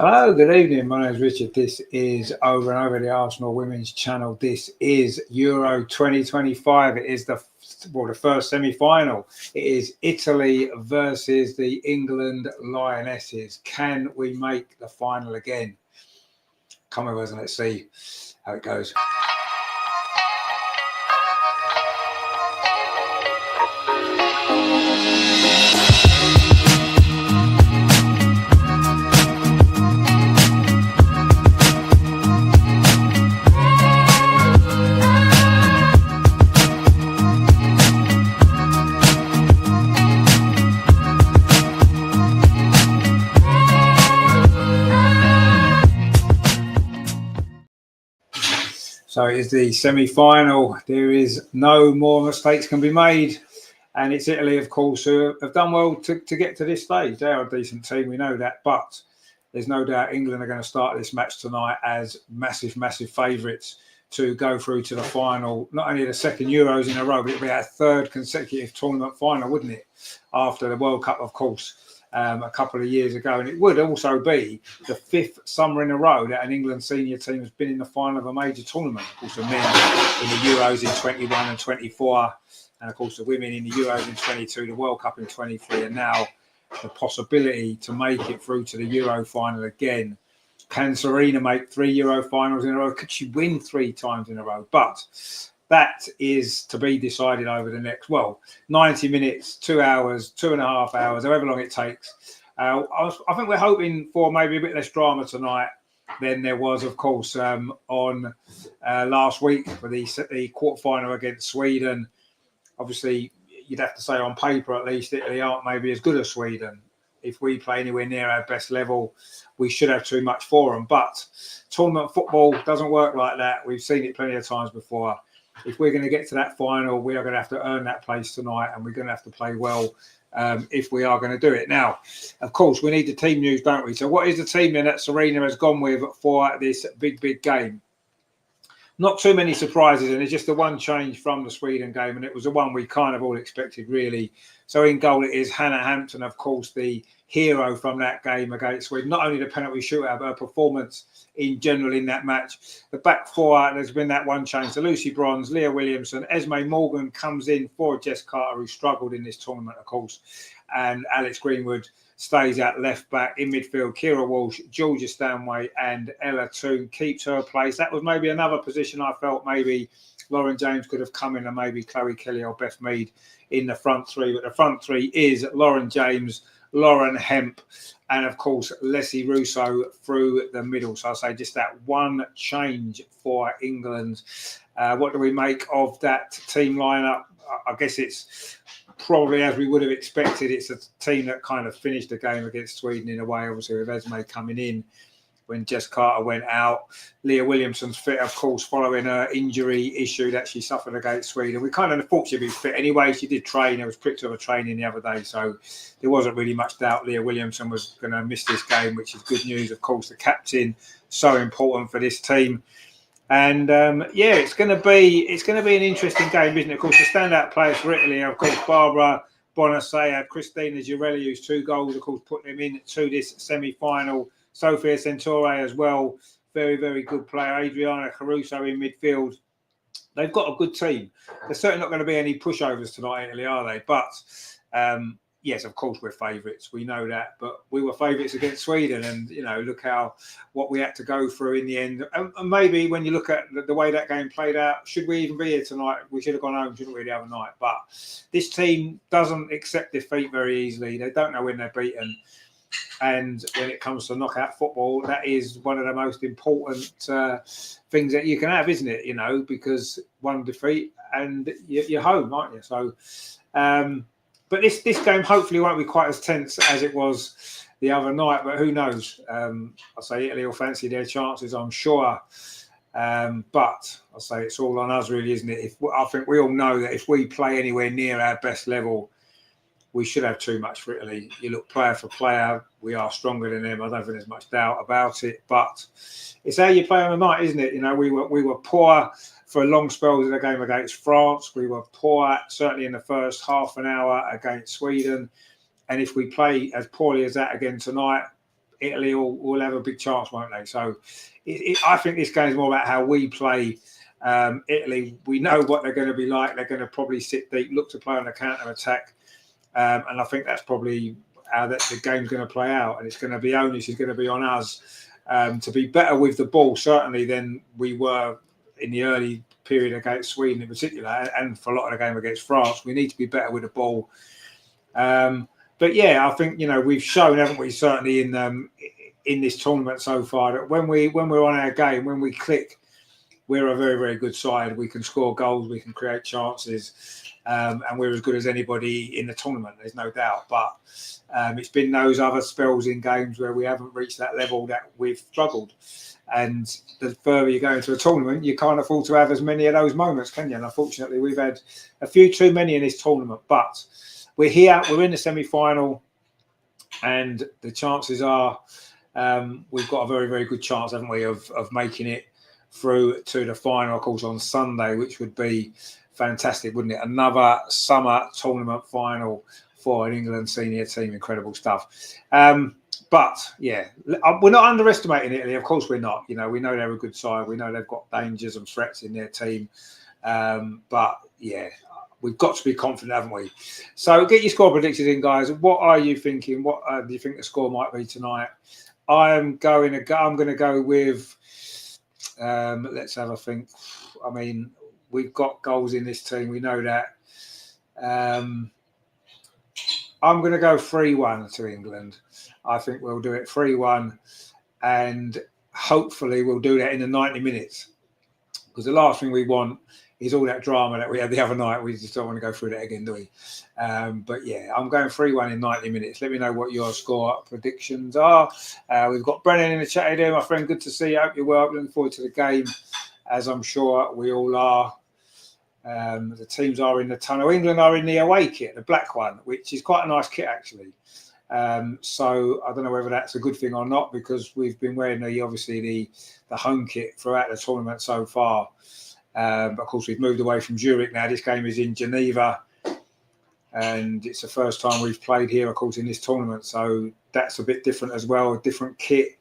Hello, good evening. My name is Richard. This is Over and Over, the Arsenal Women's Channel. This is Euro 2025. It is the first semi-final. It is Italy versus the England Lionesses. Can we make the final again? Come with us and let's see how it goes. So it is the semi-final. There is no more mistakes can be made. And it's Italy, of course, who have done well to get to this stage. They are a decent team, we know that. But there's no doubt England are going to start this match tonight as massive, massive favourites to go through to the final. Not only the second Euros in a row, but it'll be our third consecutive tournament final, wouldn't it? After the World Cup, of course. A couple of years ago, and it would also be the fifth summer in a row that an England senior team has been in the final of a major tournament. Of course, the men in the Euros in 21 and 24, and of course the women in the Euros in 22, the World Cup in 23, and now the possibility to make it through to the Euro final again. Can Serena make 3 Euro finals in a row? Could she win 3 times in a row? But that is to be decided over the next, 90 minutes, 2 hours, 2.5 hours, however long it takes. I think we're hoping for maybe a bit less drama tonight than there was, of course, on last week for the quarterfinal against Sweden. Obviously, you'd have to say on paper, at least, Italy aren't maybe as good as Sweden. If we play anywhere near our best level, we should have too much for them. But tournament football doesn't work like that. We've seen it plenty of times before. If we're going to get to that final, we are going to have to earn that place tonight, and we're going to have to play well if we are going to do it. Now, of course, we need the team news, don't we? So what is the team then that Serena has gone with for this big, big game? Not too many surprises, and it's just the one change from the Sweden game, and it was the one we kind of all expected, really. So in goal, it is Hannah Hampton, of course, the hero from that game against Sweden. Not only the penalty shootout, but her performance in general in that match. The back four, there's been that one change. So Lucy Bronze, Leah Williamson, Esme Morgan comes in for Jess Carter, who struggled in this tournament, of course, and Alex Greenwood stays at left back. In midfield, Kira Walsh, Georgia Stanway and Ella Toone keeps her place. That was maybe another position I felt maybe Lauren James could have come in, and maybe Chloe Kelly or Beth Mead in the front three. But the front three is Lauren James, Lauren Hemp, and of course Leslie Russo through the middle. So I'll say just that one change for England. What do we make of that team lineup? I guess it's probably as we would have expected. It's a team that kind of finished the game against Sweden in a way, obviously with Esme coming in when Jess Carter went out. Leah Williamson's fit, of course, following her injury issue that she suffered against Sweden. We kind of thought she'd be fit anyway. She did train. It was pricked of a training the other day, so there wasn't really much doubt Leah Williamson was going to miss this game, which is good news. Of course, the captain, so important for this team. And it's going to be an interesting game, isn't it? Of course, the standout players for Italy are, of course, Barbara Bonasea, Christina Girelli, who's 2 goals, of course, put them into this semi-final. Sofia Centauri as well, very, very good player. Adriana Caruso in midfield. They've got a good team. There's certainly not going to be any pushovers tonight, Italy, are they? But yes, of course, we're favourites. We know that. But we were favourites against Sweden, and look what we had to go through in the end. And maybe when you look at the way that game played out, should we even be here tonight? We should have gone home, shouldn't we, the other night? But this team doesn't accept defeat very easily. They don't know when they're beaten. And when it comes to knockout football, that is one of the most important things that you can have, isn't it? Because one defeat and you're home, aren't you? So, but this game hopefully won't be quite as tense as it was the other night. But who knows? I'll say Italy will fancy their chances, I'm sure. But I'll say it's all on us, really, isn't it? I think we all know that if we play anywhere near our best level, we should have too much for Italy. You look player for player, we are stronger than them. I don't think there's much doubt about it. But it's how you play on the night, isn't it? We were poor for long spells in the game against France. We were poor, certainly in the first half an hour against Sweden. And if we play as poorly as that again tonight, Italy will have a big chance, won't they? So I think this game is more about how we play. Italy, we know what they're going to be like. They're going to probably sit deep, look to play on the counter attack, and I think that's probably how the game's going to play out. And it's going to be onus is going to be on us to be better with the ball, certainly than we were in the early period against Sweden in particular, and for a lot of the game against France. We need to be better with the ball. But yeah, I think we've shown, haven't we? Certainly in this tournament so far, that when we're on our game, when we click, we're a very, very good side. We can score goals, we can create chances, and we're as good as anybody in the tournament. There's no doubt. But it's been those other spells in games where we haven't reached that level that we've struggled. And the further you go into a tournament, you can't afford to have as many of those moments, can you? And unfortunately, we've had a few too many in this tournament. But we're here. We're in the semi-final, and the chances are we've got a very, very good chance, haven't we, of making it through to the final, of course, on Sunday, which would be fantastic, wouldn't it? Another summer tournament final for an England senior team. Incredible stuff. But yeah, we're not underestimating Italy. Of course, we're not. We know they're a good side. We know they've got dangers and threats in their team. But yeah, we've got to be confident, haven't we? So get your score predictions in, guys. What are you thinking? What do you think the score might be tonight? I'm going to go with. Let's have a think. I mean, we've got goals in this team. We know that. I'm going to go 3-1 to England. I think we'll do it 3-1, and hopefully we'll do that in the 90 minutes. Because the last thing we want is all that drama that we had the other night. We just don't want to go through that again, do we? But yeah, I'm going 3-1 in 90 minutes. Let me know what your score predictions are. We've got Brennan in the chat here, my friend. Good to see you. Hope you're well. Looking forward to the game, as I'm sure we all are. The teams are in the tunnel. England are in the away kit, the black one, which is quite a nice kit, actually. So I don't know whether that's a good thing or not, because we've been wearing the home kit throughout the tournament so far. But of course, we've moved away from Zurich now. This game is in Geneva, and it's the first time we've played here, of course, in this tournament. So that's a bit different as well, a different kit.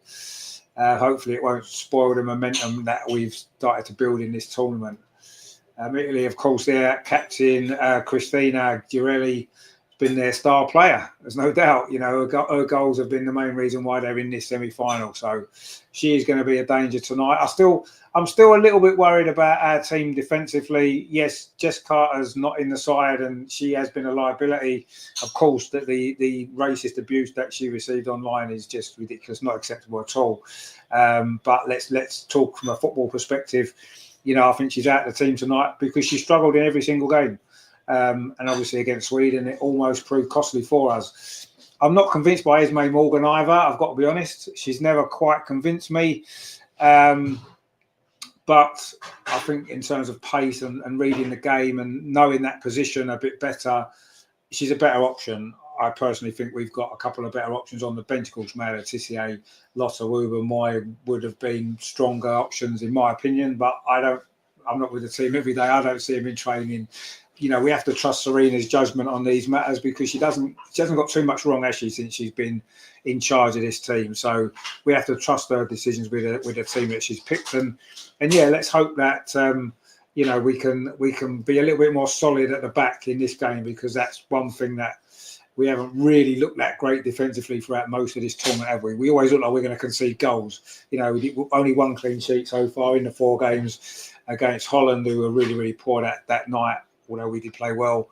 Hopefully, it won't spoil the momentum that we've started to build in this tournament. Italy, of course, their captain, Cristina Girelli, has been their star player. There's no doubt. Her goals have been the main reason why they're in this semi-final. So she is going to be a danger tonight. I'm still a little bit worried about our team defensively. Yes, Jess Carter's not in the side, and she has been a liability. Of course, that the racist abuse that she received online is just ridiculous, not acceptable at all. But let's talk from a football perspective. I think she's out of the team tonight because she struggled in every single game. And obviously against Sweden, it almost proved costly for us. I'm not convinced by Esme Morgan either, I've got to be honest. She's never quite convinced me. But I think in terms of pace and reading the game and knowing that position a bit better, she's a better option. I personally think we've got a couple of better options on the bench. Of course, Maya Tissier, Lotta Wuba, Moy would have been stronger options in my opinion, but I'm not with the team every day. I don't see him in training. We have to trust Serena's judgment on these matters, because she hasn't got too much wrong, actually, since she's been in charge of this team. So we have to trust her decisions with the team that she's picked. And yeah, let's hope that we can be a little bit more solid at the back in this game, because that's one thing that we haven't really looked that great defensively throughout most of this tournament, have we? We always look like we're going to concede goals. We did only one clean sheet so far in the 4 games against Holland, who were really, really poor that night, although we did play well.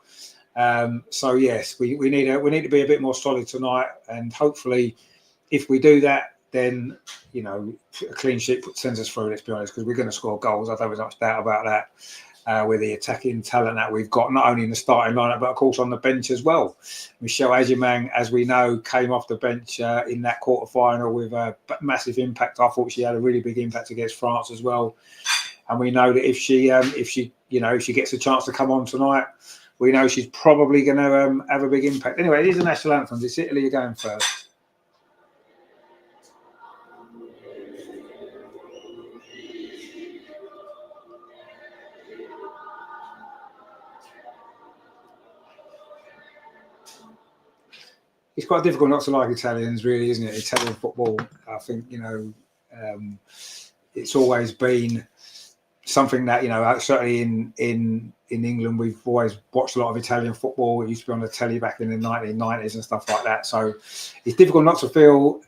So yes, we need to be a bit more solid tonight, and hopefully, if we do that, then a clean sheet sends us through. Let's be honest, because we're going to score goals. I don't have much doubt about that. With the attacking talent that we've got, not only in the starting lineup, but of course on the bench as well. Michelle Agyemang, as we know, came off the bench in that quarter-final with a massive impact. I thought she had a really big impact against France as well. And we know that if she gets a chance to come on tonight, we know she's probably going to have a big impact. Anyway, these are national anthems. It's Italy going first. it's quite difficult not to like Italians, really, isn't it? Italian football, I think, it's always been something that, certainly in England, we've always watched a lot of Italian football. It used to be on the telly back in the 1990s and stuff like that. So it's difficult not to feel,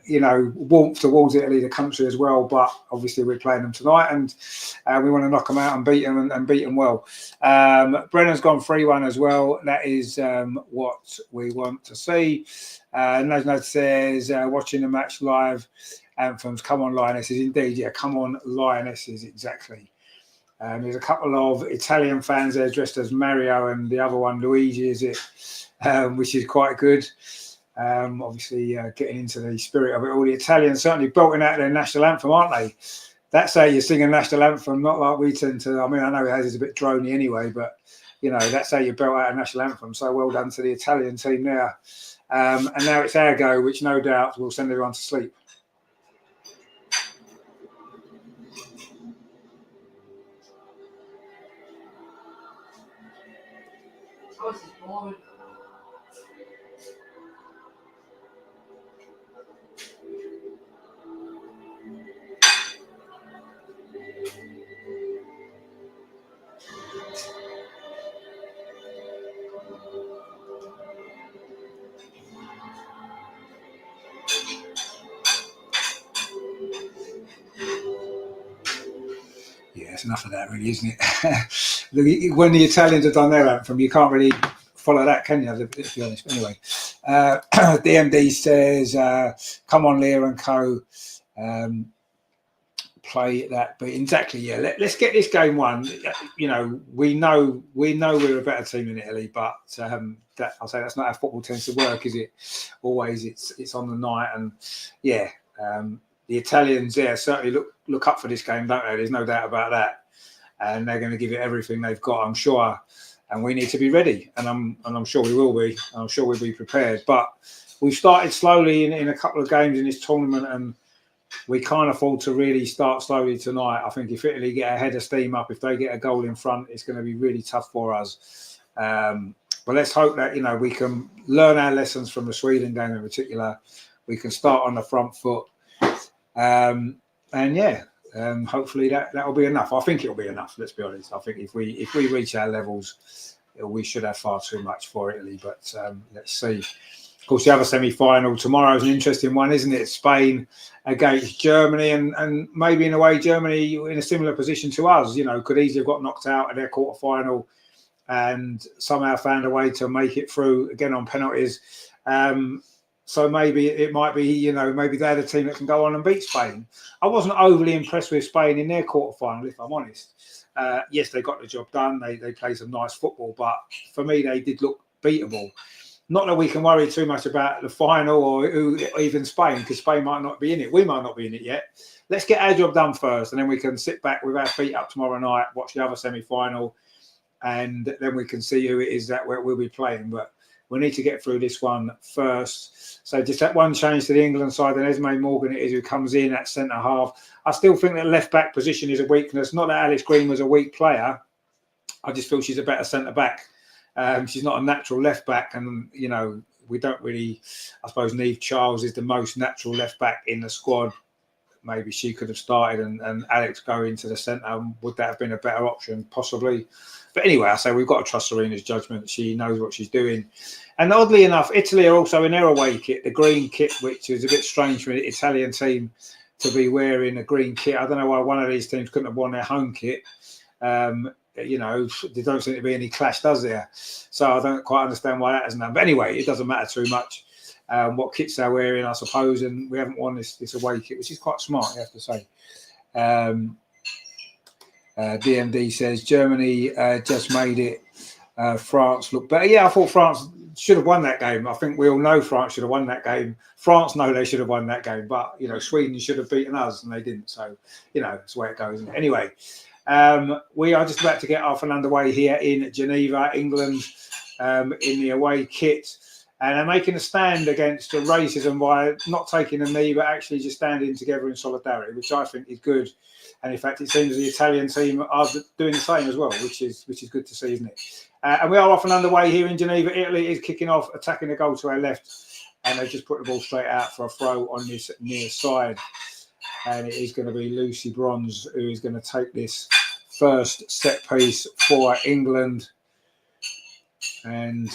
warmth towards Italy, the country as well. But obviously we're playing them tonight, and we want to knock them out and beat them and beat them well. Brennan's gone 3-1 as well. That is what we want to see. Naz says, watching the match live, anthems, come on Lionesses. Indeed, yeah, come on Lionesses, exactly. There's a couple of Italian fans there dressed as Mario, and the other one Luigi, is it? Which is quite good. Obviously, getting into the spirit of it all. The Italians certainly belting out their national anthem, aren't they? That's how you sing a national anthem, not like we tend to. I mean, I know it is a bit drony anyway, but, that's how you belt out a national anthem. So well done to the Italian team there. And now it's our go, which no doubt will send everyone to sleep. Yeah, it's enough of that, really, isn't it? When the Italians have done their anthem, you can't really follow that, can you? To be honest. Anyway, DMD says, "Come on, Lear and Co. Play that." But exactly, yeah. Let's get this game won. We know we're a better team in Italy, but I'll say that's not how football tends to work, is it? Always, it's on the night, and yeah. The Italians, certainly look up for this game, don't they? There's no doubt about that, and they're going to give it everything they've got, I'm sure. And we need to be ready, and I'm sure we will be. I'm sure we'll be prepared. But we've started slowly in a couple of games in this tournament, and we can't afford to really start slowly tonight. I think if Italy get a head of steam up, if they get a goal in front, it's going to be really tough for us. But let's hope that we can learn our lessons from the Sweden game in particular. We can start on the front foot. Hopefully that will be enough. I think it'll be enough. Let's be honest. I think if we reach our levels, we should have far too much for Italy. But let's see. Of course, the other semi-final tomorrow is an interesting one, isn't it? Spain against Germany, and maybe in a way Germany in a similar position to us. Could easily have got knocked out at their quarter-final and somehow found a way to make it through again on penalties. So maybe it might be, maybe they're the team that can go on and beat Spain. I wasn't overly impressed with Spain in their quarterfinal, if I'm honest. Yes, they got the job done. They played some nice football, but for me, they did look beatable. Not that we can worry too much about the final or even Spain, because Spain might not be in it. We might not be in it yet. Let's get our job done first, and then we can sit back with our feet up tomorrow night, watch the other semi-final, and then we can see who it is that we'll be playing. But we need to get through this one first. So just that one change to the England side, and Esme Morgan it is who comes in at centre half. I still think that left back position is a weakness. Not that Alex Green was a weak player. I just feel she's a better centre back. She's not a natural left back, and we don't really. I suppose Niamh Charles is the most natural left back in the squad. Maybe she could have started and Alex go into the centre. Would that have been a better option? Possibly. But anyway, I say we've got to trust Serena's judgment. She knows what she's doing. And oddly enough, Italy are also in their away kit, the green kit, which is a bit strange for an Italian team to be wearing a green kit. I don't know why one of these teams couldn't have worn their home kit. There don't seem to be any clash, does there? So I don't quite understand why that hasn't done. But anyway, it doesn't matter too much what kits they're wearing, I suppose. And we haven't worn this away kit, which is quite smart, you have to say. DMD says Germany just made it. France look better. Yeah, I thought France should have won that game. I think we all know France should have won that game. France know they should have won that game, but Sweden should have beaten us and they didn't. So it's the way it goes. Anyway, we are just about to get off and underway here in Geneva, England, in the away kit. And they're making a stand against racism by not taking a knee, but actually just standing together in solidarity, which I think is good. And in fact, it seems the Italian team are doing the same as well, which is good to see, isn't it? And we are off and underway here in Geneva. Italy is kicking off, attacking the goal to our left. and they just put the ball straight out for a throw on this near side. And it is going to be Lucy Bronze who is going to take this first set piece for England. And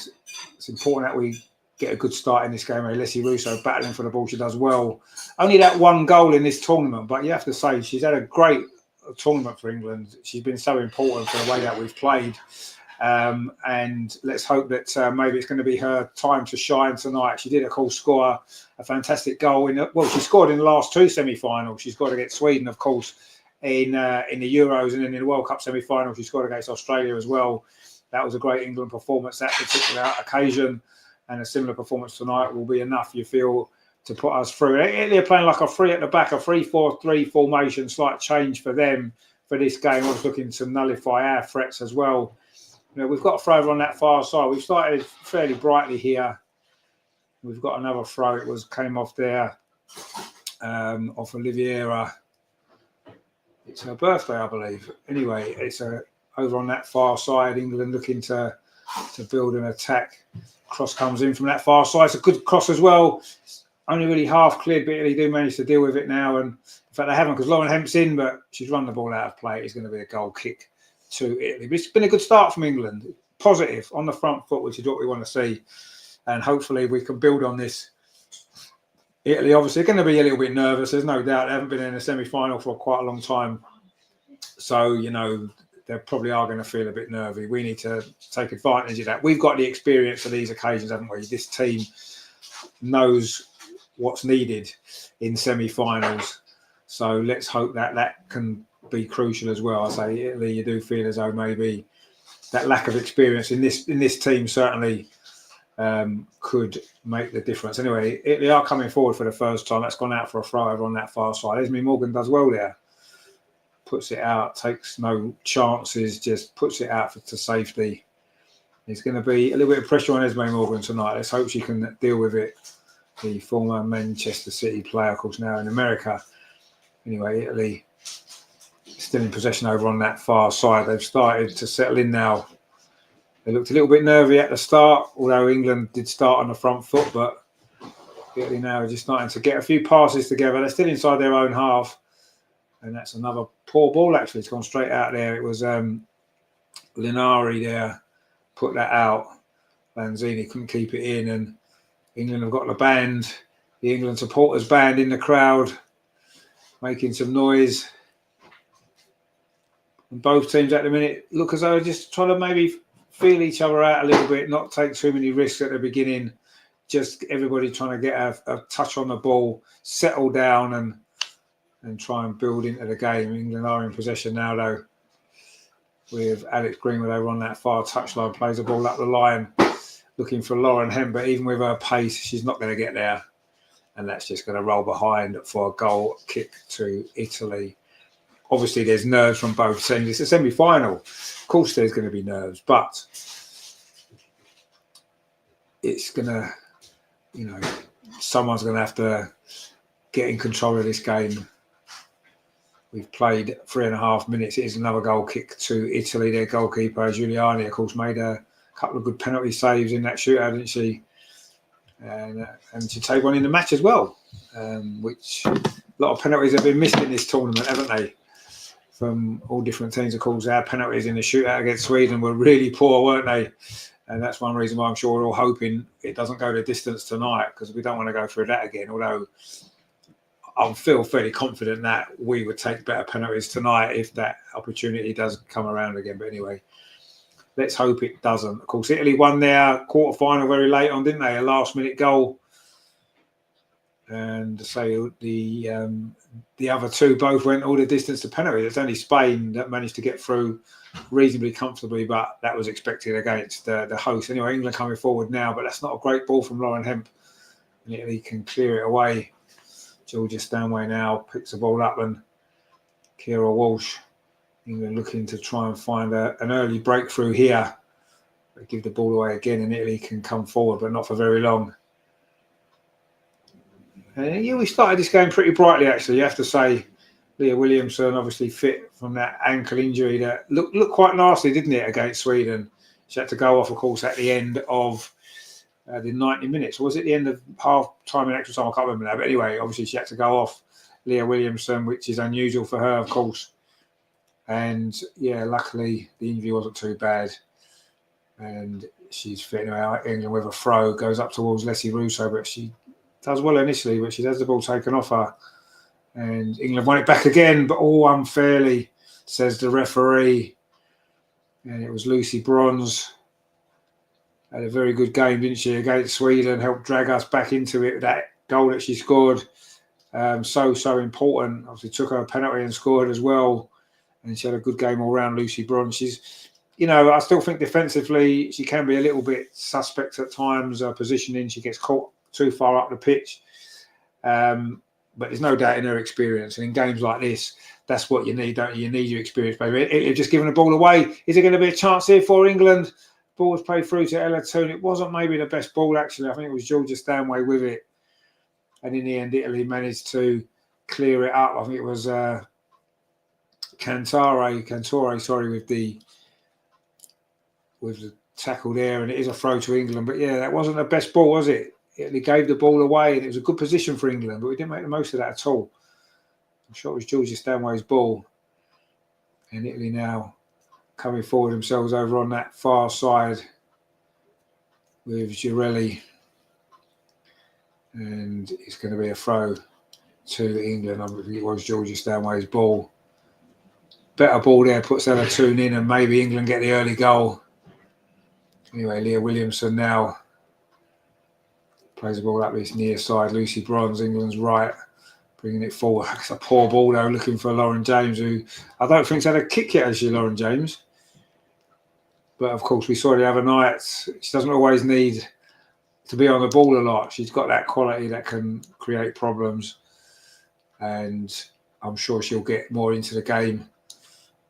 it's important that we get a good start in this game. Alessia Russo battling for the ball. She does well. Only that one goal in this tournament, but you have to say she's had a great tournament for England. She's been so important for the way that we've played. And let's hope that maybe it's going to be her time to shine tonight. She did, of course, score a fantastic goal. She scored in the last two semi-finals. She's got to get Sweden, of course, in the Euros, and then in the World Cup semi-final, she scored against Australia as well. That was a great England performance, that particular occasion. And a similar performance tonight will be enough, you feel, to put us through. They're playing like a three at the back, a 3-4-3 formation, slight change for them for this game. I was looking to nullify our threats as well. You know, we've got a throw over on that far side. We've started fairly brightly here. We've got another throw. It came off there, off Oliviera. It's her birthday, I believe. Anyway, it's over on that far side. England looking to build an attack. Cross comes in from that far side. It's a good cross as well. It's only really half cleared, but Italy do manage to deal with it now. And in fact, they haven't, because Lauren Hemp's in, but she's run the ball out of play. It's going to be a goal kick to Italy. But it's been a good start from England. Positive on the front foot, which is what we want to see. And hopefully we can build on this. Italy obviously are going to be a little bit nervous. There's no doubt. They haven't been in a semi-final for quite a long time. So, you know, they probably are going to feel a bit nervy. We need to take advantage of that. We've got the experience for these occasions, haven't we? This team knows what's needed in semi-finals. So let's hope that that can be crucial as well. I say, Italy, you do feel as though maybe that lack of experience in this team certainly could make the difference. Anyway, Italy are coming forward for the first time. That's gone out for a throw over on that far side. Esme Morgan does well there. Puts it out, takes no chances, just puts it out to safety. There's going to be a little bit of pressure on Esme Morgan tonight. Let's hope she can deal with it. The former Manchester City player, of course, now in America. Anyway, Italy still in possession over on that far side. They've started to settle in now. They looked a little bit nervy at the start, although England did start on the front foot, but Italy now are just starting to get a few passes together. They're still inside their own half. And that's another poor ball, actually. It's gone straight out there. It was Linari there, put that out. Lanzini couldn't keep it in. And England have got the band, the England supporters band in the crowd, making some noise. And both teams at the minute look as though they're just trying to maybe feel each other out a little bit, not take too many risks at the beginning. Just everybody trying to get a touch on the ball, settle down and try and build into the game. England are in possession now, though, with Alex Greenwood over on that far touchline, plays the ball up the line, looking for Lauren Hemp, but even with her pace, she's not going to get there. And that's just going to roll behind for a goal kick to Italy. Obviously, there's nerves from both teams. It's a semi-final. Of course, there's going to be nerves, but it's going to, you know, someone's going to have to get in control of this game. We've played 3.5 minutes. It is another goal kick to Italy. Their goalkeeper, Giuliani, of course, made a couple of good penalty saves in that shootout, didn't she? And she take one in the match as well, which a lot of penalties have been missed in this tournament, haven't they? From all different teams, of course. Our penalties in the shootout against Sweden were really poor, weren't they? And that's one reason why I'm sure we're all hoping it doesn't go the distance tonight, because we don't want to go through that again, although I feel fairly confident that we would take better penalties tonight if that opportunity does come around again. But anyway, let's hope it doesn't. Of course, Italy won their quarter-final very late on, didn't they? A last-minute goal. And so the other two both went all the distance to penalty. It's only Spain that managed to get through reasonably comfortably, but that was expected against the host. Anyway, England coming forward now, but that's not a great ball from Lauren Hemp. And Italy can clear it away. Georgia Stanway now picks the ball up, and Kira Walsh, England looking to try and find an early breakthrough here. They give the ball away again, and Italy can come forward, but not for very long. Yeah, we started this game pretty brightly, actually. You have to say, Leah Williamson obviously fit from that ankle injury that looked quite nasty, didn't it, against Sweden? She had to go off, of course, at the end of the 90 minutes. Or was it the end of half time and extra time? I can't remember now. But anyway, obviously she had to go off, Leah Williamson, which is unusual for her, of course. And yeah, luckily the injury wasn't too bad. And she's fitting out England with a throw, goes up towards Leslie Russo, but she does well initially, but she has the ball taken off her. And England won it back again, but all unfairly, says the referee. And it was Lucy Bronze. Had a very good game, didn't she, against Sweden, helped drag us back into it. That goal that she scored, so important. Obviously took her a penalty and scored as well. And she had a good game all round, Lucy Bronze. She's, I still think defensively she can be a little bit suspect at times. Her positioning, she gets caught too far up the pitch. But there's no doubt in her experience. And in games like this, that's what you need, don't you? You need your experience, baby. If just giving the ball away, is there going to be a chance here for England? Ball was played through to Ella Toone. It wasn't maybe the best ball, actually. I think it was Georgia Stanway with it. And in the end, Italy managed to clear it up. I think it was Cantore, with the tackle there. And it is a throw to England. But yeah, that wasn't the best ball, was it? Italy gave the ball away, and it was a good position for England, but we didn't make the most of that at all. I'm sure it was Georgia Stanway's ball. And Italy now coming forward themselves over on that far side with Girelli. And it's going to be a throw to England. I think it was Georgia Stanway's ball. Better ball there, puts Ella Toone in, and maybe England get the early goal. Anyway, Leah Williamson now plays the ball up this near side. Lucy Bronze, England's right, bringing it forward. It's a poor ball, though, looking for Lauren James, who I don't think's had a kick yet, has she, Lauren James? But, of course, we saw the other night. She doesn't always need to be on the ball a lot. She's got that quality that can create problems. And I'm sure she'll get more into the game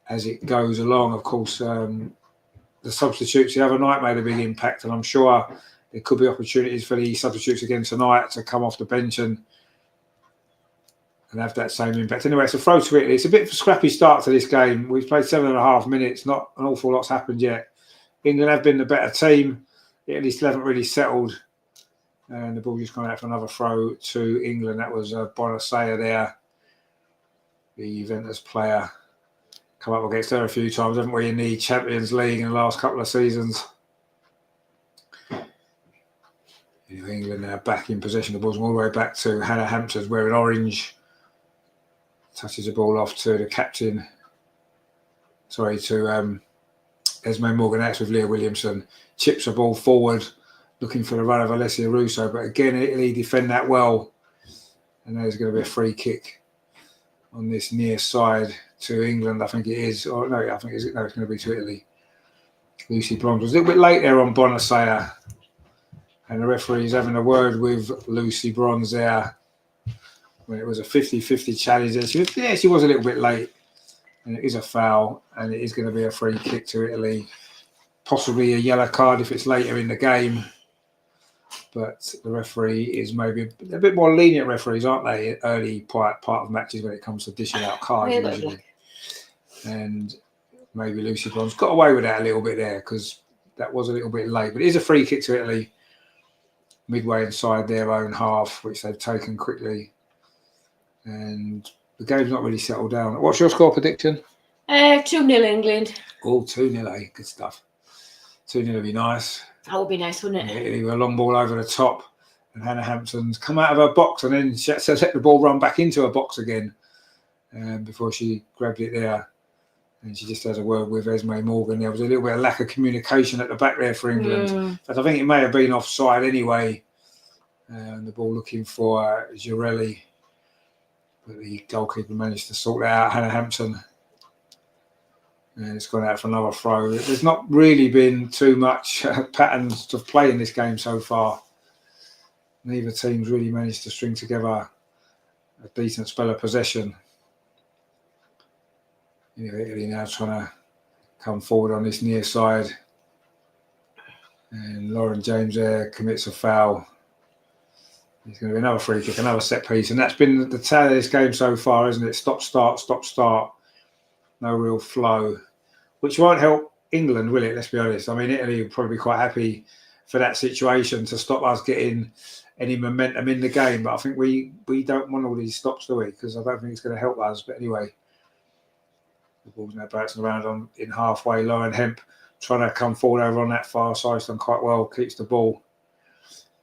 as it goes along. Of course, the substitutes the other night made a big impact, and I'm sure there could be opportunities for the substitutes again tonight to come off the bench and have that same impact. Anyway, it's a throw to Italy. It's a bit of a scrappy start to this game. We've played 7.5 minutes. Not an awful lot's happened yet. England have been the better team. Italy still haven't really settled. And the ball just gone out for another throw to England. That was Bonasea there, the Juventus player. Come up against her a few times, haven't we, in the Champions League in the last couple of seasons. England now back in possession of the ball, all the way back to Hannah Hampton's wearing orange. Touches the ball off to the captain. To Esme Morgan. That's with Leah Williamson. Chips the ball forward, looking for the run of Alessia Russo. But again, Italy defend that well. And there's going to be a free kick on this near side to England, I think it is. Or no, I think it's going to be to Italy. Lucy Bronze was a little bit late there on Bonasea. And the referee is having a word with Lucy Bronze there when it was a 50-50 challenge. She was a little bit late. And it is a foul. And it is going to be a free kick to Italy. Possibly a yellow card if it's later in the game. But the referee is maybe a bit more lenient referees, aren't they? Early part of matches when it comes to dishing out cards usually. And maybe Lucy Bronze got away with that a little bit there because that was a little bit late. But it is a free kick to Italy. Midway inside their own half, which they've taken quickly. And the game's not really settled down. What's your score prediction? 2-0 England. Oh, 2-0, eh? Good stuff. 2-0 would be nice. That would be nice, wouldn't it? Italy with a long ball over the top. And Hannah Hampton's come out of her box and then she had to let the ball run back into her box again before she grabbed it there. And she just has a word with Esme Morgan. There was a little bit of lack of communication at the back there for England. But I think it may have been offside anyway. And the ball looking for Girelli. But the goalkeeper managed to sort that out, Hannah Hampton. And it's gone out for another throw. There's not really been too much patterns to play in this game so far. Neither team's really managed to string together a decent spell of possession. Italy now trying to come forward on this near side. And Lauren James there commits a foul. There's going to be another free kick, another set piece. And that's been the tale of this game so far, isn't it? Stop, start. No real flow. Which won't help England, will it? Let's be honest. I mean, Italy will probably be quite happy for that situation to stop us getting any momentum in the game. But I think we don't want all these stops, do we? Because I don't think it's going to help us. But anyway, the ball's now bouncing around in halfway. Lauren Hemp trying to come forward over on that far side. She's done quite well, keeps the ball.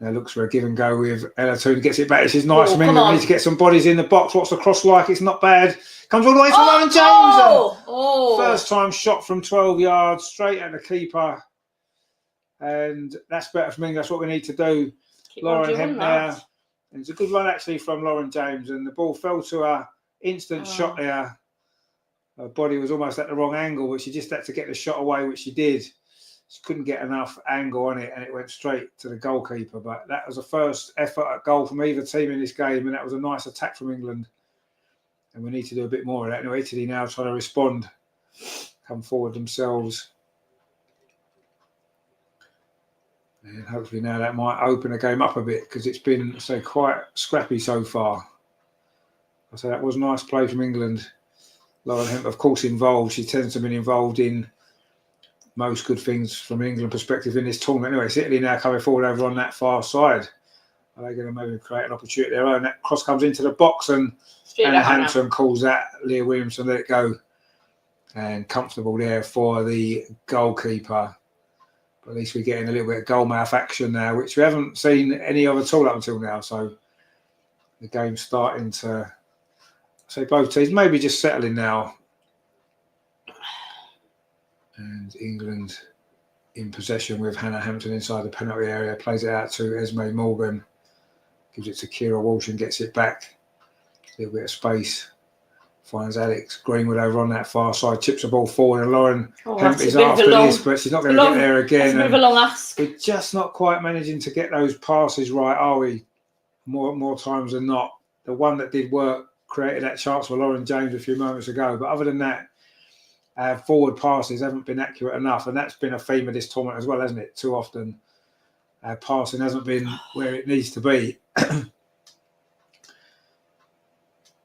Now looks for a give and go with Ella Toon, gets it back. This is nice from England. We need to get some bodies in the box. What's the cross like? It's not bad. Comes all the way from Lauren James. First time shot from 12 yards, straight at the keeper. And that's better from England. That's what we need to do. Lauren Hemp there. And it's a good run actually from Lauren James. And the ball fell to her. Instant shot there. Her body was almost at the wrong angle, but she just had to get the shot away, which she did. She couldn't get enough angle on it, and it went straight to the goalkeeper. But that was the first effort at goal from either team in this game, and that was a nice attack from England. And we need to do a bit more of that. Now, Italy now trying to respond, come forward themselves. And hopefully now that might open the game up a bit, because it's been, say, quite scrappy so far. So that was nice play from England. Lauren Hemp, of course, involved. She tends to have been involved in most good things from an England perspective in this tournament. Anyway, it's Italy now coming forward over on that far side. Are they going to maybe create an opportunity of their own? That cross comes into the box and Hannah Hampton calls that. Leah Williamson let it go. And comfortable there for the goalkeeper. But at least we're getting a little bit of goal mouth action now, which we haven't seen any of at all up until now. So the game's starting to, say, both teams maybe just settling now. And England in possession with Hannah Hampton inside the penalty area. Plays it out to Esme Morgan. Gives it to Kira Walsh and gets it back. A little bit of space. Finds Alex Greenwood over on that far side. Chips the ball forward. And Lauren Hemp is after this, but she's not going to get there again. That's a bit of a long ask. We're just not quite managing to get those passes right, are we? More times than not. The one that did work created that chance for Lauren James a few moments ago. But other than that, forward passes haven't been accurate enough, and that's been a theme of this tournament as well, hasn't it? Too often, passing hasn't been where it needs to be.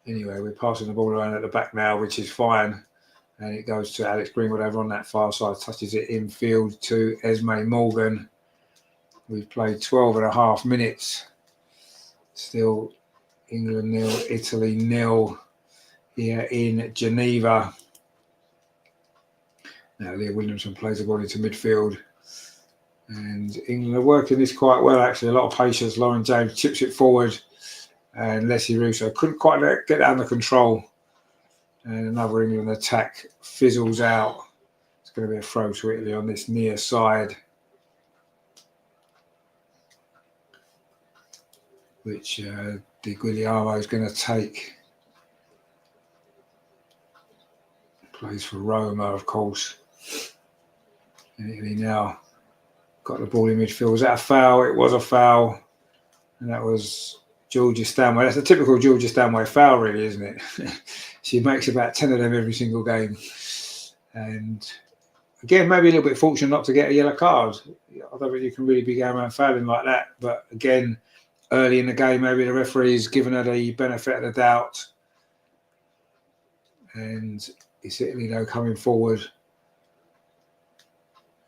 Anyway, we're passing the ball around at the back now, which is fine, and it goes to Alex Greenwood over on that far side, touches it infield to Esme Morgan. We've played 12 and a half minutes. Still England 0, Italy 0 here in Geneva. Now Leah Williamson plays the ball into midfield. And England are working this quite well, actually. A lot of patience. Lauren James chips it forward. And Leslie Russo couldn't quite get it under control. And another England attack fizzles out. It's going to be a throw to Italy on this near side, which Di Guglielmo is going to take. Plays for Roma, of course. And Italy now got the ball in midfield. Was that a foul? It was a foul. And that was Georgia Stanway. That's a typical Georgia Stanway foul, really, isn't it? She makes about 10 of them every single game. And again, maybe a little bit fortunate not to get a yellow card. I don't think you can really be going around fouling like that. But again, early in the game, maybe the referee's given her the benefit of the doubt. And it's Italy, though, coming forward.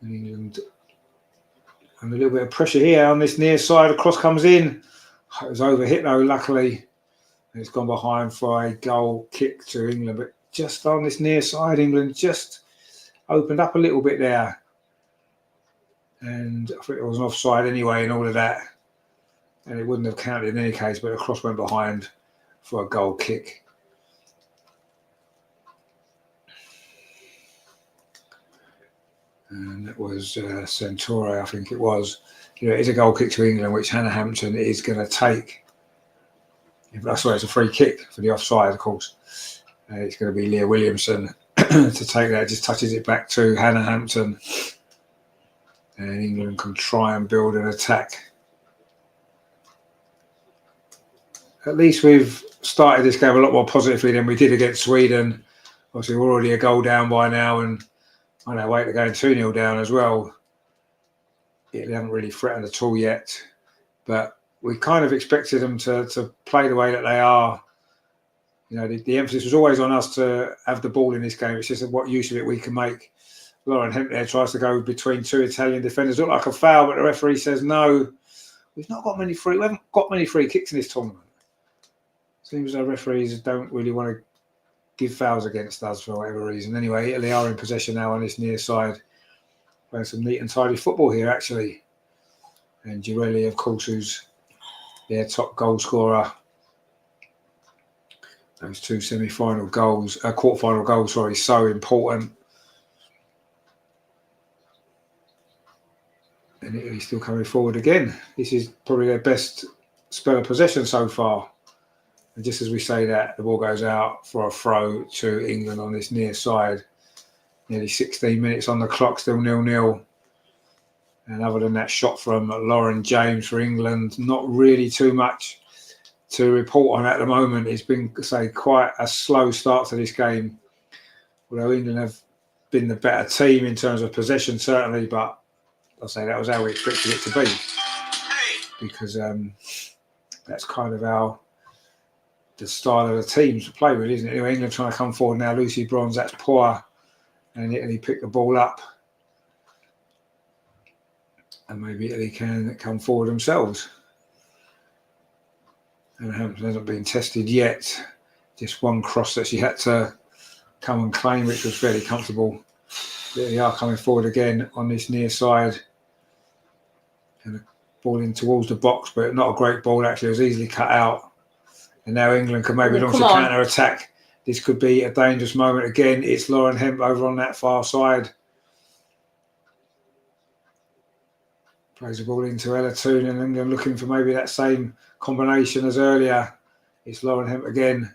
England and a little bit of pressure here on this near side. A cross comes in. It was overhit, though, luckily. And it's gone behind for a goal kick to England. But just on this near side, England just opened up a little bit there. And I think it was an offside anyway and all of that. And it wouldn't have counted in any case, but the cross went behind for a goal kick. And that was Centauri, I think it was. You know, it is a goal kick to England, which Hannah Hampton is going to take. That's why it's a free kick for the offside, of course. It's going to be Leah Williamson to take that. Just touches it back to Hannah Hampton. And England can try and build an attack. At least we've started this game a lot more positively than we did against Sweden. Obviously, we're already a goal down by now, and on our way to going 2-0 down as well. Italy haven't really threatened at all yet, but we kind of expected them to play the way that they are. You know, the emphasis was always on us to have the ball in this game. It's just what use of it we can make. Lauren Hemp there tries to go between two Italian defenders. Looked like a foul, but the referee says no. We haven't got many free kicks in this tournament. Seems our referees don't really want to give fouls against us for whatever reason. Anyway, Italy are in possession now on this near side. Playing some neat and tidy football here, actually. And Girelli, of course, who's their top goal scorer. Those two quarter-final goals, so important. And Italy still coming forward again. This is probably their best spell of possession so far. And just as we say that, the ball goes out for a throw to England on this near side. Nearly 16 minutes on the clock, still 0-0. And other than that shot from Lauren James for England, not really too much to report on at the moment. It's been, say, quite a slow start to this game. Although England have been the better team in terms of possession, certainly, but I'll say that was how we expected it to be. Because that's kind of how the style of the teams to play with, isn't it? Anyway, England trying to come forward now. Lucy Bronze, that's poor. And Italy pick the ball up. And maybe Italy can come forward themselves. And Hampton hasn't been tested yet. Just one cross that she had to come and claim, which was fairly comfortable. They are coming forward again on this near side. And the ball in towards the box, but not a great ball, actually. It was easily cut out. And now England can maybe launch a counter-attack. This could be a dangerous moment again. It's Lauren Hemp over on that far side. Plays the ball into Ella Toon, and England looking for maybe that same combination as earlier. It's Lauren Hemp again.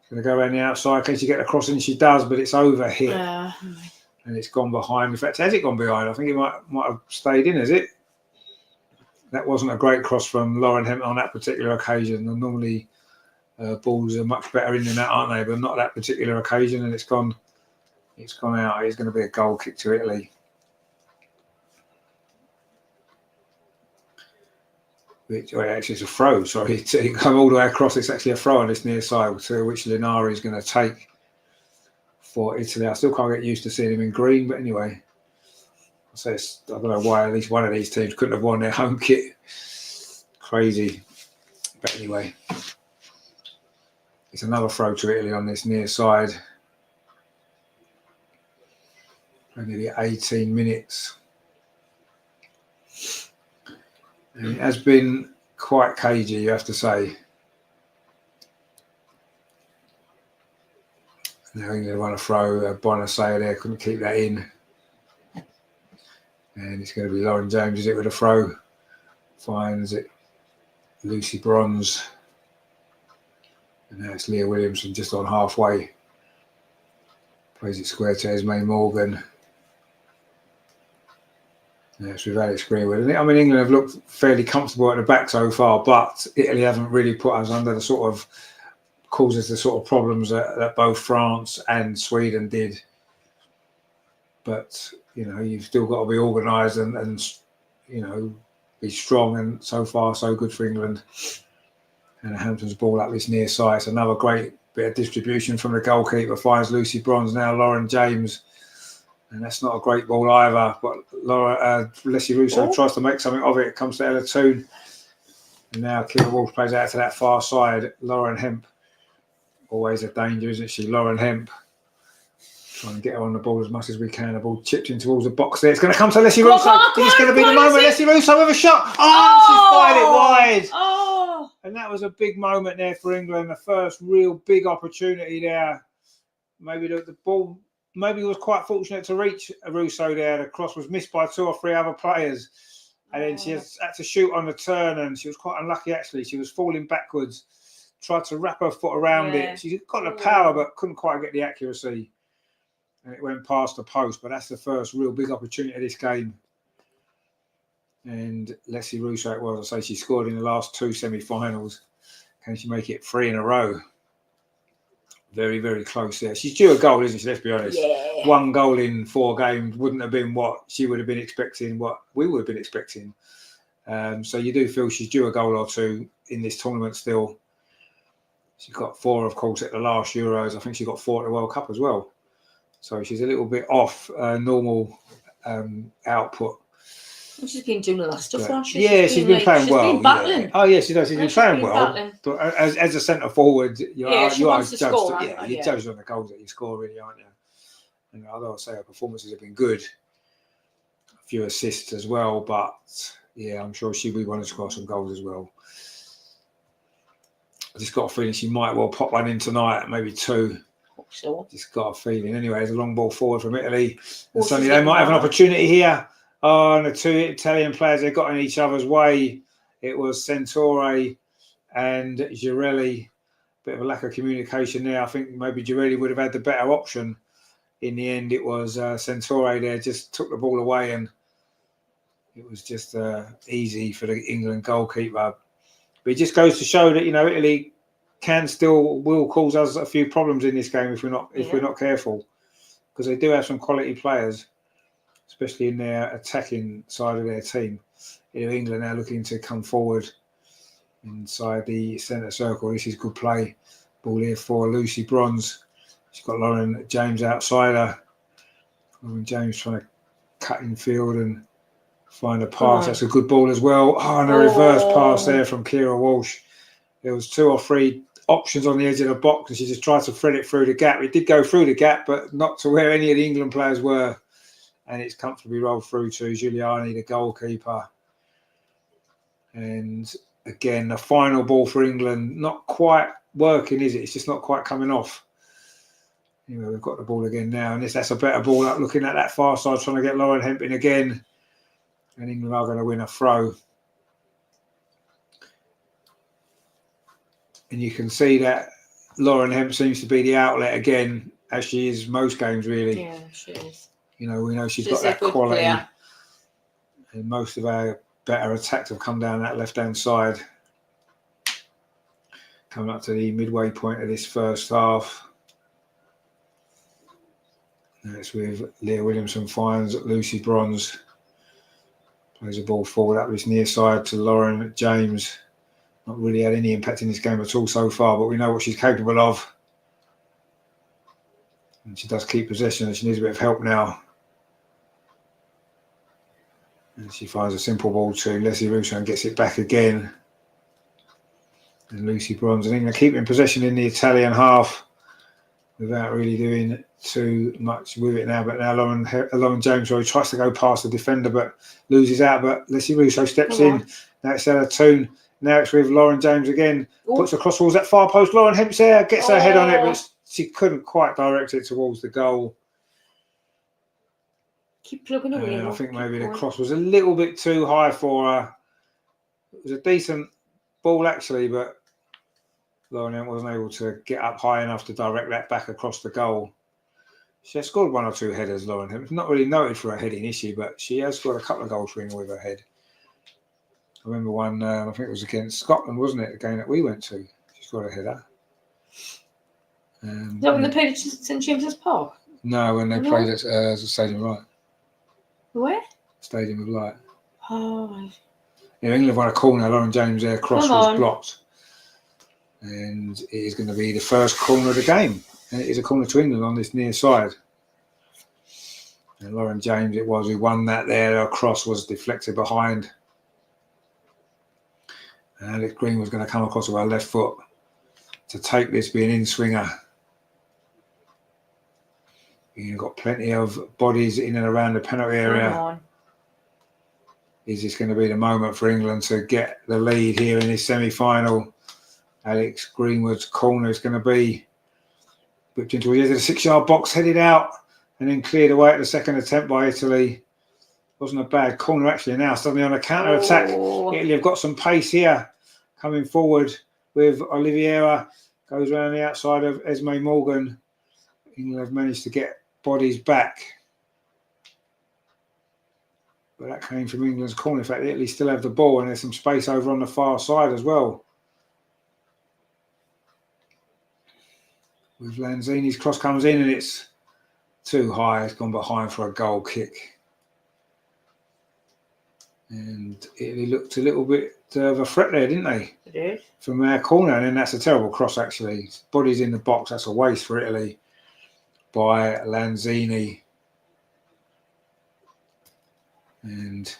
Going to go around the outside. Can she get across? And she does, but it's over here. And it's gone behind. In fact, has it gone behind? I think it might have stayed in, has it? That wasn't a great cross from Lauren Hemp on that particular occasion. And normally balls are much better in than that, aren't they? But not that particular occasion, and it's gone out. It's going to be a goal kick to Italy. Actually, it's a throw. Sorry, to come all the way across. It's actually a throw on this near side, which Linari is going to take for Italy. I still can't get used to seeing him in green, but anyway, I don't know why at least one of these teams couldn't have won their home kit. Crazy, but anyway, it's another throw to Italy on this near side. Only 18 minutes. And it has been quite cagey, you have to say. Now England want to throw. Bonasea there, couldn't keep that in. And it's going to be Lauren James, is it, with a throw? Finds it. Lucy Bronze. And now it's Leah Williamson just on halfway. Plays it square to Esme Morgan. Yes, with Alex Greenwood. I mean, England have looked fairly comfortable at the back so far, but Italy haven't really put us under the sort of causes the sort of problems that both France and Sweden did. But, you know, you've still got to be organised and, you know, be strong. And so far, so good for England. And Hampton's ball up this near side. It's another great bit of distribution from the goalkeeper. Finds Lucy Bronze, now Lauren James. And that's not a great ball either. But Leslie Russo tries to make something of it. It comes to Ella Toon. And now Kira Walsh plays out to that far side. Lauren Hemp. Always a danger, isn't she? Lauren Hemp. Trying to get her on the ball as much as we can. The ball chipped in towards the box there. It's going to come to Leslie Russo. It's going to be the moment. Leslie Russo with a shot. Oh, she's fired it wide. Oh. And that was a big moment there for England. The first real big opportunity there. Maybe the ball... Maybe he was quite fortunate to reach Russo there. The cross was missed by 2 or 3 other players. And then she had to shoot on the turn, and she was quite unlucky, actually. She was falling backwards, tried to wrap her foot around it. She got the power, but couldn't quite get the accuracy. And it went past the post. But that's the first real big opportunity of this game. And Leslie Russo, it was, I say, she scored in the last 2 semi-finals. Can she make it 3 in a row? Very, very close there. She's due a goal, isn't she? Let's be honest. Yeah. 1 goal in 4 games wouldn't have been what she would have been expecting, what we would have been expecting. So you do feel she's due a goal or 2 in this tournament still. She got 4, of course, at the last Euros. I think she got 4 at the World Cup as well. So she's a little bit off normal output. She's been doing a lot of stuff, hasn't she? Yeah, she's been playing well. She's been battling. Oh, yes, she does. She's been playing well. Battling. But as a centre forward, you are wants to judged. score, You're judged on the goals that you score, really, aren't you? And although I say her performances have been good, a few assists as well. But yeah, I'm sure she'll be wanting to score some goals as well. I just got a feeling she might well pop one in tonight, maybe 2. Sure. Just got a feeling. Anyway, there's a long ball forward from Italy. And suddenly they might have an opportunity here. Oh, and the 2 Italian players, they got in each other's way. It was Sentore and Girelli. Bit of a lack of communication there. I think maybe Girelli would have had the better option. In the end, it was Sentore there, just took the ball away, and it was just easy for the England goalkeeper. But it just goes to show that, Italy will cause us a few problems in this game if we're not careful, because they do have some quality players, especially in their attacking side of their team. England now looking to come forward inside the centre circle. This is good play. Ball here for Lucy Bronze. She's got Lauren James outside her. Lauren James trying to cut in field and find a pass. That's a good ball as well. Oh, and a reverse pass there from Kira Walsh. There was 2 or 3 options on the edge of the box, and she just tried to thread it through the gap. It did go through the gap, but not to where any of the England players were. And it's comfortably rolled through to Giuliani, the goalkeeper. And again, the final ball for England, not quite working, is it? It's just not quite coming off. Anyway, we've got the ball again now, and that's a better ball up, looking at that far side, trying to get Lauren Hemp in again. And England are going to win a throw. And you can see that Lauren Hemp seems to be the outlet again, as she is most games, really. Yeah, she is. We know she's got that quality. Player. And most of our better attacks have come down that left-hand side. Coming up to the midway point of this first half. Now it's with Leah Williamson finds Lucy Bronze. Plays the ball forward up this near side to Lauren James. Not really had any impact in this game at all so far, but we know what she's capable of. And she does keep possession, and she needs a bit of help now. And she finds a simple ball to Leslie Russo and gets it back again. And Lucy Bronze and England keeping possession in the Italian half without really doing too much with it now. But now Lauren James tries to go past the defender but loses out. But Leslie Russo steps in. Now it's Ella Toon. Now it's with Lauren James again. Puts across towards that far post. Lauren Hemp's there, gets her head on it, but she couldn't quite direct it towards the goal. Keep plugging away. I think maybe the cross was a little bit too high for her. It was a decent ball actually, but Lauren Hemp wasn't able to get up high enough to direct that back across the goal. She has scored 1 or 2 headers, Lauren Hemp. Not really noted for her heading, is she? But she has scored a couple of goals for England with her head. I remember one, I think it was against Scotland, wasn't it? The game that we went to. She scored a header. Is that when they played at St James's Park? No, when they played at the Stadium of Light. Where? Stadium of Light. Oh, right. England won a corner. Lauren James there, cross was blocked. And it is going to be the first corner of the game. And it is a corner to England on this near side. And Lauren James, it was who won that there. Her cross was deflected behind. And Alex Green was going to come across with her left foot to take this, be an in-swinger. You've got plenty of bodies in and around the penalty area. Is this going to be the moment for England to get the lead here in this semi-final? Alex Greenwood's corner is going to be whipped into the edge of the 6-yard box, headed out, and then cleared away at the second attempt by Italy. Wasn't a bad corner actually now. Suddenly on a counter-attack. Italy have got some pace here. Coming forward with Oliveira. Goes around the outside of Esme Morgan. England have managed to get bodies back. But that came from England's corner. In fact, Italy still have the ball and there's some space over on the far side as well. With Lanzini's cross comes in and it's too high. It's gone behind for a goal kick. And Italy looked a little bit of a threat there, didn't they? It did. From our corner. And then that's a terrible cross, actually. Bodies in the box. That's a waste for Italy. by Lanzini. And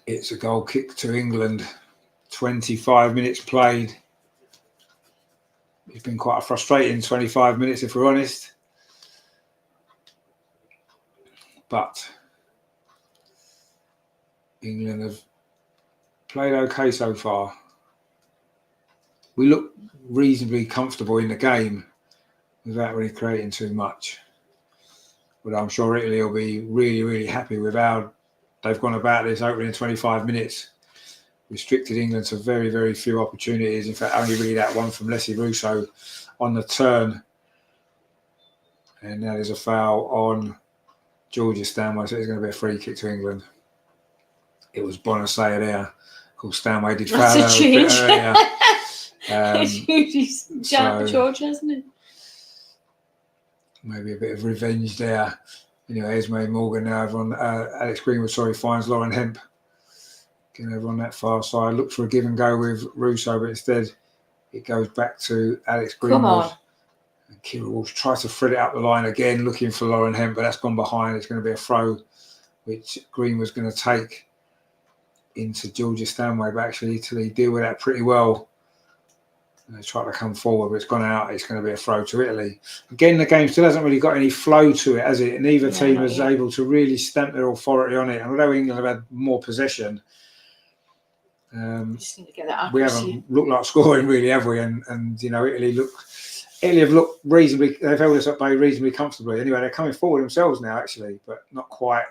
it's a goal kick to England. 25 minutes played. It's been quite a frustrating 25 minutes, if we're honest. But England have played okay so far. We look reasonably comfortable in the game without really creating too much. But I'm sure Italy will be really, really happy with how they've gone about this opening 25 minutes. Restricted England to very, very few opportunities. In fact, only really that one from Leslie Russo on the turn. And now there's a foul on Georgia Stanway, so it's going to be a free kick to England. It was Bonasea there. Of course, Stanway did foul That's a change. He's Jack for Georgia, isn't it? Maybe a bit of revenge there. Anyway, Esme Morgan now over on Alex Greenwood, finds Lauren Hemp. Getting over on that far side. Looked for a give and go with Russo, but instead it goes back to Alex Greenwood. Come on. And Kira Walsh tries to thread it up the line again, looking for Lauren Hemp, but that's gone behind. It's going to be a throw, which Greenwood's going to take into Georgia Stanway, but actually Italy deal with that pretty well. And they try to come forward, but it's gone out. It's going to be a throw to Italy. Again, the game still hasn't really got any flow to it, has it? Neither team is able to really stamp their authority on it. And although England have had more possession, we haven't looked like scoring really, have we? And Italy have looked reasonably. They've held us up by reasonably comfortably. Anyway, they're coming forward themselves now, actually, but not quite.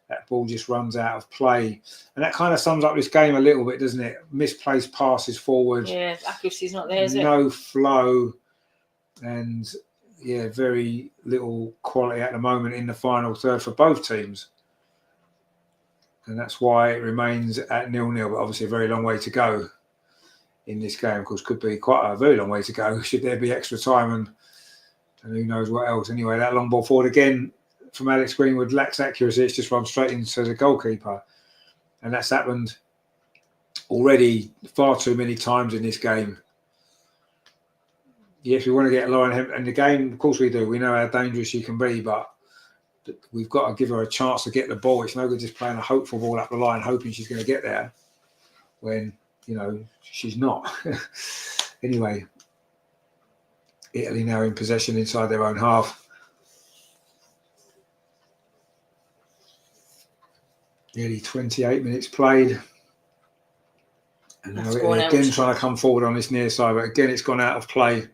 That ball just runs out of play, and that kind of sums up this game a little bit, doesn't it? Misplaced passes forward. Yeah, accuracy's not there, is it? No flow, and very little quality at the moment in the final third for both teams. And that's why it remains at 0-0, but obviously a very long way to go in this game. Of course, could be quite a very long way to go should there be extra time and who knows what else. Anyway, that long ball forward again from Alex Greenwood lacks accuracy. It's just run straight into the goalkeeper. And that's happened already far too many times in this game. Yes, we want to get Lauren Hemp in the game. Of course we do. We know how dangerous she can be, but we've got to give her a chance to get the ball. It's no good just playing a hopeful ball up the line, hoping she's going to get there when, she's not. Anyway, Italy now in possession inside their own half. Nearly 28 minutes played. And now Italy again trying to come forward on this near side, but again it's gone out of play.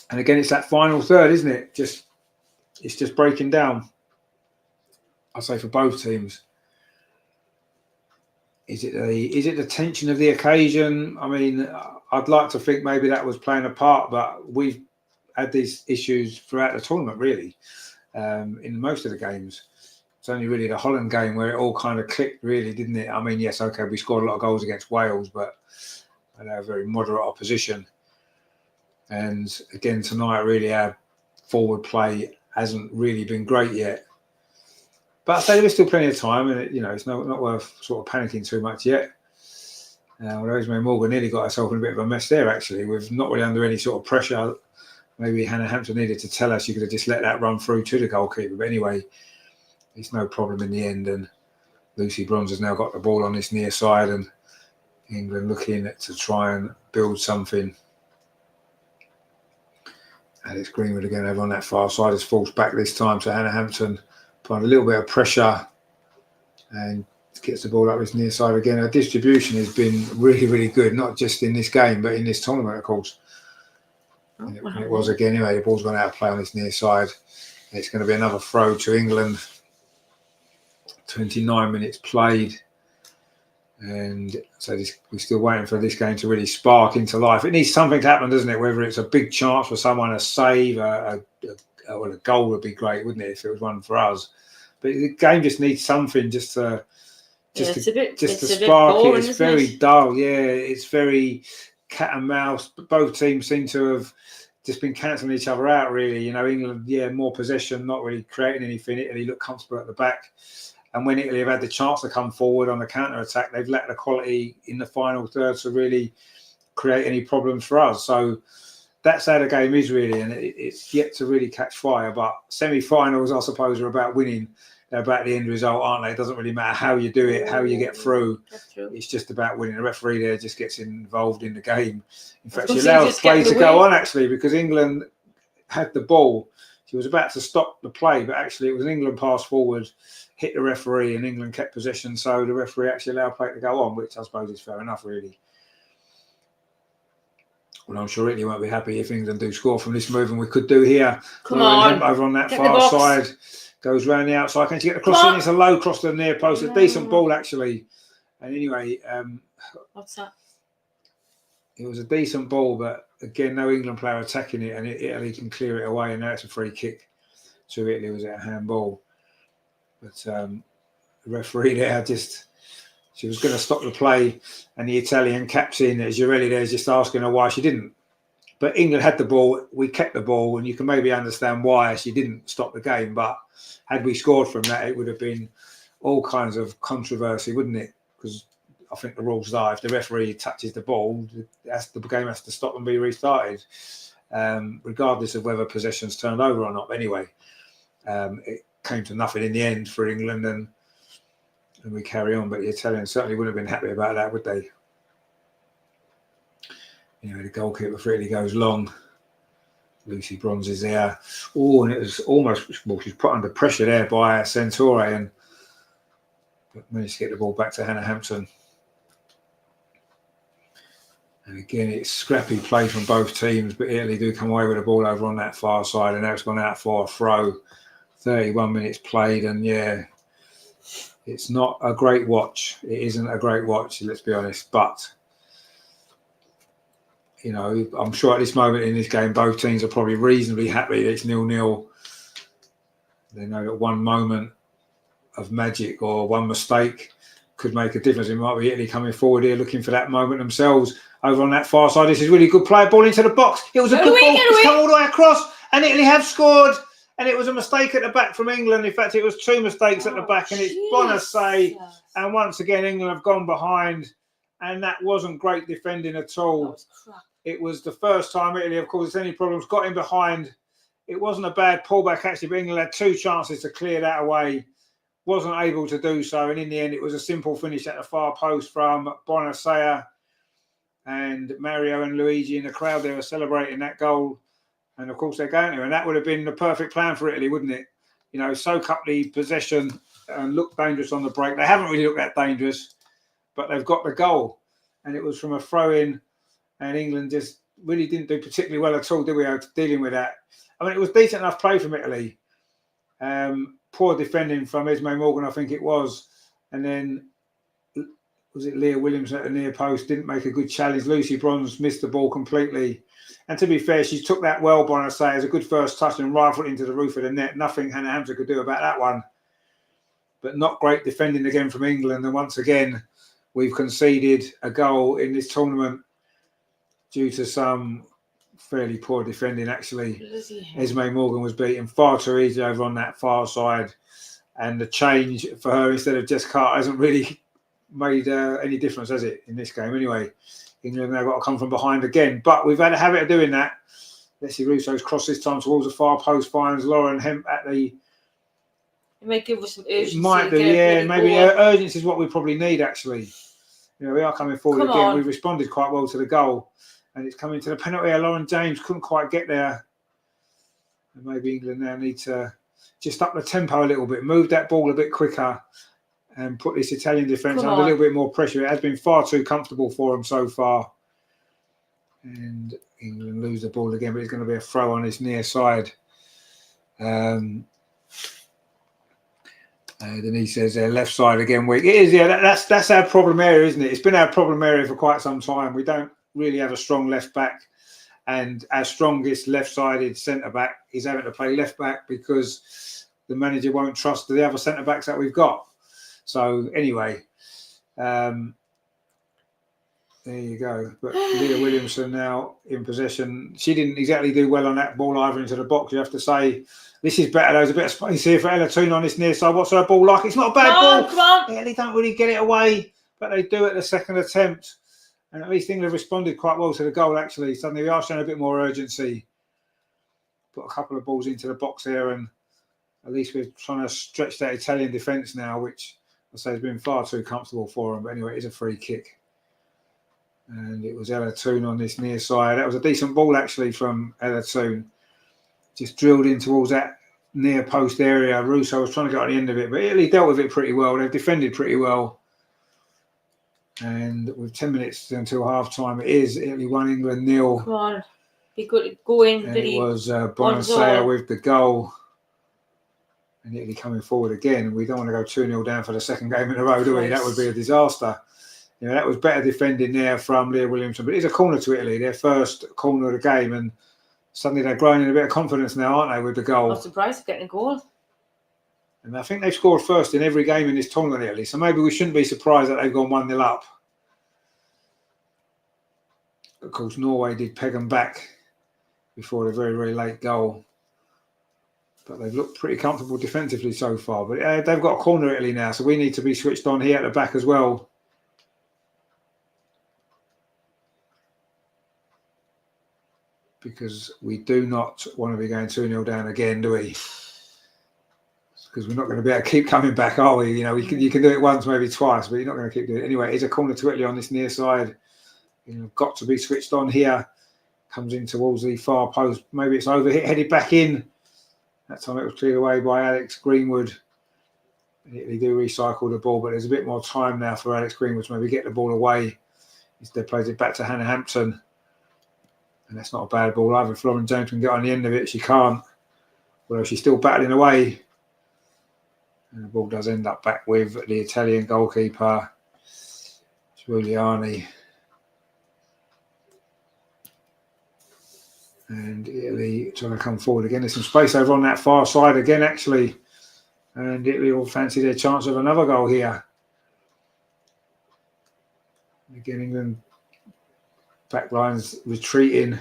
And again, it's that final third, isn't it? It's just breaking down. I say for both teams. Is it the tension of the occasion? I mean, I'd like to think maybe that was playing a part, but we've had these issues throughout the tournament, really, in most of the games. It's only really the Holland game where it all kind of clicked, really, didn't it? I mean, yes, okay, we scored a lot of goals against Wales, but they had a very moderate opposition. And again, tonight, really, our forward play hasn't really been great yet. But I say there is still plenty of time, and it's not worth sort of panicking too much yet. Rosemary Morgan nearly got herself in a bit of a mess there, actually, with not really under any sort of pressure. Maybe Hannah Hampton needed to tell her she could have just let that run through to the goalkeeper. But anyway, it's no problem in the end. And Lucy Bronze has now got the ball on this near side, and England looking to try and build something. Alex Greenwood again over on that far side is forced back this time, so Hannah Hampton applying a little bit of pressure and gets the ball up this near side again. Her distribution has been really, really good, not just in this game, but in this tournament, of course. And it was again, anyway, the ball's gone out of play on this near side. And it's going to be another throw to England. 29 minutes played. And so we're still waiting for this game to really spark into life. It needs something to happen, doesn't it? Whether it's a big chance for someone to save, a goal would be great, wouldn't it, if it was one for us? But the game just needs something just to spark it. It's very dull. Yeah, it's very cat and mouse. But both teams seem to have just been cancelling each other out, really. England, more possession, not really creating anything. Italy look comfortable at the back. And when Italy have had the chance to come forward on the counter-attack, they've lacked the quality in the final third to really create any problems for us. So that's how the game is really, and it's yet to really catch fire. But semi-finals, I suppose, are about winning. They're about the end result, aren't they? It doesn't really matter how you do it, how you get through. It's just about winning. The referee there just gets involved in the game. In fact, she allows play to go on, actually, because England had the ball. She was about to stop the play, but actually it was an England pass forward, hit the referee, and England kept possession. So the referee actually allowed play to go on, which I suppose is fair enough, really. Well, I'm sure Italy won't be happy if England do score from this move, and we could do here. Come on. Over on that far side. Goes round the outside. Can she get the cross in? It's a low cross to the near post. A decent ball, actually. And anyway... what's that? It was a decent ball, but again, no England player attacking it, and Italy can clear it away, and now it's a free kick to Italy. Was it a handball? But the referee there she was going to stop the play, and the Italian captain, Girelli, there is just asking her why she didn't. But England had the ball, we kept the ball, and you can maybe understand why she didn't stop the game. But had we scored from that, it would have been all kinds of controversy, wouldn't it? Because I think the rules are, if the referee touches the ball, the game has to stop and be restarted, regardless of whether possession's turned over or not. But anyway, it came to nothing in the end for England, and we carry on. But the Italians certainly wouldn't have been happy about that, would they? Anyway, the goalkeeper for Italy goes long. Lucy Bronze is there. Oh, and it was almost, well, she's put under pressure there by Centauri, but managed to get the ball back to Hannah Hampton. And again, it's scrappy play from both teams, but Italy do come away with the ball over on that far side, and now it's gone out for a throw. 31 minutes played, and yeah, it's not a great watch. It isn't a great watch, let's be honest, but you know, I'm sure at this moment in this game, both teams are probably reasonably happy that it's 0-0. They know that one moment of magic or one mistake could make a difference. It might be Italy coming forward here looking for that moment themselves over on that far side. This is really good play. Ball into the box. It was a good ball. It's come all the way across, and Italy have scored. And it was a mistake at the back from England. In fact, it was two mistakes at the back, and it's Bonassé. And once again, England have gone behind, and that wasn't great defending at all. It was the first time Italy, of course, any problems, got in behind. It wasn't a bad pullback, actually, but England had two chances to clear that away. Wasn't able to do so, and in the end, it was a simple finish at the far post from Bonassé. And Mario and Luigi in the crowd, they were celebrating that goal. And, of course, they're going to. And that would have been the perfect plan for Italy, wouldn't it? You know, soak up the possession and look dangerous on the break. They haven't really looked that dangerous, but they've got the goal. And it was from a throw-in. And England just really didn't do particularly well at all, did we, dealing with that? I mean, it was decent enough play from Italy. Poor defending from Esme Morgan, I think it was. And then, was it Leah Williams at the near post? Didn't make a good challenge. Lucy Bronze missed the ball completely. And to be fair, she took that well, Bonassé, as a good first touch and rifled into the roof of the net. Nothing Hannah Hampton could do about that one. But not great defending again from England. And once again, we've conceded a goal in this tournament due to some fairly poor defending, actually. Esme Morgan was beaten far too easily over on that far side. And the change for her instead of Jess Carter hasn't really made any difference, has it, in this game? Anyway, England now got to come from behind again. But we've had a habit of doing that. Leslie Russo's cross this time towards the far post, finds Lauren Hemp at the... It may give us some urgency. It might do, yeah. Maybe urgency is what we probably need, actually. You know, we are coming forward again. We've responded quite well to the goal. And it's coming to the penalty. Lauren James couldn't quite get there. And maybe England now need to just up the tempo a little bit, move that ball a bit quicker and put this Italian defence under a little bit more pressure. It has been far too comfortable for them so far. And England lose the ball again, but it's going to be a throw on this near side. Denise says their left side again weak. It is, yeah, that's our problem area, isn't it? It's been our problem area for quite some time. We don't really have a strong left back, and our strongest left-sided centre-back is having to play left-back because the manager won't trust the other centre-backs that we've got. So anyway, there you go. But Leah Williamson now in possession. She didn't exactly do well on that ball either into the box. You have to say this is better. There's a bit of space here for Ella Toon on this near side. What's her ball like? It's not a bad ball. Come on. Yeah, they don't really get it away, but they do at the second attempt. And at least England responded quite well to the goal, actually. Suddenly we are showing a bit more urgency. Put a couple of balls into the box there, and at least we're trying to stretch that Italian defence now, which I say has been far too comfortable for them. But anyway, it is a free kick. And it was Ella Toon on this near side. That was a decent ball, actually, from Ella Toon. Just drilled in towards that near post area. Russo was trying to get on the end of it, but Italy dealt with it pretty well. They've defended pretty well. And with 10 minutes until half time, it is Italy 1, England 0. Come on. Be good. Go in. And it was Bonacea with the goal. And Italy coming forward again. We don't want to go 2-0 down for the second game in a row, do we? That would be a disaster. You know, that was better defending there from Leah Williamson. But it's a corner to Italy, their first corner of the game. And suddenly they're growing in a bit of confidence now, aren't they, with the goal? I'm surprised getting a goal. And I think they've scored first in every game in this tournament, Italy. So maybe we shouldn't be surprised that they've gone 1-0 up. Of course, Norway did peg them back before the very, very late goal. But they've looked pretty comfortable defensively so far. But they've got a corner, Italy, now. So we need to be switched on here at the back as well. Because we do not want to be going 2-0 down again, do we? Because we're not going to be able to keep coming back, are we? You know, you can do it once, maybe twice, but you're not going to keep doing it. Anyway, it's a corner to Italy on this near side. You've got to be switched on here. Comes in towards the far post. Maybe it's overhit, headed back in. That time it was cleared away by Alex Greenwood. They do recycle the ball, but there's a bit more time now for Alex Greenwood to maybe get the ball away. Instead plays it back to Hannah Hampton. And that's not a bad ball either. If Lauren James can get on the end of it, she can't. Well, she's still battling away. And the ball does end up back with the Italian goalkeeper, Giuliani. And Italy trying to come forward again. There's some space over on that far side again, actually. And Italy will fancy their chance of another goal here. Again, England back lines retreating.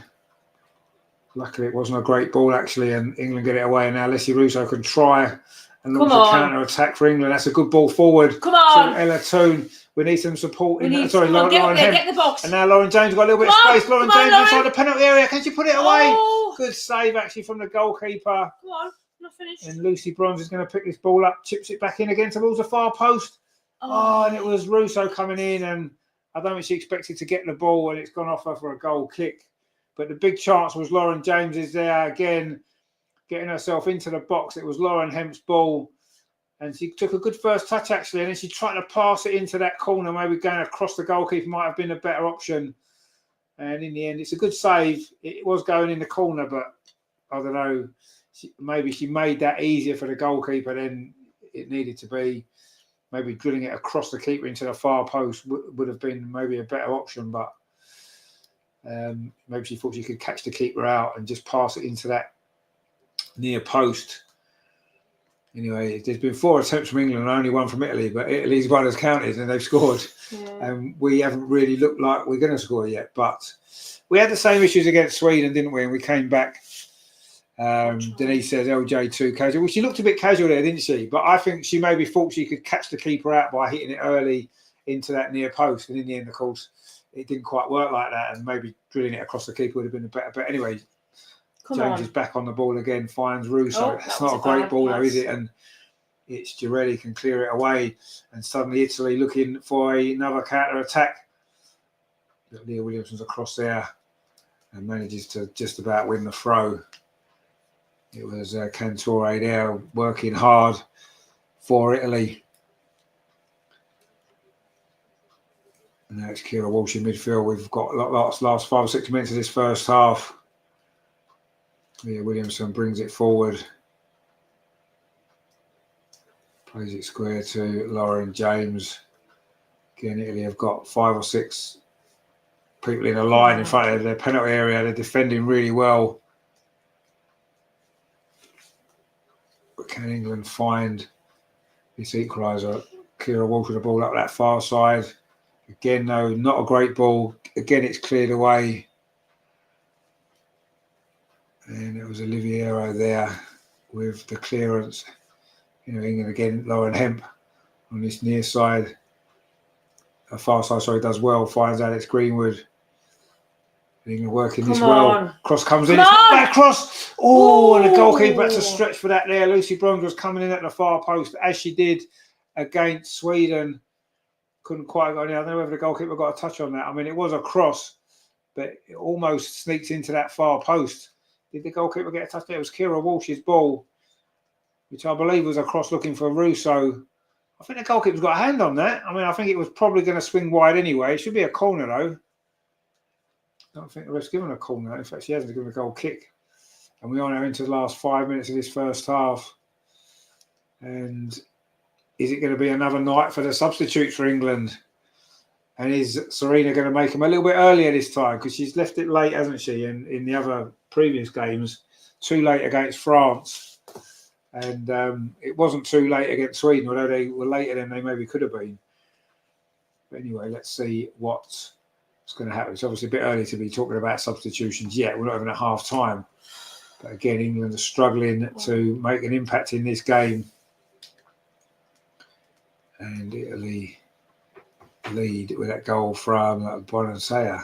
Luckily, it wasn't a great ball, actually, and England get it away. And now Leslie Russo can try and launch a counter-attack for England. That's a good ball forward. Come on. To Ella Toon. We need some support. Lauren get the box. And now Lauren James got a little bit of space. Lauren James inside the penalty area. Can she put it away? Good save, actually, from the goalkeeper. Come on. Not finished. And Lucy Bronze is going to pick this ball up, chips it back in again towards the far post. And it was Russo coming in, and I don't think she expected to get the ball, and it's gone off her for a goal kick. But the big chance was Lauren James is there again, getting herself into the box. It was Lauren Hemp's ball, and she took a good first touch, actually, and then she tried to pass it into that corner, maybe going across the goalkeeper might have been a better option. And in the end, it's a good save. It was going in the corner, but I don't know, maybe she made that easier for the goalkeeper than it needed to be. Maybe drilling it across the keeper into the far post would have been maybe a better option, but maybe she thought she could catch the keeper out and just pass it into that near post. Anyway, there's been 4 attempts from England and only 1 from Italy, but Italy's one has counted and they've scored. And we haven't really looked like we're going to score yet, but we had the same issues against Sweden, didn't we? And we came back. Denise says LJ too casual. Well, she looked a bit casual there, didn't she? But I think she maybe thought she could catch the keeper out by hitting it early into that near post. And in the end, of course, it didn't quite work like that. And maybe drilling it across the keeper would have been a better. But anyway, James is back on the ball again, finds Russo. That's not a great ball, though, is it? And it's Girelli can clear it away. And suddenly Italy looking for another counter attack. Leah Williamson's across there and manages to just about win the throw. It was Cantore there working hard for Italy. And now it's Kira Walsh in midfield. We've got last 5 or 6 minutes of this first half. Leah Williamson brings it forward. Plays it square to Lauren James. Again, Italy have got 5 or 6 people in a line in front of their penalty area. They're defending really well. Can England find this equalizer? Kira Walsh with the ball up that far side. Again, though, not a great ball. Again, it's cleared away. And it was Oliviero there with the clearance. You know, England again, Lauren Hemp on this near side. far side, sorry, does well, finds Alex Greenwood. England working this Come well. on. Cross comes Come in. It's not on. bad cross. Oh, and the Ooh. goalkeeper had to stretch for that there. Lucy Bronze was coming in at the far post, as she did against Sweden. Couldn't quite go in. I don't know whether the goalkeeper got a touch on that. I mean, it was a cross, but it almost sneaked into that far post. Did the goalkeeper get a touch there? It was Kira Walsh's ball, which I believe was a cross looking for Russo. I think the goalkeeper's got a hand on that. I mean, I think it was probably going to swing wide anyway. It should be a corner, though. I don't think the ref's given a corner. In fact, she hasn't given a goal kick. And we are now into the last 5 minutes of this first half. And is it going to be another night for the substitutes for England? And is Serena going to make them a little bit earlier this time? Because she's left it late, hasn't she, in the other previous games? Too late against France. And it wasn't too late against Sweden, although they were later than they maybe could have been. But anyway, let's see what's going to happen. It's obviously a bit early to be talking about substitutions yet. We're not even at half time. But again, England are struggling to make an impact in this game. And Italy lead with that goal from Bonansea.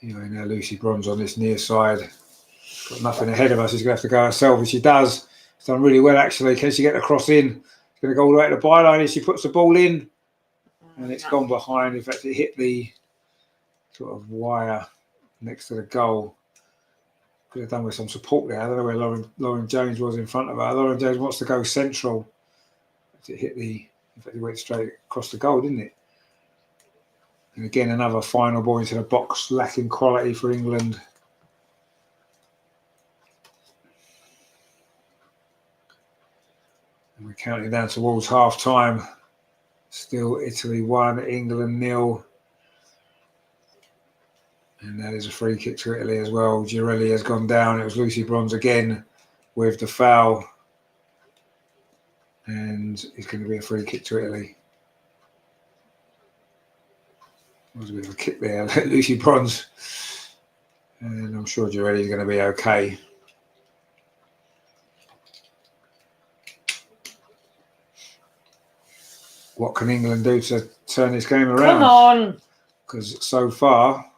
Anyway, now Lucy Bronze on this near side. Got nothing ahead of us. She's going to have to go herself, and she does. She's done really well, actually. Can she get the cross in? She's going to go all the way to the byline as she puts the ball in. And it's gone behind. In fact, it hit the sort of wire next to the goal. Could have done with some support there. I don't know where Lauren Jones was in front of her. Lauren Jones wants to go central. It hit the... In fact, it went straight across the goal, didn't it? And again, another final ball into the box, lacking quality for England. And we're counting down towards half time. Still Italy 1, England 0. And that is a free kick to Italy as well. Girelli has gone down. It was Lucy Bronze again with the foul. And it's going to be a free kick to Italy. There was a bit of a kick there, Lucy Bronze. And I'm sure Girelli is going to be okay. What can England do to turn this game around? Come on. Because so far,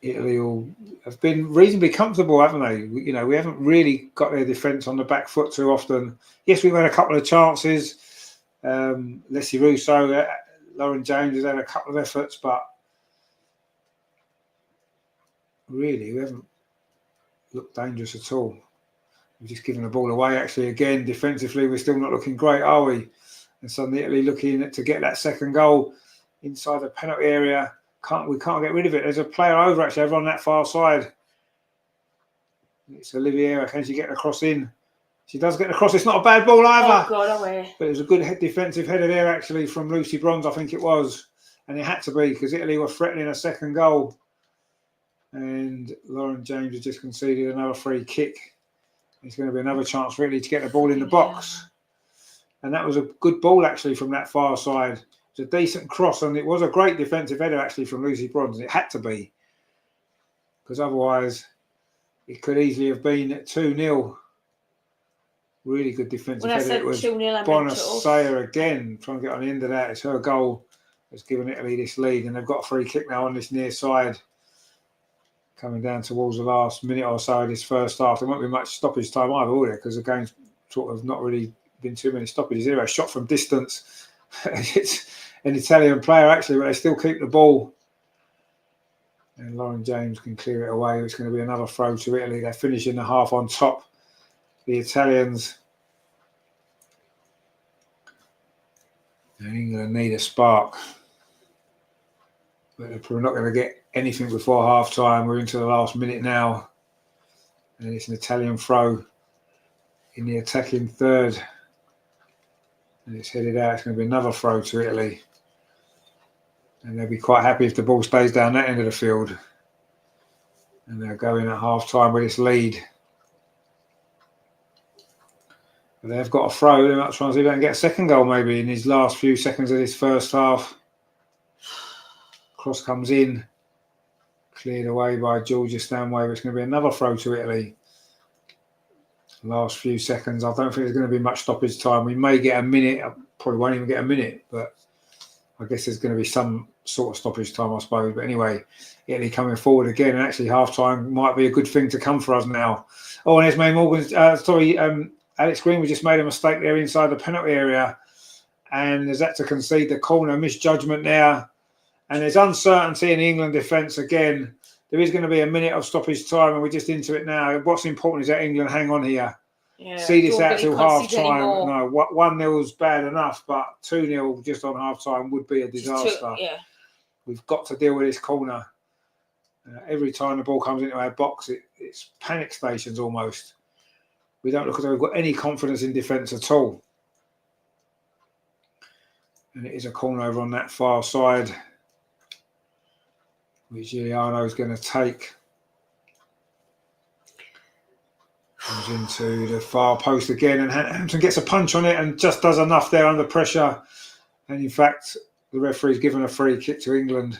Italy have been reasonably comfortable, haven't they? You know, we haven't really got their defence on the back foot too often. Yes, we've had a couple of chances. Leslie Russo, Lauren James has had a couple of efforts, but really, we haven't looked dangerous at all. We've just given the ball away, actually. Again, defensively, we're still not looking great, are we? And suddenly Italy looking to get that second goal inside the penalty area. We can't get rid of it. There's a player over, actually, over on that far side. It's Oliviera. Can she get the cross in? She does get the cross. It's not a bad ball either. Oh, God, away. But it was a good defensive header there, actually, from Lucy Bronze, I think it was. And it had to be, because Italy were threatening a second goal. And Lauren James has just conceded another free kick. It's going to be another chance for Italy to get the ball in the box. And that was a good ball, actually, from that far side. It's a decent cross, and it was a great defensive header, actually, from Lucy Bronze. It had to be. Because otherwise, it could easily have been 2-0. Really good defensive header. It was Bonansea again, trying to get on the end of that. It's her goal that's given Italy this lead, and they've got a free kick now on this near side. Coming down towards the last minute or so of this first half. There won't be much stoppage time either, will there? Because the game's sort of not really been too many stoppages. Zero shot from distance. It's an Italian player, actually, but they still keep the ball. And Lauren James can clear it away. It's going to be another throw to Italy. They're finishing the half on top. The Italians. And England need a spark. But they're probably not going to get anything before half time. We're into the last minute now. And it's an Italian throw in the attacking third. And it's headed out. It's going to be another throw to Italy. And they'll be quite happy if the ball stays down that end of the field. And they'll go in at half time with this lead. But they've got a throw. They might try and see if they can get a second goal maybe in these last few seconds of this first half. Cross comes in. Cleared away by Georgia Stanway. It's going to be another throw to Italy. Last few seconds. I don't think there's going to be much stoppage time. We may get a minute. Probably won't even get a minute, but I guess there's going to be some sort of stoppage time, I suppose. But anyway, Italy coming forward again, and actually half-time might be a good thing to come for us now. Oh, and Esme Morgan's, Alex Greenwood just made a mistake there inside the penalty area, and there's that to concede the corner, misjudgment there, and there's uncertainty in the England defence again. There is going to be a minute of stoppage time, and we're just into it now. What's important is that England hang on here. Yeah, See this out till half time. Anymore. No, 1-0's bad enough, but 2-0 just on half time would be a disaster. Yeah. We've got to deal with this corner. Every time the ball comes into our box, it's panic stations almost. We don't look as though we've got any confidence in defence at all. And it is a corner over on that far side, which Giuliano's going to take. Comes into the far post again, and Hampton gets a punch on it and just does enough there under pressure. And in fact, the referee's given a free kick to England.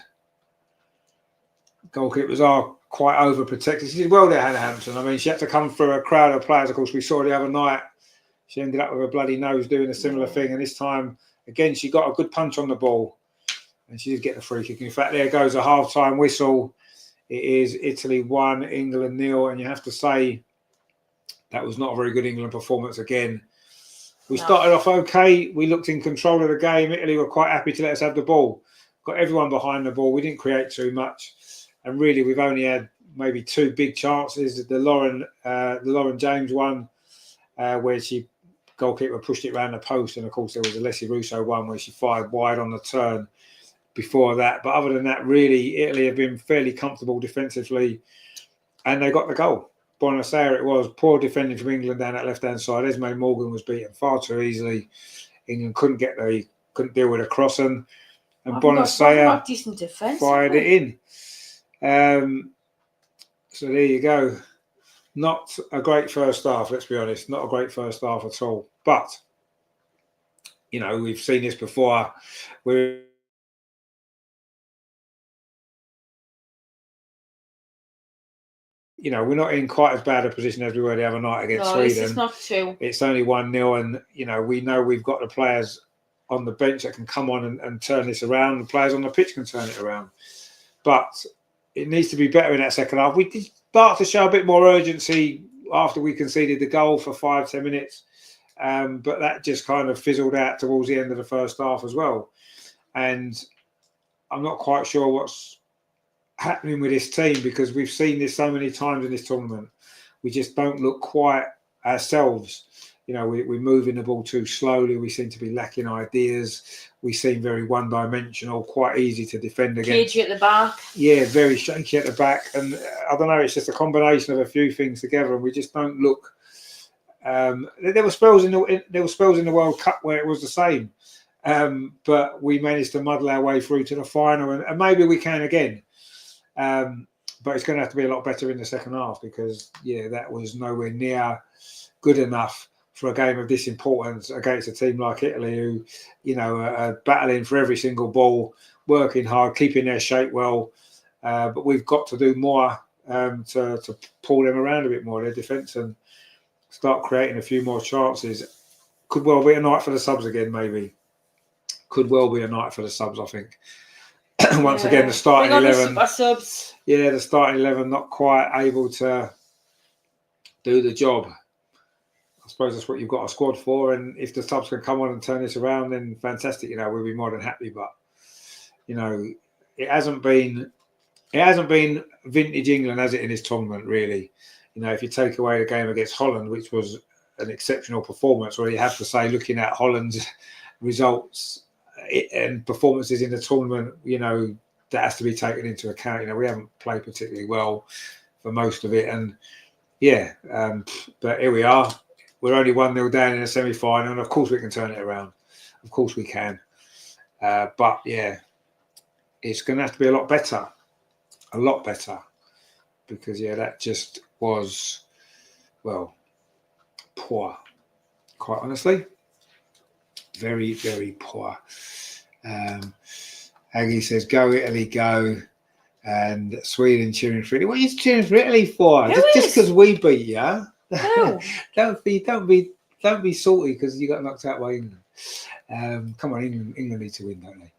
Goalkeepers are quite overprotected. She did well there, Hannah Hampton. I mean, she had to come through a crowd of players. Of course, we saw the other night. She ended up with a bloody nose doing a similar thing. And this time, again, she got a good punch on the ball. And she did get the free kick. In fact, there goes a half-time whistle. It is Italy 1, England 0. And you have to say, that was not a very good England performance again. We started off okay. We looked in control of the game. Italy were quite happy to let us have the ball. Got everyone behind the ball. We didn't create too much. And really, we've only had maybe 2 big chances. The Lauren James one, where goalkeeper pushed it around the post. And, of course, there was a Leslie Russo one where she fired wide on the turn before that. But other than that, really, Italy have been fairly comfortable defensively. And they got the goal. Bonasera, it was poor defending from England down that left-hand side. Esme Morgan was beaten far too easily. England couldn't deal with a crossing, and Bonasera fired it in. So there you go. Not a great first half, let's be honest. Not a great first half at all. But you know, we've seen this before. We're not in quite as bad a position as we were the other night against Sweden. It's not true. It's only 1-0, and we know we've got the players on the bench that can come on and turn this around. The players on the pitch can turn it around. But it needs to be better in that second half. We did start to show a bit more urgency after we conceded the goal for 5-10 minutes. But that just kind of fizzled out towards the end of the first half as well. And I'm not quite sure what's happening with this team, because we've seen this so many times in this tournament. We just don't look quite ourselves. We're moving the ball too slowly. We seem to be lacking ideas. We seem very one-dimensional, quite easy to defend against. Cagey at the back. Yeah, very shaky at the back. And I don't know, it's just a combination of a few things together, and we just don't look. There were spells in the World Cup where it was the same, but we managed to muddle our way through to the final, and maybe we can again. But it's going to have to be a lot better in the second half, because that was nowhere near good enough for a game of this importance against a team like Italy, who are battling for every single ball, working hard, keeping their shape well. But we've got to do more to pull them around a bit more, their defence, and start creating a few more chances. Could well be a night for the subs again, maybe. Could well be a night for the subs, I think. Once again, the starting 11. The starting 11 not quite able to do the job. I suppose that's what you've got a squad for, and if the subs can come on and turn this around, then fantastic. We'll be more than happy. But it hasn't been vintage England, has it, in this tournament? Really, if you take away the game against Holland, which was an exceptional performance, or you have to say, looking at Holland's results and performances in the tournament, that has to be taken into account. We haven't played particularly well for most of it, and but here we are. We're only 1-0 down in a semi-final, and of course we can turn it around. Of course we can. But it's going to have to be a lot better, because that just was, poor. Quite honestly, very, very poor. Aggie says, "Go Italy, go!" And Sweden cheering for Italy. What are you cheering for Italy for? Just because we beat you? No. don't be salty because you got knocked out by England. Come on, England need to win, don't they?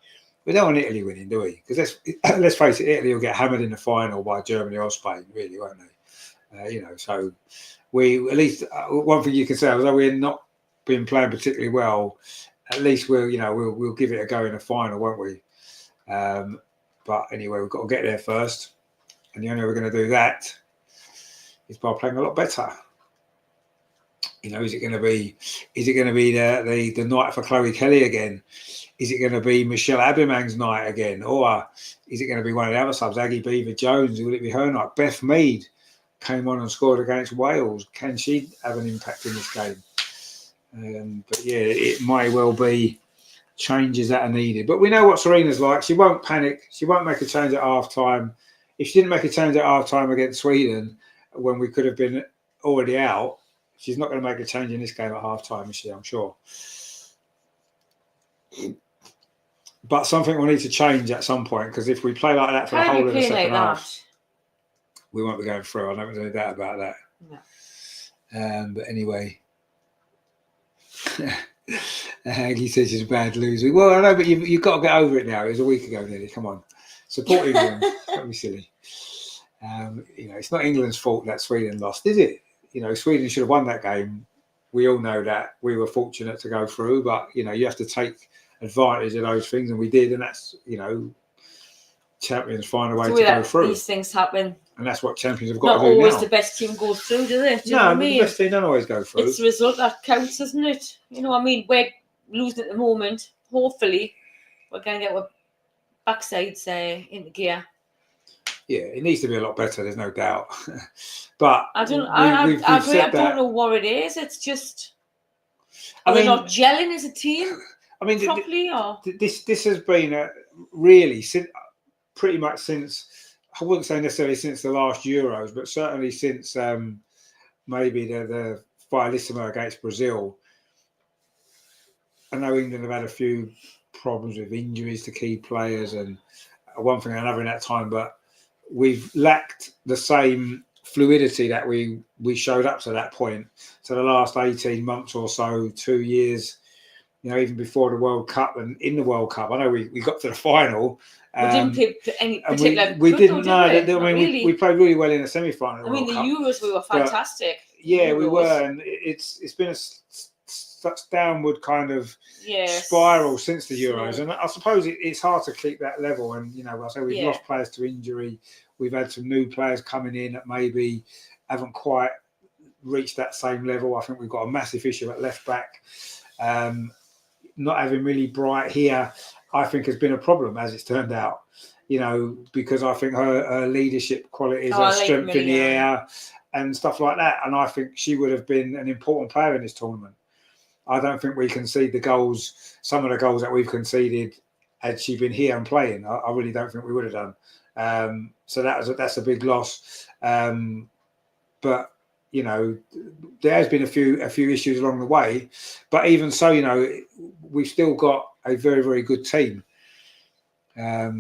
We don't want Italy winning, do we? Because let's face it, Italy will get hammered in the final by Germany or Spain, really, won't they? So we at least one thing you can say, although we're not been playing particularly well, at least we'll give it a go in the final, won't we? But anyway, we've got to get there first, and the only way we're going to do that is by playing a lot better. Is it going to be the night for Chloe Kelly again? Is it going to be Michelle Abimang's night again, or is it going to be one of the other subs, Aggie Beaver Jones? Will it be her night? Beth Mead came on and scored against Wales. Can she have an impact in this game? But yeah, it may well be changes that are needed. But we know what Serena's like. She won't panic. She won't make a change at half time. If she didn't make a change at half time against Sweden, when we could have been already out, she's not going to make a change in this game at half time, is she? I'm sure. But something will need to change at some point, because if we play like that for the whole of the second half, we won't be going through. I don't know doubt about that. No. But anyway, Aggie says she's a bad loser. Well, I know, but you've got to get over it now. It was a week ago nearly. Come on. Support England. Don't be silly. It's not England's fault that Sweden lost, is it? Sweden should have won that game. We all know that. We were fortunate to go through, but, you have to take advantage of those things, and we did, and that's, champions find a way to go through. These things happen. And that's what champions have got to do now. Not always the best team goes through, do they? The best team don't always go through. It's the result that counts, isn't it? We're losing at the moment. Hopefully, we're going to get our backsides into gear. Yeah, it needs to be a lot better. There's no doubt. But I don't know what it is. It's just we're not gelling as a team. Properly, this has been really pretty much since, I wouldn't say necessarily since the last Euros, but certainly since maybe the finalissima against Brazil. I know England have had a few problems with injuries to key players and one thing or another in that time, but we've lacked the same fluidity that we showed up to that point. So the last 18 months or so, 2 years, even before the World Cup and in the World Cup, I know we got to the final. We didn't pick any particular. We didn't know. We played really well in the semi-final. The Euros we were fantastic. Yeah, we were, and it's been such downward kind of spiral since the Euros, and I suppose it's hard to keep that level. And I say we've lost players to injury. We've had some new players coming in that maybe haven't quite reached that same level. I think we've got a massive issue at left back. Not having really Bright here, I think, has been a problem, as it's turned out. Because I think her leadership qualities, her strength in the air, and stuff like that. And I think she would have been an important player in this tournament. I don't think we concede the goals, some of the goals that we've conceded, had she been here and playing. I really don't think we would have done. So that's a big loss. But there has been a few issues along the way. But even so, we've still got a very, very good team. But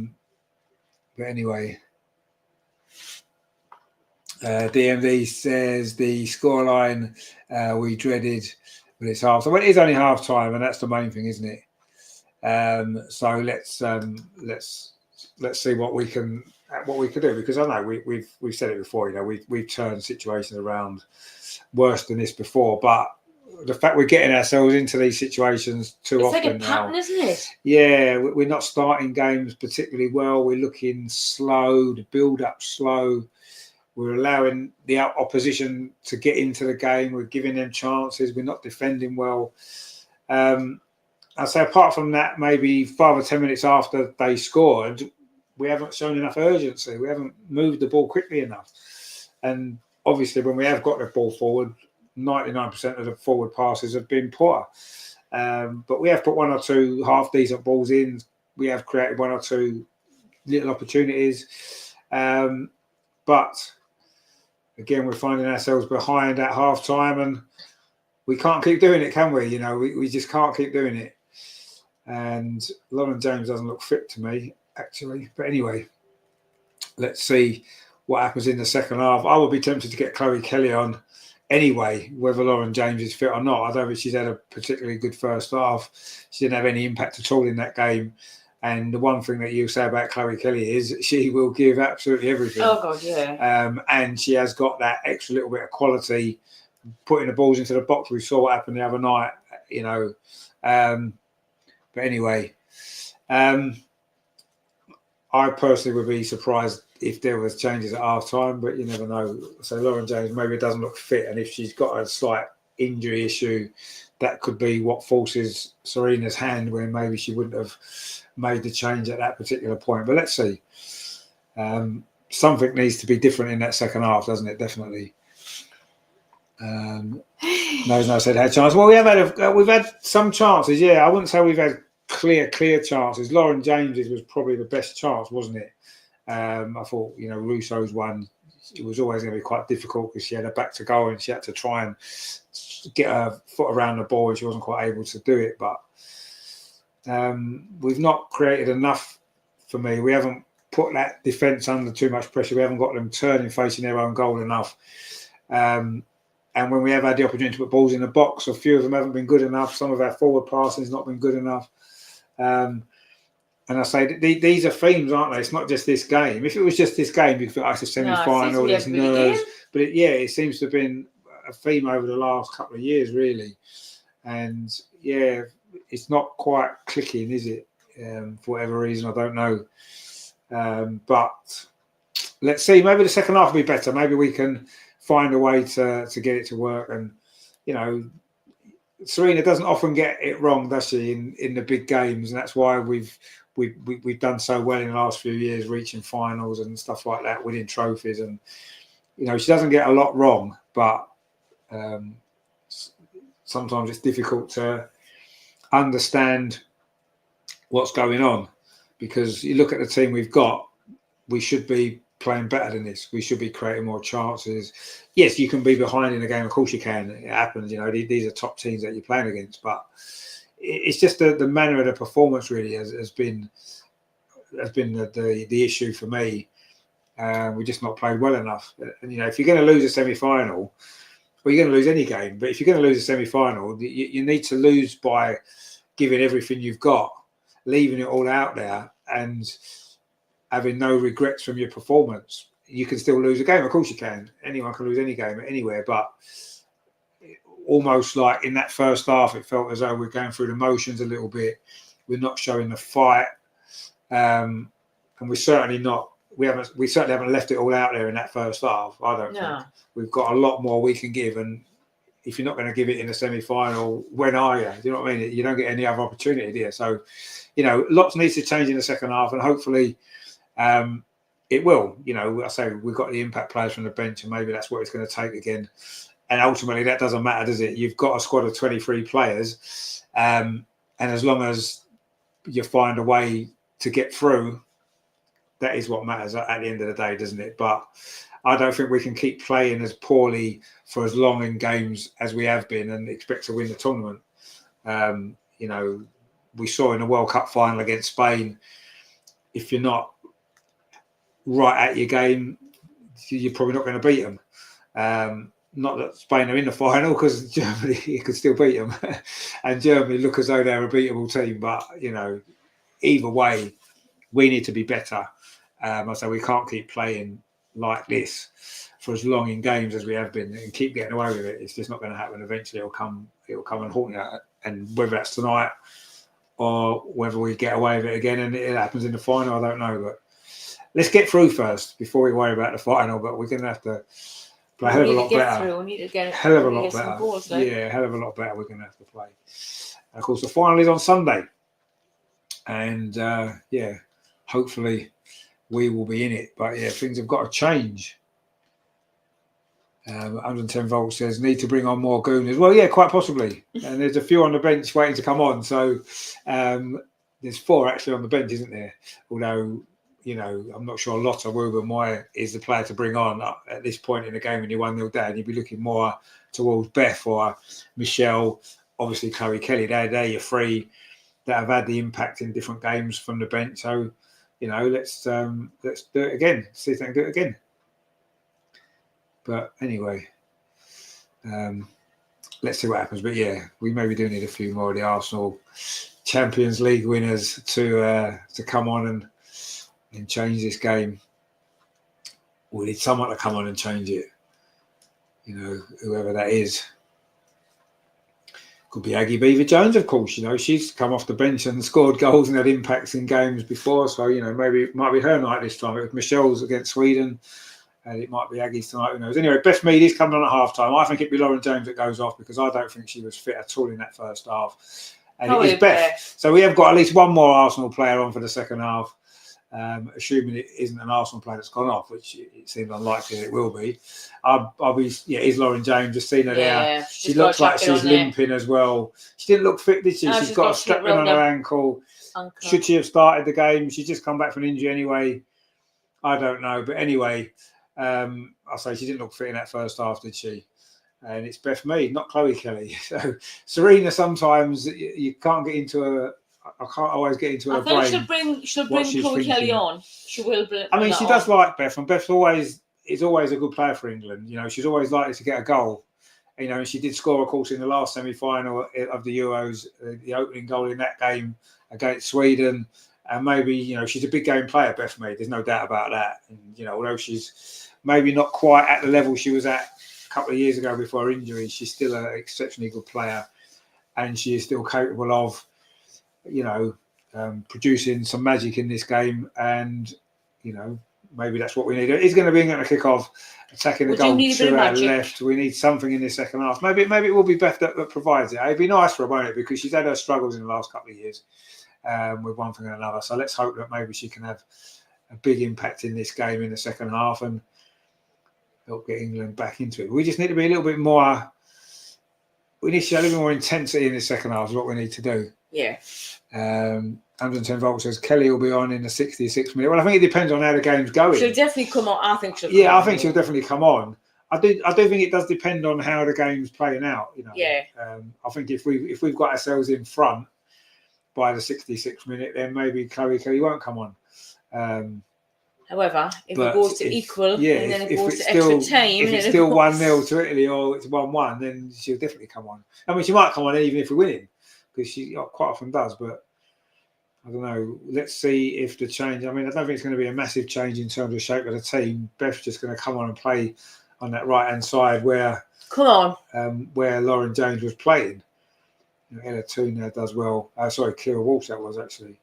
anyway, DMV says the scoreline we dreaded. But it's half. So it is only half time, and that's the main thing, isn't it? So let's see what we can do, because I know we've said it before. We've turned situations around worse than this before, but the fact we're getting ourselves into these situations too often now. It's like a pattern, isn't it? Yeah, we're not starting games particularly well. We're looking slow, the build up slow. We're allowing the opposition to get into the game. We're giving them chances. We're not defending well. I'd say apart from that, maybe 5 or 10 minutes after they scored, we haven't shown enough urgency. We haven't moved the ball quickly enough. And obviously, when we have got the ball forward, 99% of the forward passes have been poor. But we have put 1 or 2 half-decent balls in. We have created 1 or 2 little opportunities. But again, we're finding ourselves behind at half-time, and we can't keep doing it, can we? We just can't keep doing it. And Lauren James doesn't look fit to me, actually. But anyway, let's see what happens in the second half. I would be tempted to get Chloe Kelly on anyway, whether Lauren James is fit or not. I don't think she's had a particularly good first half. She didn't have any impact at all in that game. And the one thing that you say about Chloe Kelly is she will give absolutely everything. Oh, God, yeah. And she has got that extra little bit of quality, putting the balls into the box. We saw what happened the other night, you know. But anyway, I personally would be surprised if there was changes at half time, but you never know. So Lauren James maybe doesn't look fit, and if she's got a slight injury issue, that could be what forces Serena's hand when maybe she wouldn't have made the change at that particular point. But let's see. Something needs to be different in that second half, doesn't it? Definitely. No said had chance. Well, we've had some chances. Yeah, I wouldn't say we've had clear chances. Lauren James's was probably the best chance, wasn't it? I thought, you know, Russo's one, it was always going to be quite difficult because she had her back to goal and she had to try and get her foot around the ball and she wasn't quite able to do it. But we've not created enough for me. We haven't put that defence under too much pressure. We haven't got them turning, facing their own goal enough. And when we have had the opportunity to put balls in the box, a few of them haven't been good enough. Some of our forward passing has not been good enough. And I say these are themes, aren't they? It's not just this game. If it was just this game, you'd feel it's a semi-final, there's nerves. But it seems to have been a theme over the last couple of years, really. And yeah, it's not quite clicking, is it? For whatever reason, I don't know. But let's see. Maybe the second half will be better. Maybe we can find a way to get it to work. And you know, Serena doesn't often get it wrong, does she? In the big games, and that's why we've done so well in the last few years, reaching finals and stuff like that, winning trophies. And you know, she doesn't get a lot wrong, but sometimes it's difficult to understand what's going on, because you look at the team we've got, we should be playing better than this. We should be creating more chances. Yes, you can be behind in a game. Of course you can. It happens. You know, these are top teams that you're playing against. But it's just the manner of the performance really has been the issue for me. We've just not played well enough. And you know, if you're going to lose a semi-final, well, you're going to lose any game. But if you're going to lose a semi-final, you need to lose by giving everything you've got, leaving it all out there, and having no regrets from your performance. You can still lose a game. Of course you can. Anyone can lose any game anywhere. But almost like in that first half, it felt as though we're going through the motions a little bit. We're not showing the fight. And we're certainly not. We certainly haven't left it all out there in that first half. I don't think. We've got a lot more we can give. And if you're not going to give it in the semi-final, when are you? Do you know what I mean? You don't get any other opportunity, do you? So, you know, lots needs to change in the second half, and hopefully it will. You know, I say we've got the impact players from the bench, and maybe that's what it's going to take again. And ultimately, that doesn't matter, does it? You've got a squad of 23 players, and as long as you find a way to get through, that is what matters at the end of the day, doesn't it? But I don't think we can keep playing as poorly for as long in games as we have been and expect to win the tournament. You know, we saw in the World Cup final against Spain, if you're not right at your game, you're probably not going to beat them. Not that Spain are in the final, because Germany, you could still beat them. And Germany look as though they're a beatable team. But, you know, either way, we need to be better. I say we can't keep playing like this for as long in games as we have been and keep getting away with it. It's just not going to happen. Eventually it'll come and haunt you. And whether that's tonight or whether we get away with it again and it happens in the final, I don't know. But let's get through first before we worry about the final. But we're going to have to play a hell of a lot better. We need to get hell of a lot better. Goals, yeah, hell of a lot better. We're going to have to play. And of course, the final is on Sunday. And hopefully we will be in it. But yeah, things have got to change. 110 volts says need to bring on more gooners. Well, yeah, quite possibly. And there's a few on the bench waiting to come on. So there's 4 actually on the bench, isn't there? Although, you know, I'm not sure Lotta Ruben is the player to bring on at this point in the game when you're 1-0 down. You'd be looking more towards Beth or Michelle, obviously Chloe Kelly. They're your 3 that have had the impact in different games from the bench. So, you know, let's do it again. See if they can do it again. But anyway, Let's see what happens. But yeah, we maybe do need a few more of the Arsenal Champions League winners to come on and change this game. We need someone to come on and change it. You know, whoever that is. Could be Aggie Beaver-Jones, of course. You know, she's come off the bench and scored goals and had impacts in games before. So, you know, maybe it might be her night this time. It was Michelle's against Sweden. And it might be Aggie's tonight, who knows. Anyway, Beth Mead is coming on at half-time. I think it'd be Lauren James that goes off because I don't think she was fit at all in that first half. And it is Beth. So we have got at least one more Arsenal player on for the second half, assuming it isn't an Arsenal player that's gone off, which it seems unlikely it will be. I'll be, is Lauren James. Just seen her there. She looks like she's limping as well. She didn't look fit, did she? No, she's got a strap on her ankle. Should she have started the game? She's just come back from an injury anyway. I don't know. But anyway, I'll say she didn't look fit in that first half, did she? And it's Beth Mead, not Chloe Kelly. So Serena, sometimes you can't get into a. I can't always get into her brain. I think she'll bring Chloe Kelly on. She will bring. I mean, she does like Beth, and Beth's always a good player for England. You know, she's always likely to get a goal. You know, she did score, of course, in the last semi-final of the Euros, the opening goal in that game against Sweden. And maybe, you know, she's a big game player, Beth Mead. There's no doubt about that. And, you know, although she's maybe not quite at the level she was at a couple of years ago before her injury, she's still an exceptionally good player. And she is still capable of, you know, producing some magic in this game. And, you know, maybe that's what we need. It's going to be England to kick off, attacking the goal to our left. We need something in the second half. Maybe it will be Beth that provides it. It'd be nice for her, won't it? Because she's had her struggles in the last couple of years with one thing and another. So let's hope that maybe she can have a big impact in this game in the second half and help get England back into it. We just need to be a little bit more. We need to show a little more intensity in the second half. Is what we need to do. Yeah. 110 volts says Kelly will be on in the 66th minute. Well, I think it depends on how the game's going. She'll definitely come on. I think she'll. I think she'll definitely come on. I do think it does depend on how the game's playing out. You know. Yeah. I think if we've got ourselves in front by the 66th minute, then maybe Chloe Kelly won't come on. However, if it goes to equal, and then it goes to extra time, if it's still 1-0 to Italy or it's 1-1, then she'll definitely come on. I mean, she might come on even if we're winning, because she quite often does. But I don't know. Let's see if the change. I mean, I don't think it's going to be a massive change in terms of shape of the team. Beth's just going to come on and play on that right hand side where Lauren James was playing. You know, Ella Toon does well. Kira Walsh that was actually.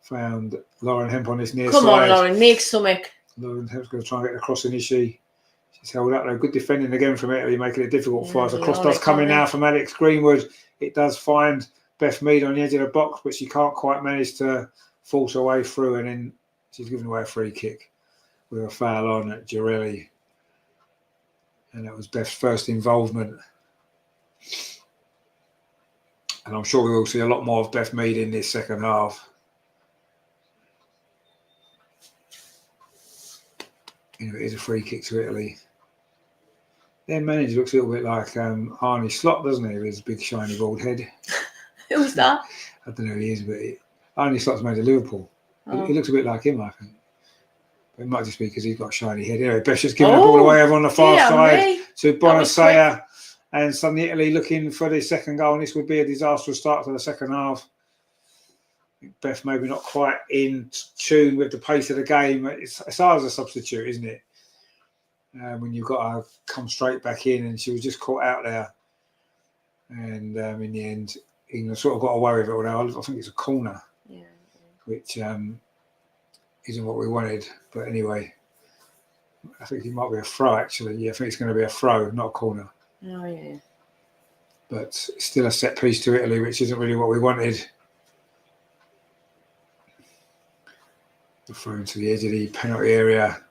Found Lauren Hemp on this near side. Come on, Lauren, make something. Lauren Hemp's going to try and get the crossing issue. She's held up there. Good defending again from Italy, making it difficult for us. The cross does come in now from Alex Greenwood. It does find Beth Mead on the edge of the box, but she can't quite manage to force her way through. And then she's given away a free kick with a foul on at Girelli. And that was Beth's first involvement. And I'm sure we will see a lot more of Beth Mead in this second half. You know, it is a free kick to Italy. Their manager looks a little bit like Arnie Slot, doesn't he? With his big shiny bald head. Who's that? I don't know who he is, but Arnie Slot's made of Liverpool. Oh. He looks a bit like him, I think. But it might just be because he's got a shiny head. Anyway, Beth's just giving the ball away over on the far side to Bonasea. And suddenly Italy looking for the second goal. And this would be a disastrous start to the second half. Beth maybe not quite in tune with the pace of the game. It's hard as a substitute, isn't it? When you've got to come straight back in, and she was just caught out there. And in the end, England sort of got away with it. Although I think it's a corner, which isn't what we wanted. But anyway, I think it might be a throw. Actually, I think it's going to be a throw, not a corner. Oh yeah. But still a set piece to Italy, which isn't really what we wanted. Thrown to the edge of the penalty area.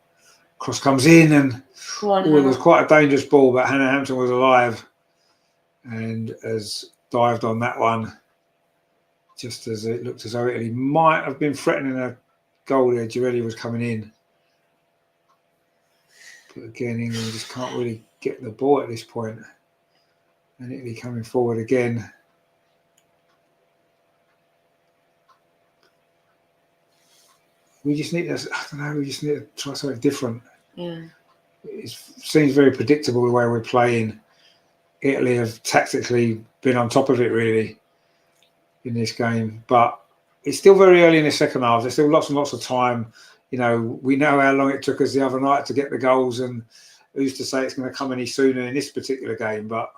Cross comes in and it was quite a dangerous ball, but Hannah Hampton was alive and has dived on that one just as it looked as though Italy might have been threatening a goal there. Girelli was coming in. But again, England just can't really get the ball at this point. And Italy coming forward again. We just need to try something different. Yeah. It seems very predictable the way we're playing. Italy have tactically been on top of it really in this game, but it's still very early in the second half. There's still lots and lots of time. You know, we know how long it took us the other night to get the goals, and who's to say it's going to come any sooner in this particular game. But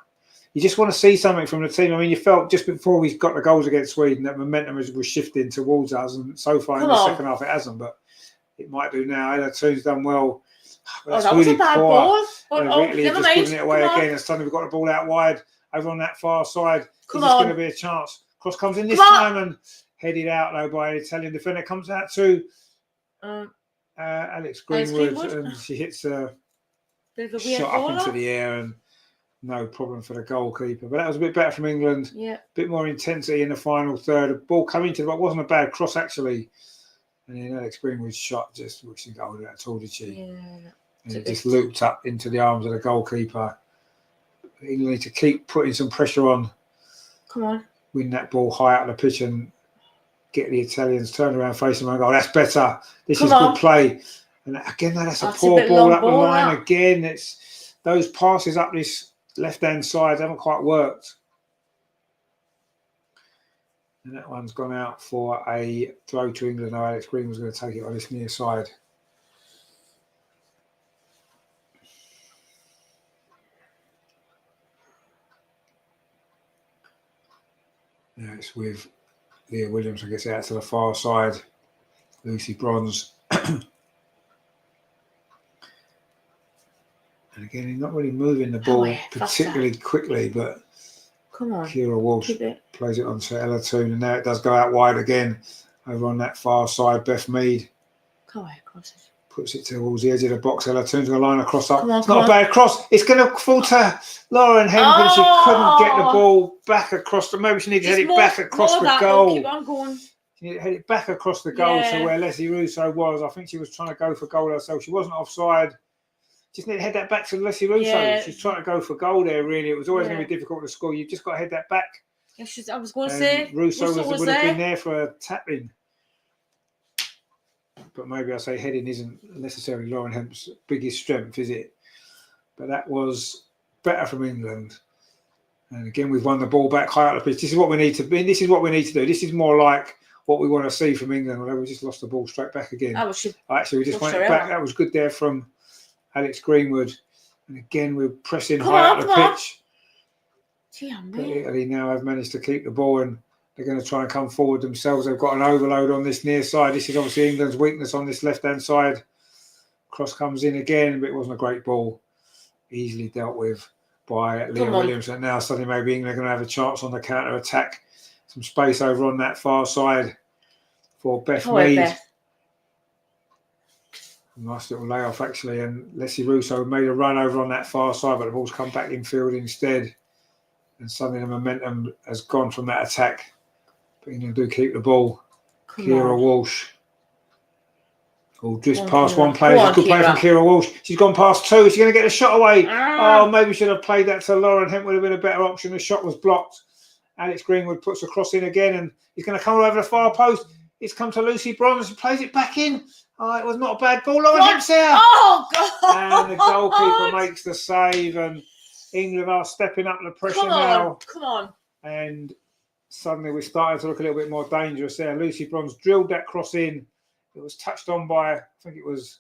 you just want to see something from the team. I mean, you felt just before we got the goals against Sweden that momentum was shifting towards us, and so far in the second half it hasn't, but it might do now. Ella Toon's done well. But that was a bad ball. But, Italy have just given it away again, and suddenly we've got the ball out wide over on that far side. Is this going to be a chance? Cross comes in this time and headed out though by an Italian defender. Comes out to Alex Greenwood, and she hits a shot up into the air, and no problem for the goalkeeper. But that was a bit better from England. Yeah, a bit more intensity in the final third. The ball coming to the ball wasn't a bad cross actually, and then Alex Greenwood's shot just didn't go with that at all, did she? Yeah. And it just looped up into the arms of the goalkeeper. England need to keep putting some pressure on. Come on. Win that ball high out of the pitch and get the Italians turned around facing them and go, that's better. This is good play. And again, that's a poor ball up the line again. It's those passes up this left-hand side haven't quite worked. And that one's gone out for a throw to England. Now Alex Green was going to take it on this near side. Now it's with Leah Williams, who gets out to the far side. Lucy Bronze. And again, he's not really moving the ball particularly quickly, but Kira Walsh plays it onto Ella Toon, and now it does go out wide again over on that far side. Beth Mead puts it towards the edge of the box. Ella Toon's going to line a cross up. It's not a bad cross. It's going to fall to Lauren Hemp, and she couldn't get the ball back across. Maybe she needed to head it back across the goal. Keep on going. She needed to head it back across the goal to where Leslie Russo was. I think she was trying to go for goal herself. She wasn't offside. Just need to head that back to Leslie Russo. Yeah. She's trying to go for goal there, really. It was always going to be difficult to score. You've just got to head that back. Yeah, I was going to say. Russo would have been there for a tap-in. But maybe I say heading isn't necessarily Lauren Hemp's biggest strength, is it? But that was better from England. And again, we've won the ball back high up the pitch. This is what we need to be. This is what we need to do. This is more like what we want to see from England, although we just lost the ball straight back again. Actually, we just went back. That was good there from Alex Greenwood. And again, we're pressing high up the pitch. But Italy now have managed to keep the ball, and they're going to try and come forward themselves. They've got an overload on this near side. This is obviously England's weakness on this left-hand side. Cross comes in again, but it wasn't a great ball. Easily dealt with by Leah Williams. And now suddenly maybe England are going to have a chance on the counter-attack. Some space over on that far side for Beth Mead. Nice little layoff, actually. And Leslie Russo made a run over on that far side, but the ball's come back infield instead. And suddenly the momentum has gone from that attack. But England do keep the ball. Kira Walsh. Just past one player. It's a good play from Kira Walsh. She's gone past two. She's going to get a shot away. Oh, maybe should have played that to Lauren Hemp. Would have been a better option. The shot was blocked. Alex Greenwood puts a cross in again, and he's going to come over the far post. It's come to Lucy Bronze. She plays it back in. Oh, it was not a bad ball. Lauren Hemp's there. Oh, God. And the goalkeeper makes the save, and England are stepping up the pressure now. Come on. And suddenly we're starting to look a little bit more dangerous there. Lucy Bronze drilled that cross in. It was touched on by, I think it was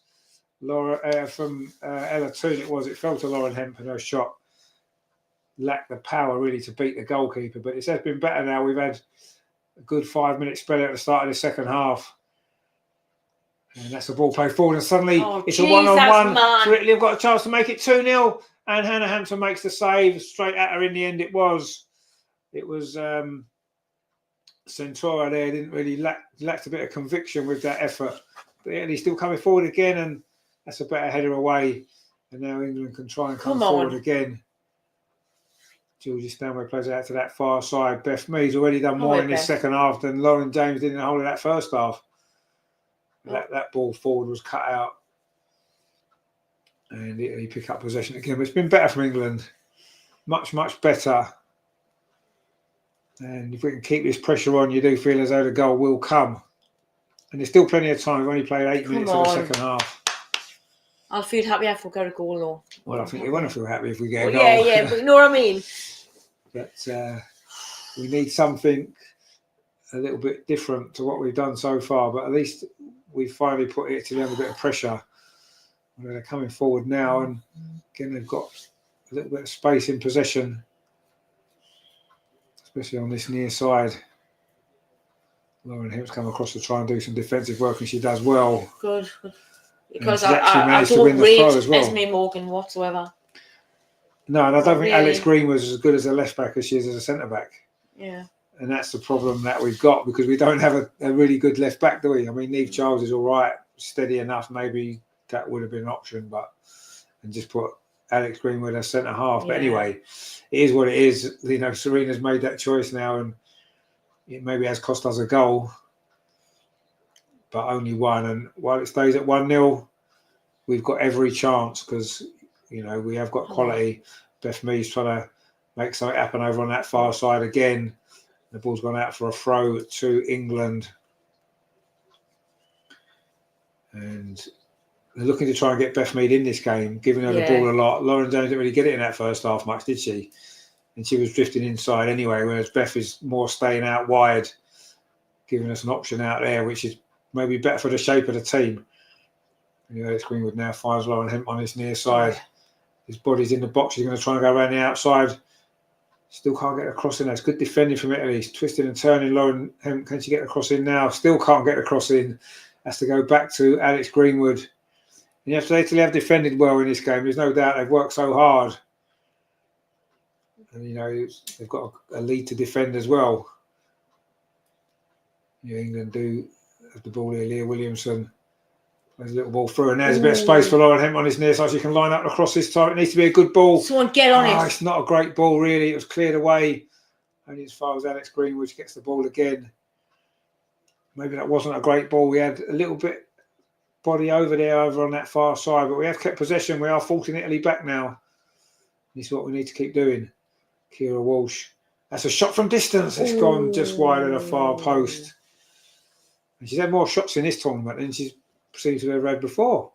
Laura from Ella Toon. It fell to Lauren Hemp, and her shot lacked the power really to beat the goalkeeper. But it has been better now. We've had a good 5-minute spell at the start of the second half. And that's the ball played forward. And suddenly it's a one-on-one. So Italy have got a chance to make it 2-0. And Hannah Hampton makes the save. Straight at her in the end it was. It was Centura there. Didn't really lacked a bit of conviction with that effort. But Italy still coming forward again. And that's a better header away. And now England can try and come forward again. Georgie Stanway plays it out to that far side. Beth Mead's already done more in this second half than Lauren James did in the whole of that first half. That ball forward was cut out. And Italy pick up possession again. But it's been better from England. Much, much better. And if we can keep this pressure on, you do feel as though the goal will come. And there's still plenty of time. We've only played 8 minutes of the second half. I'll feel happy if we get a goal, though. Well, I think you want to feel happy if we get a goal. Yeah, but you know what I mean? But we need something a little bit different to what we've done so far. But at least we finally put Italy under a bit of pressure. They're coming forward now, and again they've got a little bit of space in possession, especially on this near side. Lauren Hemp's come across to try and do some defensive work, and she does well. Good. Because she's actually I managed to don't win the throw rate as well. Esme Morgan whatsoever. No, and I don't think really. Alex Green was as good as a left back as she is as a centre back. Yeah. And that's the problem that we've got, because we don't have a really good left back, do we? I mean, Neve Charles is all right, steady enough. Maybe that would have been an option, and just put Alex Greenwood as centre half. But anyway, it is what it is. You know, Serena's made that choice now, and it maybe has cost us a goal, but only one. And while it stays at 1-0, we've got every chance, because, you know, we have got quality. Beth Mead's trying to make something happen over on that far side again. The ball's gone out for a throw to England. And they're looking to try and get Beth Mead in this game, giving her the ball a lot. Lauren Jones didn't really get it in that first half much, did she? And she was drifting inside anyway, whereas Beth is more staying out wide, giving us an option out there, which is maybe better for the shape of the team. You know, Greenwood now finds Lauren Hemp on his near side. His body's in the box. He's going to try and go around the outside. Still can't get a cross in there. It's good defending from Italy. He's twisting and turning. Lauren Hemp, can she get the cross in now? Still can't get the cross in. Has to go back to Alex Greenwood. And you have to Italy have defended well in this game. There's no doubt they've worked so hard. And, you know, they've got a lead to defend as well. England do have the ball here. Leah Williamson. There's a little ball through, and there's a bit of space for Lauren Hemp on his near side. She can line up across this time. It needs to be a good ball. Someone get on it. It's not a great ball, really. It was cleared away. Only as far as Alex Greenwood gets the ball again. Maybe that wasn't a great ball. We had a little bit body over there, over on that far side, but we have kept possession. We are forcing Italy back now. This is what we need to keep doing. Kira Walsh. That's a shot from distance. It's gone just wide of the far post. And she's had more shots in this tournament than she's seems to have had before,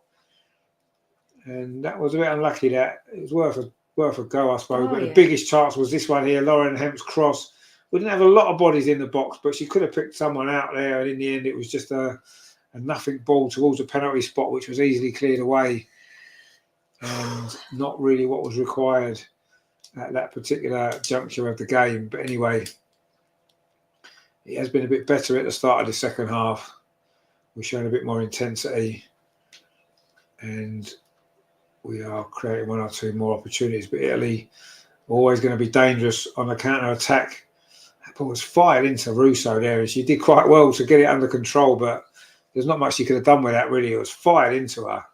and that was a bit unlucky. That it was worth a go, I suppose. But the biggest chance was this one here, Lauren Hemp's cross. We didn't have a lot of bodies in the box, but she could have picked someone out there, and in the end, it was just a nothing ball towards a penalty spot, which was easily cleared away, and not really what was required at that particular juncture of the game. But anyway, it has been a bit better at the start of the second half. We're showing a bit more intensity, and we are creating one or two more opportunities. But Italy always going to be dangerous on the counter-attack. That ball was fired into Russo there, and she did quite well to get it under control, but there's not much she could have done with that, really. It was fired into her,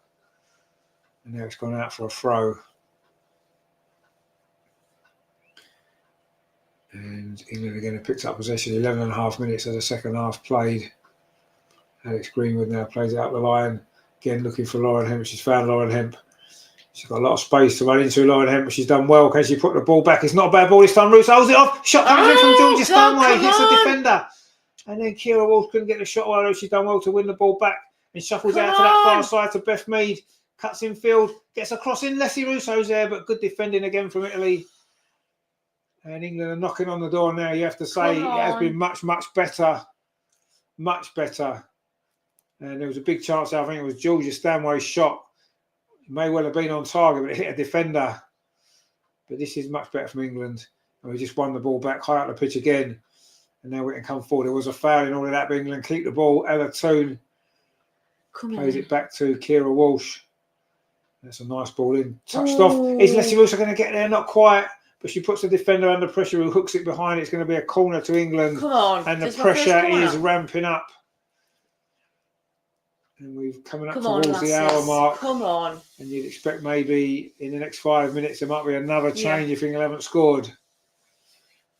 and now it's gone out for a throw. And England again have picked up possession. 11 and a half minutes of the second half played. Alex Greenwood now plays it up the line. Again, looking for Lauren Hemp. She's found Lauren Hemp. She's got a lot of space to run into Lauren Hemp, but she's done well. Can she put the ball back? It's not a bad ball this time. Russo holds it off. Shot comes in from Georgia Stanway. Hits the defender. And then Kira Walsh couldn't get the shot away, though she's done well to win the ball back. And shuffles out to that far side to Beth Mead. Cuts in field. Gets a cross in. Leslie Russo's there, but good defending again from Italy. And England are knocking on the door now, you have to say. It has been much, much better. Much better. And there was a big chance, I think it was Georgia Stanway's shot. It may well have been on target, but it hit a defender. But this is much better from England. And we just won the ball back high up the pitch again. And now we can come forward. There was a foul in all of that, but England keep the ball. Ella Toone plays it back to Kira Walsh. That's a nice ball in. Touched off. Is Leslie Russo going to get there? Not quite. But she puts the defender under pressure who hooks it behind. It's going to be a corner to England. Come on. And the pressure is ramping up. And we're coming up towards the hour mark. Come on. And you'd expect maybe in the next 5 minutes there might be another change if England haven't scored.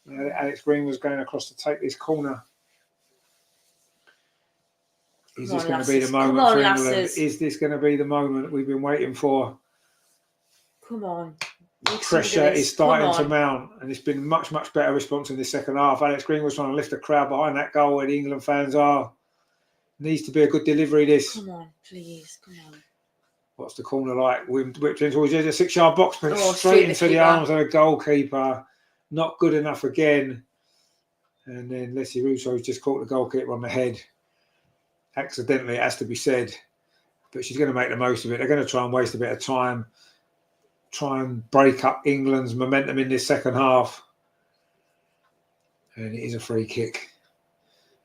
Alex Green was going across to take this corner. Is this going to be the moment for England? Is this going to be the moment we've been waiting for? Come on. The pressure is starting to mount, and it's been much, much better response in the second half. Alex Green was trying to lift the crowd behind that goal where the England fans are. Needs to be a good delivery, this. Come on, please. Come on. what's the corner like? Whipped in towards the 6-yard box, but Oh, straight into the keeper. arms of the goalkeeper. Not good enough again. And then Leslie Russo's just caught the goalkeeper on the head. Accidentally, it has to be said. But she's going to make the most of it. They're going to try and waste a bit of time. Try and break up England's momentum in this second half. And it is a free kick.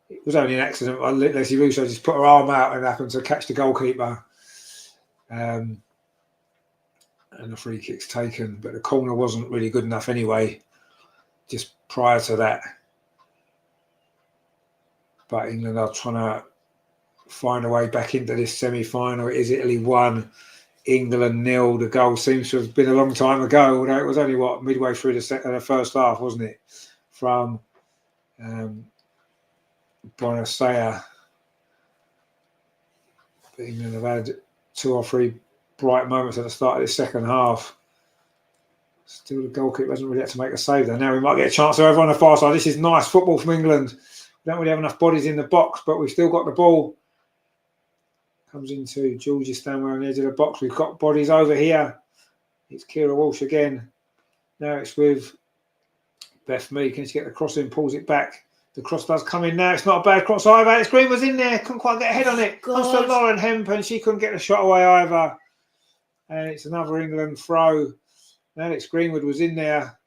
It was only an accident. Leslie Russo just put her arm out and happened to catch the goalkeeper. And the free kick's taken. But the corner wasn't really good enough anyway, just prior to that. But England are trying to find a way back into this semi-final. It is Italy 1, England 0. The goal seems to have been a long time ago, although it was only, midway through the first half, wasn't it? From Bonasea. England have had 2 or 3 bright moments at the start of this second half. Still, the goalkeeper hasn't really had to make a save there. Now we might get a chance over on the far side. This is nice football from England. We don't really have enough bodies in the box, but we've still got the ball. Comes into Georgia Stanway on the edge of the box. We've got bodies over here. It's Kira Walsh again. Now it's with Beth Mee. Can she get the cross in? Pulls it back. The cross does come in now. It's not a bad cross either. Alex Green was in there. Couldn't quite get a head on it. Comes to Lauren Hemp and she couldn't get the shot away either. And it's another England throw. Alex Greenwood was in there.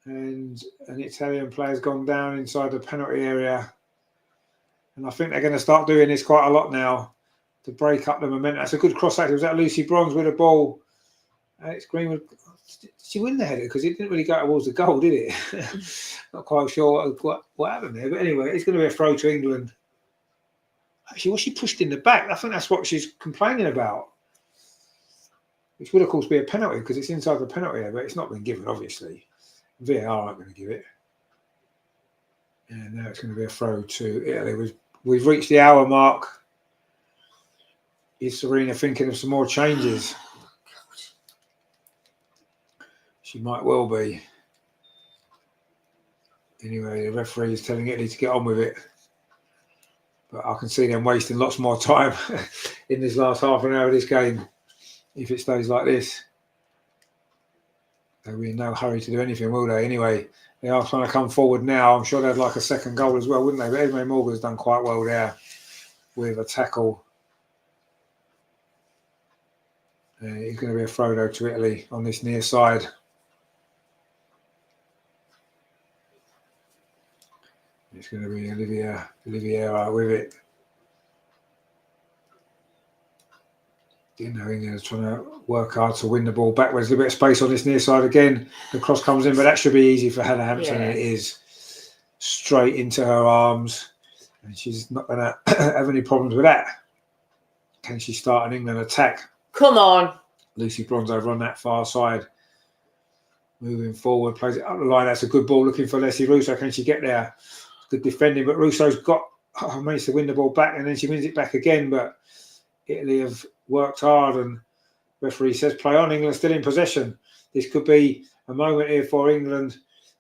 And an Italian player's gone down inside the penalty area. And I think they're going to start doing this quite a lot now to break up the momentum. That's a good cross act. It was that Lucy Bronze with a ball. Alex Greenwood, did she win the header? Because it didn't really go towards the goal, did it? Not quite sure what happened there. But anyway, it's going to be a throw to England. Actually, was she pushed in the back? I think that's what she's complaining about. Which would, of course, be a penalty because it's inside the penalty area, but it's not been given, obviously. VAR aren't going to give it. And now it's going to be a throw to Italy. We've reached the hour mark. Is Serena thinking of some more changes? She might well be. Anyway, the referee is telling Italy to get on with it. But I can see them wasting lots more time in this last half an hour of this game if it stays like this. They'll be in no hurry to do anything, will they? Anyway, they are trying to come forward now. I'm sure they'd like a second goal as well, wouldn't they? But Esme Morgan's done quite well there with a tackle. It's going to be a throw, though, to Italy on this near side. It's going to be Oliviera with it. You know, England's trying to work hard to win the ball backwards. A little bit of space on this near side again. The cross comes in, but that should be easy for Hannah Hampton, and it is straight into her arms. And she's not going to have any problems with that. Can she start an England attack? Come on. Lucy Bronze over on that far side. Moving forward, plays it up the line. That's a good ball looking for Leslie Russo. Can she get there? Good defending, but Russo's managed to win the ball back, and then she wins it back again. But Italy have worked hard, and referee says play on. England still in possession. This could be a moment here for England.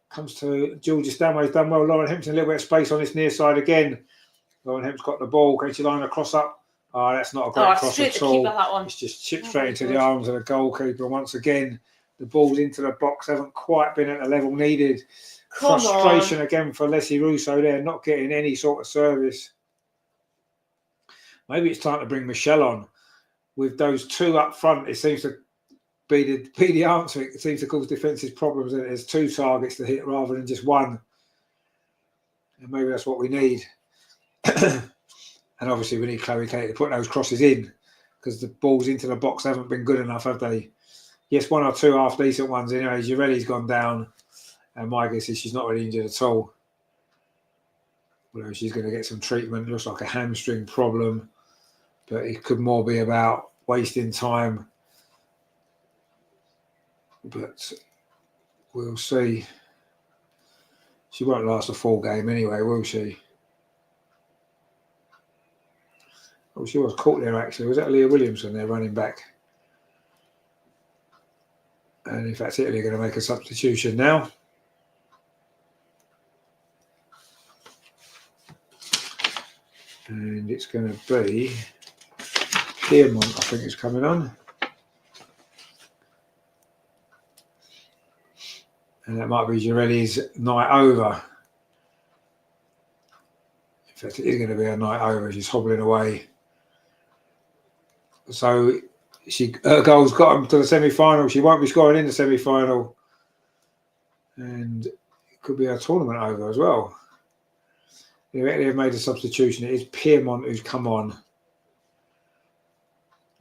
Comes to Georgia Stanway's done well. Lauren Hemp's in a little bit of space on this near side again. Lauren Hemp's got the ball. Can she line a cross up? Oh, that's not a great cross at all. That one. It's just chipped straight into the arms of the goalkeeper. Once again, the balls into the box haven't quite been at the level needed. Frustration again for Leslie Russo there, not getting any sort of service. Maybe it's time to bring Michelle on. With those 2 up front, it seems to be the answer. It seems to cause defences problems. And there's 2 targets to hit rather than just 1. And maybe that's what we need. And obviously we need Chloe Kelly to put those crosses in because the balls into the box haven't been good enough, have they? Yes, 1 or 2 half-decent ones anyway. Girelli's gone down. And my guess is she's not really injured at all. Although she's going to get some treatment. It looks like a hamstring problem. But it could more be about wasting time. But we'll see. She won't last a full game anyway, will she? Oh, she was caught there, actually. Was that Leah Williamson there running back? And in fact, Italy are going to make a substitution now. And it's going to be Piedmont, I think, is coming on. And that might be Girelli's night over. In fact, it is going to be a night over. She's hobbling away. So her goal's got them to the semi-final. She won't be scoring in the semi-final. And it could be a tournament over as well. They've made a substitution. It is Piedmont who's come on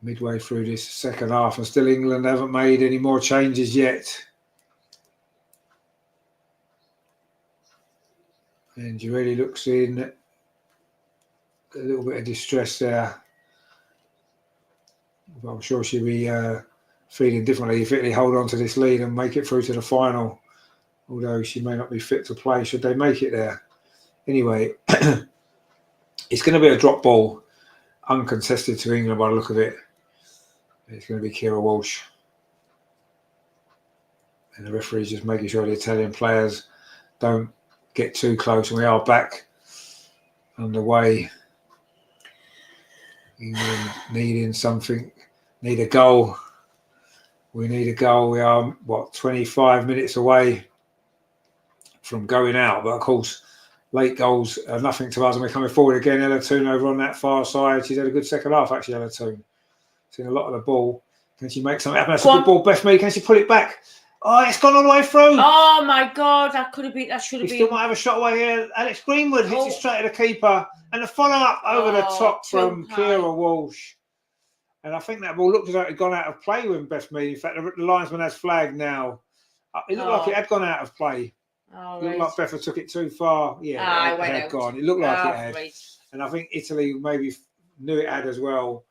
midway through this second half. And still England haven't made any more changes yet. And Girelli looks in a little bit of distress there. But I'm sure she'll be feeling differently if Italy hold on to this lead and make it through to the final. Although she may not be fit to play should they make it there. Anyway, it's going to be a drop ball, uncontested to England by the look of it. It's going to be Kira Walsh. And the referee's just making sure the Italian players don't get too close. And we are back underway. England needing something, need a goal. We need a goal. We are, 25 minutes away from going out. But of course, late goals are nothing to us. And we're coming forward again. Ella Toon over on that far side. She's had a good second half, actually, Ella Toon. Seen a lot of the ball. Can she make something happen? That's a good ball. Beth Mead, can she pull it back? Oh, it's gone all the way through. Oh, my God. That should have been. We still might have a shot away here. Alex Greenwood hits it straight at the keeper. And the follow-up over the top from Kira Walsh. And I think that ball looked as though it had gone out of play with Beth Mead. In fact, the linesman has flagged now. It looked like it had gone out of play. It looked like Beth took it too far. Yeah, it had gone. It looked like it had. Right. And I think Italy maybe knew it had as well.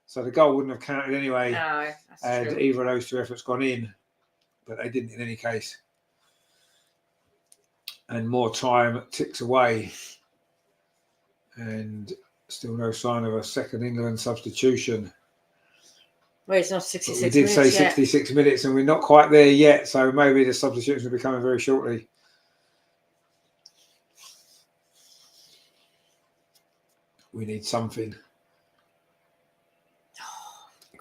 So the goal wouldn't have counted anyway. No, had either of those two efforts gone in. But they didn't in any case. And more time ticks away. And still no sign of a second England substitution. Well, it's not 66 minutes. We did say 66 minutes and we're not quite there yet. So maybe the substitutions will be coming very shortly. We need something.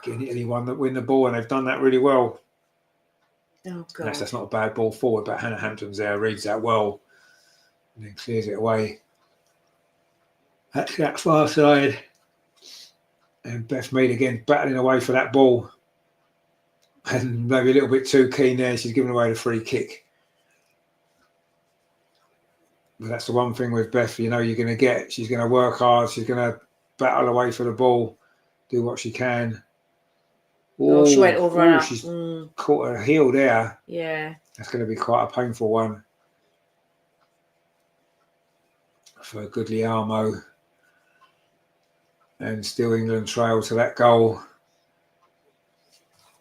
Getting anyone that win the ball, and they've done that really well. Oh, God. That's not a bad ball forward, but Hannah Hampton's there, reads that well, and then clears it away. That's that far side. And Beth Mead again battling away for that ball. And maybe a little bit too keen there. She's giving away the free kick. But that's the one thing with Beth, you're going to get. She's going to work hard. She's going to battle away for the ball, do what she can. Oh, she went over. She's caught her heel there. Yeah. That's going to be quite a painful one for Guglielmo. And still England trail to that goal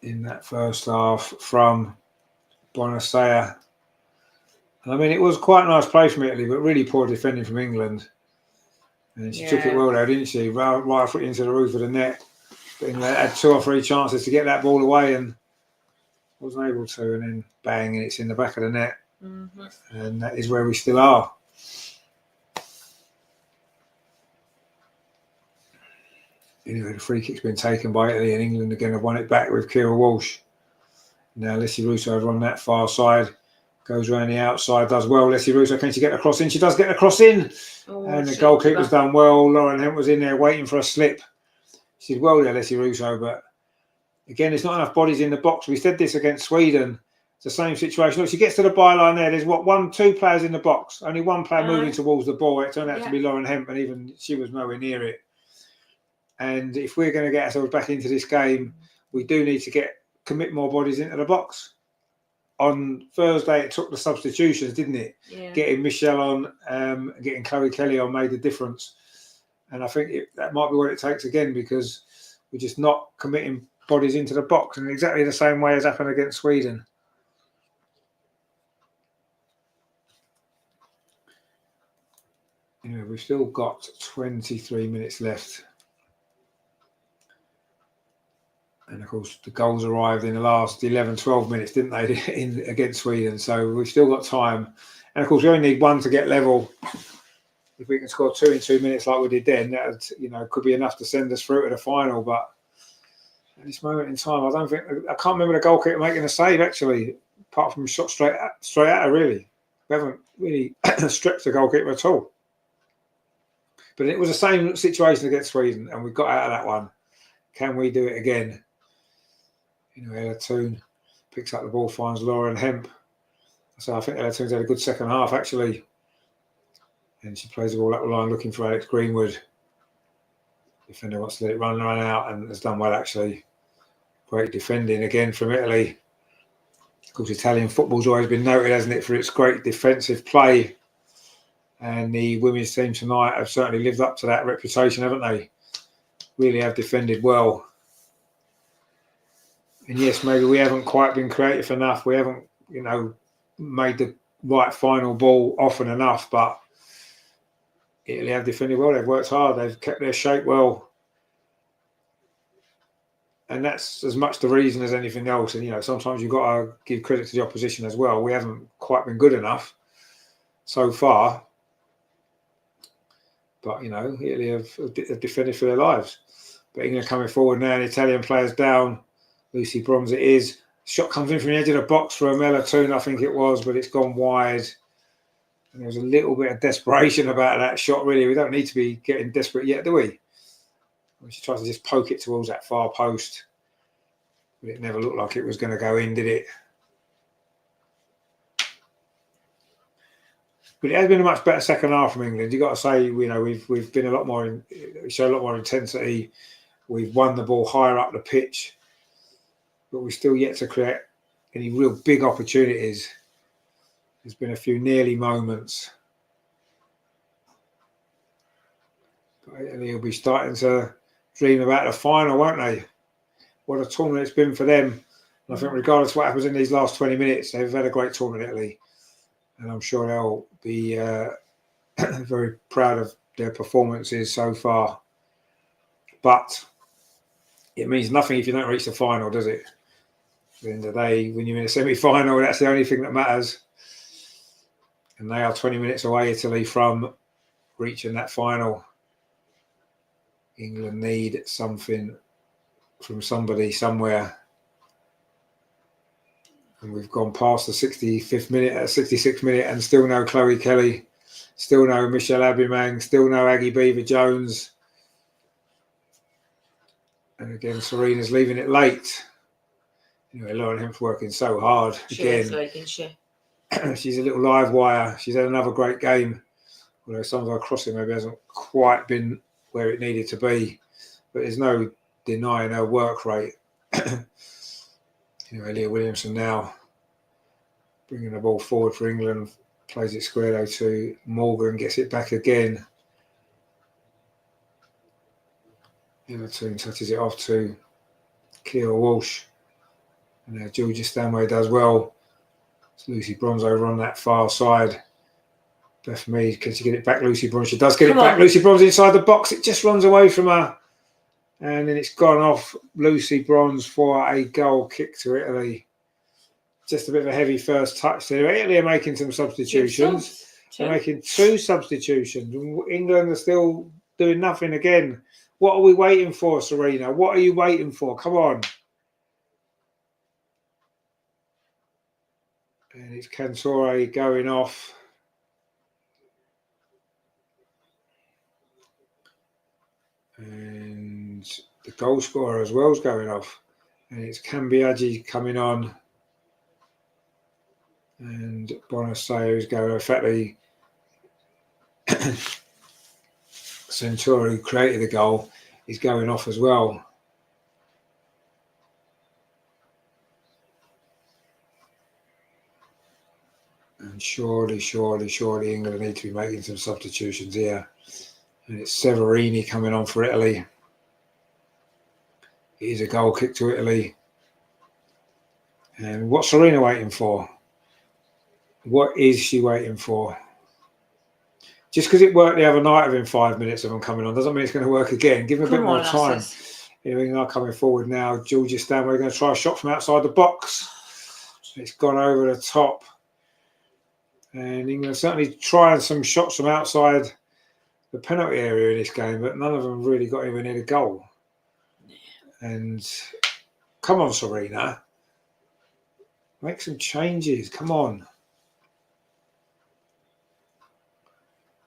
in that first half from Bonasea. I mean, it was quite a nice play from Italy, but really poor defending from England. And she took it well there, didn't she? Right foot into the roof of the net. But England had 2 or 3 chances to get that ball away and wasn't able to. And then bang, and it's in the back of the net. Mm-hmm. And that is where we still are. Anyway, the free kick's been taken by Italy, and England again have won it back with Kira Walsh. Now Leslie Russo over on that far side. Goes around the outside, does well. Leslie Russo, can she get the cross in? She does get the cross in. And the goalkeeper's done well. Lauren Hemp was in there waiting for a slip. She did well there, Leslie Russo. But again, there's not enough bodies in the box. We said this against Sweden. It's the same situation. Look, she gets to the byline there. There's 2 players in the box. Only 1 player moving towards the ball. It turned out to be Lauren Hemp, and even she was nowhere near it. And if we're going to get ourselves back into this game, we do need to commit more bodies into the box. On Thursday, it took the substitutions, didn't it? Yeah. Getting Michelle on, getting Chloe Kelly on made the difference. And I think that might be what it takes again, because we're just not committing bodies into the box in exactly the same way as happened against Sweden. Anyway, we've still got 23 minutes left. And, of course, the goals arrived in the last 11, 12 minutes, didn't they, against Sweden. So we've still got time. And, of course, we only need 1 to get level. if we can score 2 in 2 minutes like we did then, that could be enough to send us through to the final. But at this moment in time, I can't remember the goalkeeper making a save actually, apart from a shot straight at her. Really, we haven't really stripped the goalkeeper at all. But it was the same situation against Sweden, and we got out of that one. Can we do it again? Ella Toon picks up the ball, finds Lauren Hemp. So I think Ella Toon's had a good second half actually. And she plays the ball up the line looking for Alex Greenwood. Defender wants to let it run out and has done well actually. Great defending again from Italy. Of course, Italian football's always been noted, hasn't it, for its great defensive play. And the women's team tonight have certainly lived up to that reputation, haven't they? Really have defended well. And yes, maybe we haven't quite been creative enough. We haven't, made the right final ball often enough, but Italy have defended well. They've worked hard. They've kept their shape well. And that's as much the reason as anything else. And, sometimes you've got to give credit to the opposition as well. We haven't quite been good enough so far. But, Italy have defended for their lives. But England coming forward now, the Italian players down. Lucy Bronze it is. Shot comes in from the edge of the box for Ella Toon, I think it was, but it's gone wide. And there was a little bit of desperation about that shot, really. We don't need to be getting desperate yet, do we? She tries to just poke it towards that far post. But it never looked like it was going to go in, did it? But it has been a much better second half from England. You've got to say, we've been a lot more, we show a lot more intensity. We've won the ball higher up the pitch. But we're still yet to create any real big opportunities. There's been a few nearly moments. But Italy will be starting to dream about the final, won't they? What a tournament it's been for them. And I think regardless of what happens in these last 20 minutes, they've had a great tournament, Italy. And I'm sure they'll be very proud of their performances so far. But it means nothing if you don't reach the final, does it? At the end of the day, when you're in a semi-final, that's the only thing that matters. And they are 20 minutes away, Italy, from reaching that final. England need something from somebody somewhere. And we've gone past the 65th minute, 66th minute, and still no Chloe Kelly, still no Michelle Abimang, still no Aggie Beaver-Jones. And again, Serena's leaving it late. Lauren Hemp's working so hard. She again, is like, isn't she? She's a little live wire. She's had another great game. Although some of her crossing maybe hasn't quite been where it needed to be. But there's no denying her work rate. Leah Williamson now bringing the ball forward for England. Plays it square though to Morgan. Gets it back again. Ella Toon touches it off to Keira Walsh. And Georgia Stanway does well. It's Lucy Bronze over on that far side. Beth Mead, can she get it back? Lucy Bronze, she does get it back. Lucy Bronze inside the box. It just runs away from her. And then it's gone off Lucy Bronze for a goal kick to Italy. Just a bit of a heavy first touch there. Italy are making some substitutions. They're making 2 substitutions. England are still doing nothing again. What are we waiting for, Serena? What are you waiting for? Come on. And it's Cantore going off. And the goal scorer as well is going off. And it's Cambiaggi coming on. And Bonasayo is going off. In fact, the Centauri who created the goal is going off as well. And surely England need to be making some substitutions here. And it's Severini coming on for Italy. It is a goal kick to Italy. And what's Serena waiting for? What is she waiting for? Just because it worked the other night within 5 minutes of them coming on doesn't mean it's going to work again. Give them a bit more time. England are coming forward now. Georgia Stanway going to try a shot from outside the box. It's gone over the top. And England certainly trying some shots from outside the penalty area in this game, but none of them really got anywhere near the goal. And come on, Serena, make some changes. Come on.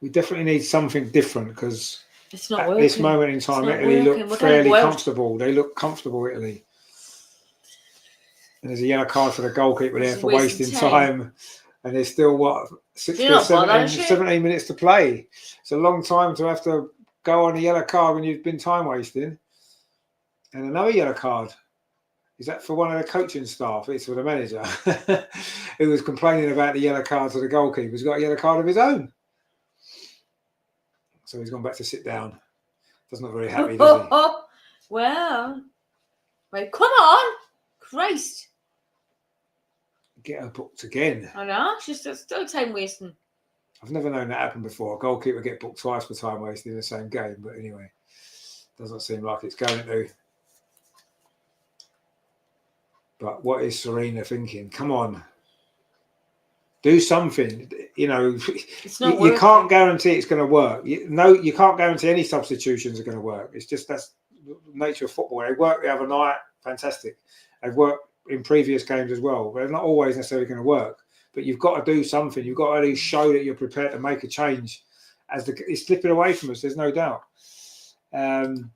We definitely need something different because It's not at working. this moment in time, Italy look fairly comfortable. They look comfortable, Italy. And there's a yellow card for the goalkeeper there for wasting time. And there's still, what, 17 minutes to play. It's a long time to have to go on a yellow card when you've been time wasting. And another yellow card. Is that for one of the coaching staff? It's for the manager who was complaining about the yellow card to the goalkeeper. He's got a yellow card of his own. So he's gone back to sit down. Doesn't look very happy, does he? Well, wait, come on. Christ. Get her booked again. I know, she's still time wasting. I've never known that happen before. A goalkeeper get booked twice for time wasting in the same game. But anyway, doesn't seem like it's going to. But what is Serena thinking? Come on. Do something. You know, it's not you can't guarantee it's going to work. You can't guarantee any substitutions are going to work. It's just that's the nature of football. They worked the other night. Fantastic. They've worked in previous games as well. They're not always necessarily going to work. But you've got to do something. You've got to show that you're prepared to make a change. It's slipping away from us, there's no doubt. Then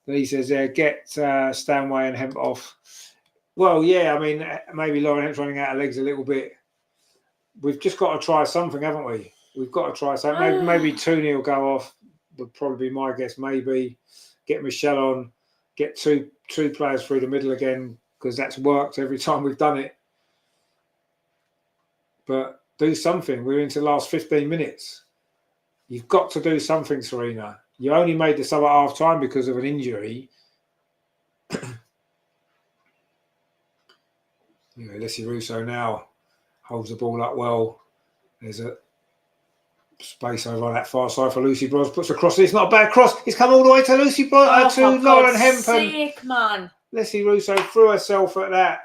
he says, get Stanway and Hemp off. Well, yeah, I mean, maybe Lauren Hemp's running out of legs a little bit. We've just got to try something, haven't we? We've got to try something. Maybe 2-0 go off would probably be my guess. Maybe get Michelle on, get two players through the middle again, because that's worked every time we've done it. But do something. We're into the last 15 minutes. You've got to do something, Serena. You only made the sub at half time because of an injury. Leslie Russo now holds the ball up well. There's a space over on that far side for Lucy Bronze. Puts a cross. It's not a bad cross. It's come all the way to Lucy Bronze, to Lauren Hempen. Man. Leslie Russo threw herself at that,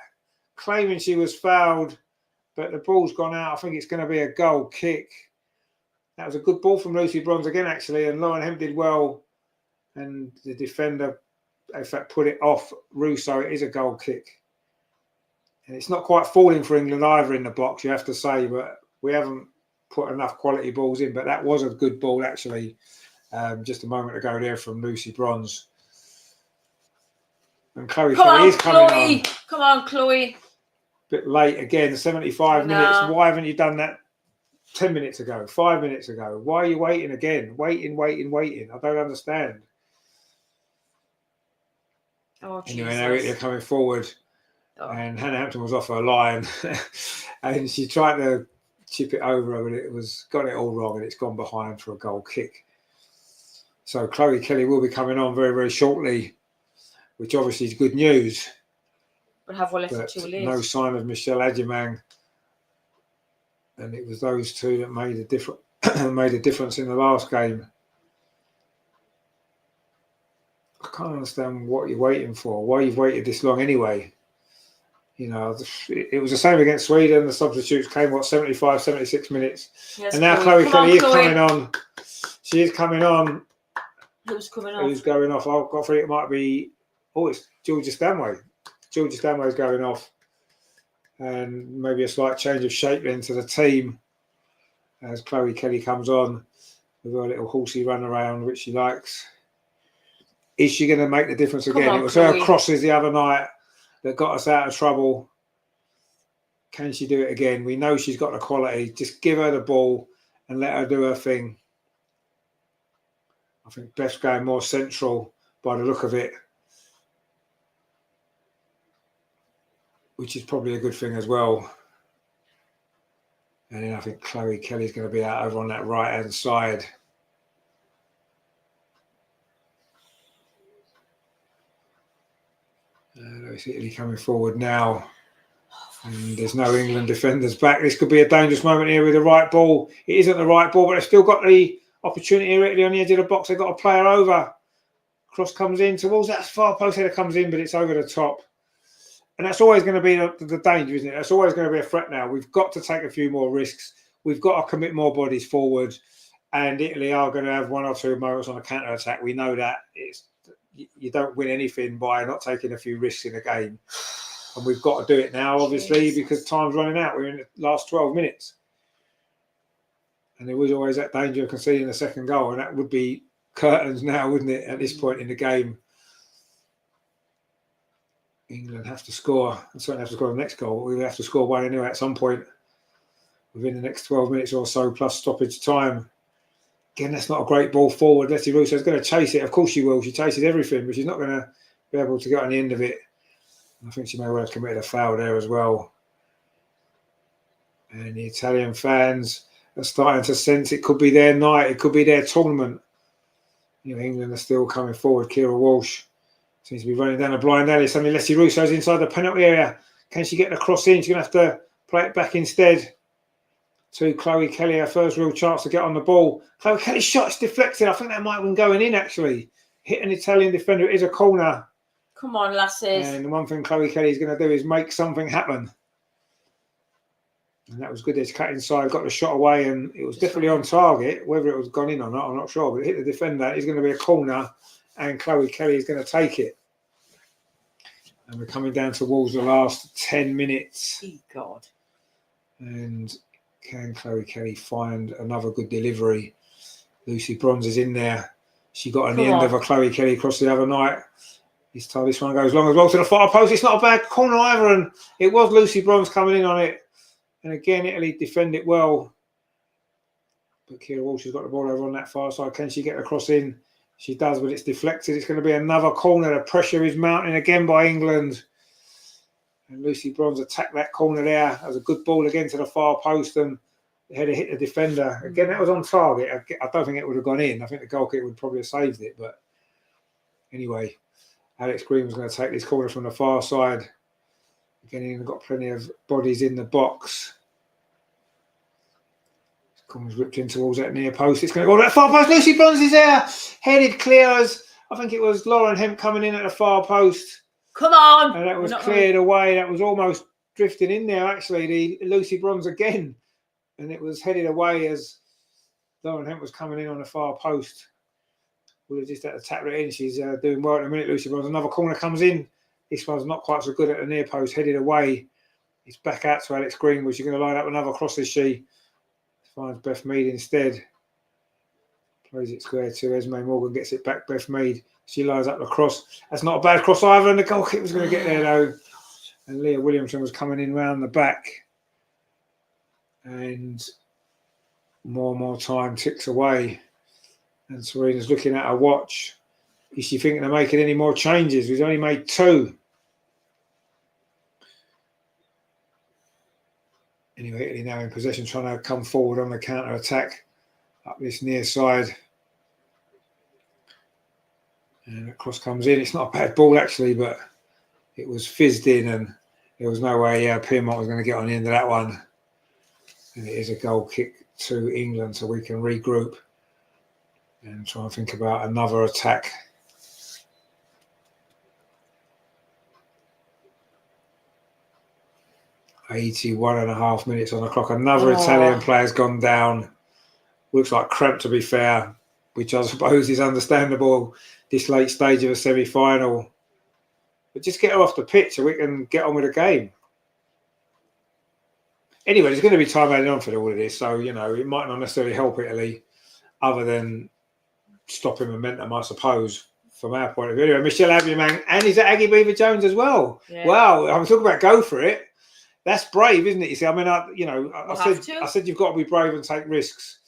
claiming she was fouled, but the ball's gone out. I think it's going to be a goal kick. That was a good ball from Lucy Bronze again, actually, and Lauren Hemp did well. And the defender, in fact, put it off Russo. It is a goal kick. And it's not quite falling for England either in the box, you have to say, but we haven't put enough quality balls in. But that was a good ball, actually, just a moment ago there from Lucy Bronze. And Chloe Kelly is coming on. Come on, Chloe. Bit late again, 75 minutes. Why haven't you done that 10 minutes ago, 5 minutes ago? Why are you waiting again? Waiting. I don't understand. Anyway, now they're coming forward. And Hannah Hampton was off her line and she tried to chip it over, but it was got it all wrong and it's gone behind for a goal kick. So Chloe Kelly will be coming on very, very shortly, which obviously is good news. But have we left too late? No sign of Michelle Adjumang. And it was those two that made a difference in the last game. I can't understand what you're waiting for, why you've waited this long anyway. You know, it was the same against Sweden. The substitutes came, 75, 76 minutes. Yes, and now Chloe Kelly is coming on. She is coming on. Who's coming off? Who's going off? I've got for it might be, it's Georgia Stanway. Georgia Stanway's going off. And maybe a slight change of shape into the team as Chloe Kelly comes on with her little horsey run around, which she likes. Is she going to make the difference again? It was Chloe. Her crosses the other night that got us out of trouble. Can she do it again? We know she's got the quality. Just give her the ball and let her do her thing. I think Beth's going more central by the look of it, which is probably a good thing as well. And then I think Chloe Kelly's going to be out over on that right-hand side. It's Italy coming forward now. And there's no England defenders back. This could be a dangerous moment here with the right ball. It isn't the right ball, but they've still got the opportunity here. Italy on the edge of the box. They've got a player over. Cross comes in towards that far post header comes in, but it's over the top. And that's always going to be the danger, isn't it? That's always going to be a threat now. We've got to take a few more risks. We've got to commit more bodies forward. and Italy are going to have one or two moments on a counter attack. We know that you don't win anything by not taking a few risks in a game, and we've got to do it now, obviously, because time's running out. We're in the last 12 minutes, and there was always that danger of conceding a second goal, and that would be curtains now, wouldn't it? At this point in the game, England have to score. And certainly have to score the next goal. We have to score one anyway at some point within the next 12 minutes or so, plus stoppage time. Again, that's not a great ball forward. Letty Russo's going to chase it. Of course she will. She chases everything, but she's not going to be able to get on the end of it. I think she may well have committed a foul there as well. And the Italian fans are starting to sense it could be their night. It could be their tournament. You know, England are still coming forward. Kira Walsh seems to be running down a blind alley. Suddenly Letty Russo's inside the penalty area. Can she get the cross in? She's going to have to play it back instead to Chloe Kelly, her first real chance to get on the ball. Chloe Kelly's shot's deflected. I think that might have been going in, actually. Hit an Italian defender. It is a corner. Come on, lasses. And the one thing Chloe Kelly's going to do is make something happen. And that was good. There's cut inside, got the shot away, and it was definitely on target. Whether it was gone in or not, I'm not sure. But it hit the defender. It's going to be a corner, and Chloe Kelly is going to take it. And we're coming down towards the last 10 minutes. Oh, God. And can Chloe Kelly find another good delivery? Lucy Bronze is in there. She got on the end of a Chloe Kelly cross the other night. This time this one goes long as well to the far post. It's not a bad corner either, and it was Lucy Bronze coming in on it. And again, Italy defend it well. But Kira Walsh has got the ball over on that far side. Can she get the cross in? She does, but it's deflected. It's going to be another corner. The pressure is mounting again by England. And Lucy Bronze attacked that corner there. That was a good ball again to the far post, and the header hit the defender. Again, that was on target. I don't think it would have gone in. I think the goalkeeper would probably have saved it. But anyway, Alex Green was going to take this corner from the far side. Again, England got plenty of bodies in the box. This corner's ripped in towards that near post. It's going to go to that far post. Lucy Bronze is there. Headed clear as I think it was Lauren Hemp coming in at the far post. Come on! And that was cleared away. That was almost drifting in there, actually, the Lucy Bronze again. And it was headed away as Lauren Hemp was coming in on the far post. We'll have just had to tap it in. She's doing well at the minute, Lucy Bronze. Another corner comes in. This one's not quite so good at the near post, headed away. It's back out to Alex Greenwood. She's going to line up another cross, is she? Finds Beth Mead instead. Plays it square to Esme Morgan, gets it back, Beth Mead. She lines up the cross. That's not a bad cross either, and the goalkeeper's going to get there though. And Leah Williamson was coming in round the back. And more time ticks away. And Serena's looking at her watch. Is she thinking of making any more changes? We've only made 2. Anyway, Italy now in possession, trying to come forward on the counter attack up this near side. And the cross comes in. It's not a bad ball, actually, but it was fizzed in, and there was no way Piermont was going to get on the end of that one. And it is a goal kick to England, so we can regroup and try and think about another attack. .81.5 minutes on the clock. Another Italian player's gone down. Looks like cramp, to be fair, which I suppose is understandable this late stage of a semi-final. But just get her off the pitch so we can get on with the game. Anyway, there's going to be time added on for all of this, so, you know, it might not necessarily help Italy other than stopping momentum, I suppose, from our point of view. Anyway, Michelle Abiamang, and is it Aggie Beaver-Jones as well? Yeah. Wow, I'm talking about go for it. That's brave, isn't it? You see, I mean, I said you've got to be brave and take risks.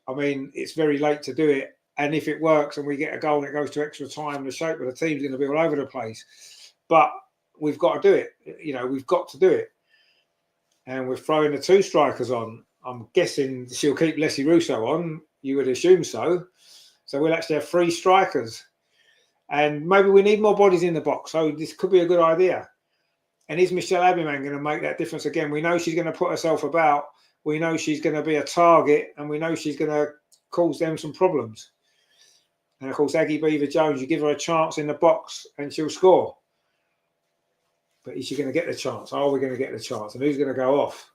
I mean, it's very late to do it. And if it works and we get a goal and it goes to extra time, the shape of the team's going to be all over the place. But we've got to do it. You know, we've got to do it. And we're throwing the 2 strikers on. I'm guessing she'll keep Leslie Russo on. You would assume so. So we'll actually have 3 strikers. And maybe we need more bodies in the box. So this could be a good idea. And is Michelle Abiamang going to make that difference again? We know she's going to put herself about. We know she's going to be a target. And we know she's going to cause them some problems. And, of course, Aggie Beaver-Jones, you give her a chance in the box and she'll score. But is she going to get the chance? Are we going to get the chance? And who's going to go off?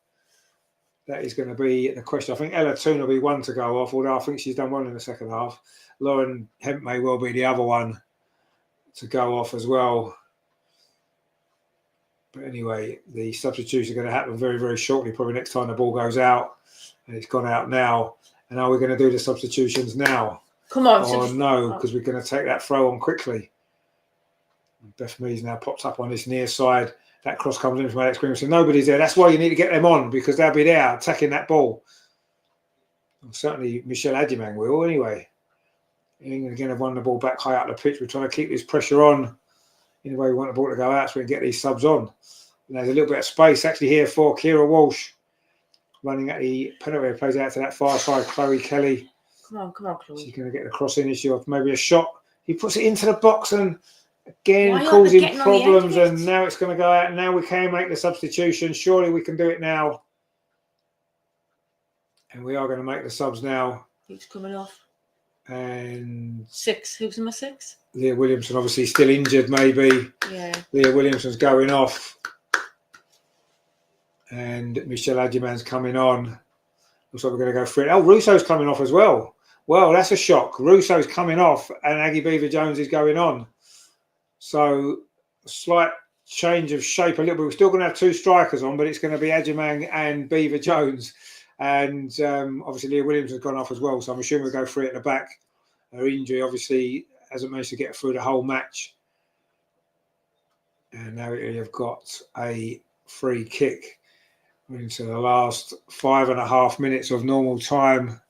that is going to be the question. I think Ella Toon will be one to go off, although I think she's done well in the second half. Lauren Hemp may well be the other one to go off as well. But anyway, the substitutions are going to happen very, very shortly, probably next time the ball goes out. And it's gone out now. And are we going to do the substitutions now? Come on. Or no, because we're going to take that throw on quickly. Beth Mees now pops up on this near side. That cross comes in from Alex Green. So nobody's there. That's why you need to get them on, because they'll be there attacking that ball. Well, certainly Michelle Adjemang will anyway. England again have won the ball back high up the pitch. We're trying to keep this pressure on in the way we want the ball to go out so we can get these subs on. And there's a little bit of space actually here for Kira Walsh. Running at the penalty, plays out to that far side, Chloe Kelly. Come on, Chloe. She's going to get the cross in issue of maybe a shot. He puts it into the box and again causing problems, and now it's going to go out. And now we can make the substitution. Surely we can do it now. And we are going to make the subs now. Who's coming off? And 6. Who's number 6? Leah Williamson, obviously still injured, maybe. Yeah. Leah Williamson's going off. And Michelle Adjemang's coming on. Looks like we're going to go for it. Oh, Russo's coming off as well. Well, that's a shock. Russo's coming off and Aggie Beaver-Jones is going on. So, a slight change of shape a little bit. We're still going to have 2 strikers on, but it's going to be Adjemang and Beaver-Jones. And obviously, Leah Williams has gone off as well. So, I'm assuming we'll go for it at the back. Her injury, obviously, hasn't managed to get through the whole match. And now we have got a free kick. We're into the last 5.5 minutes of normal time.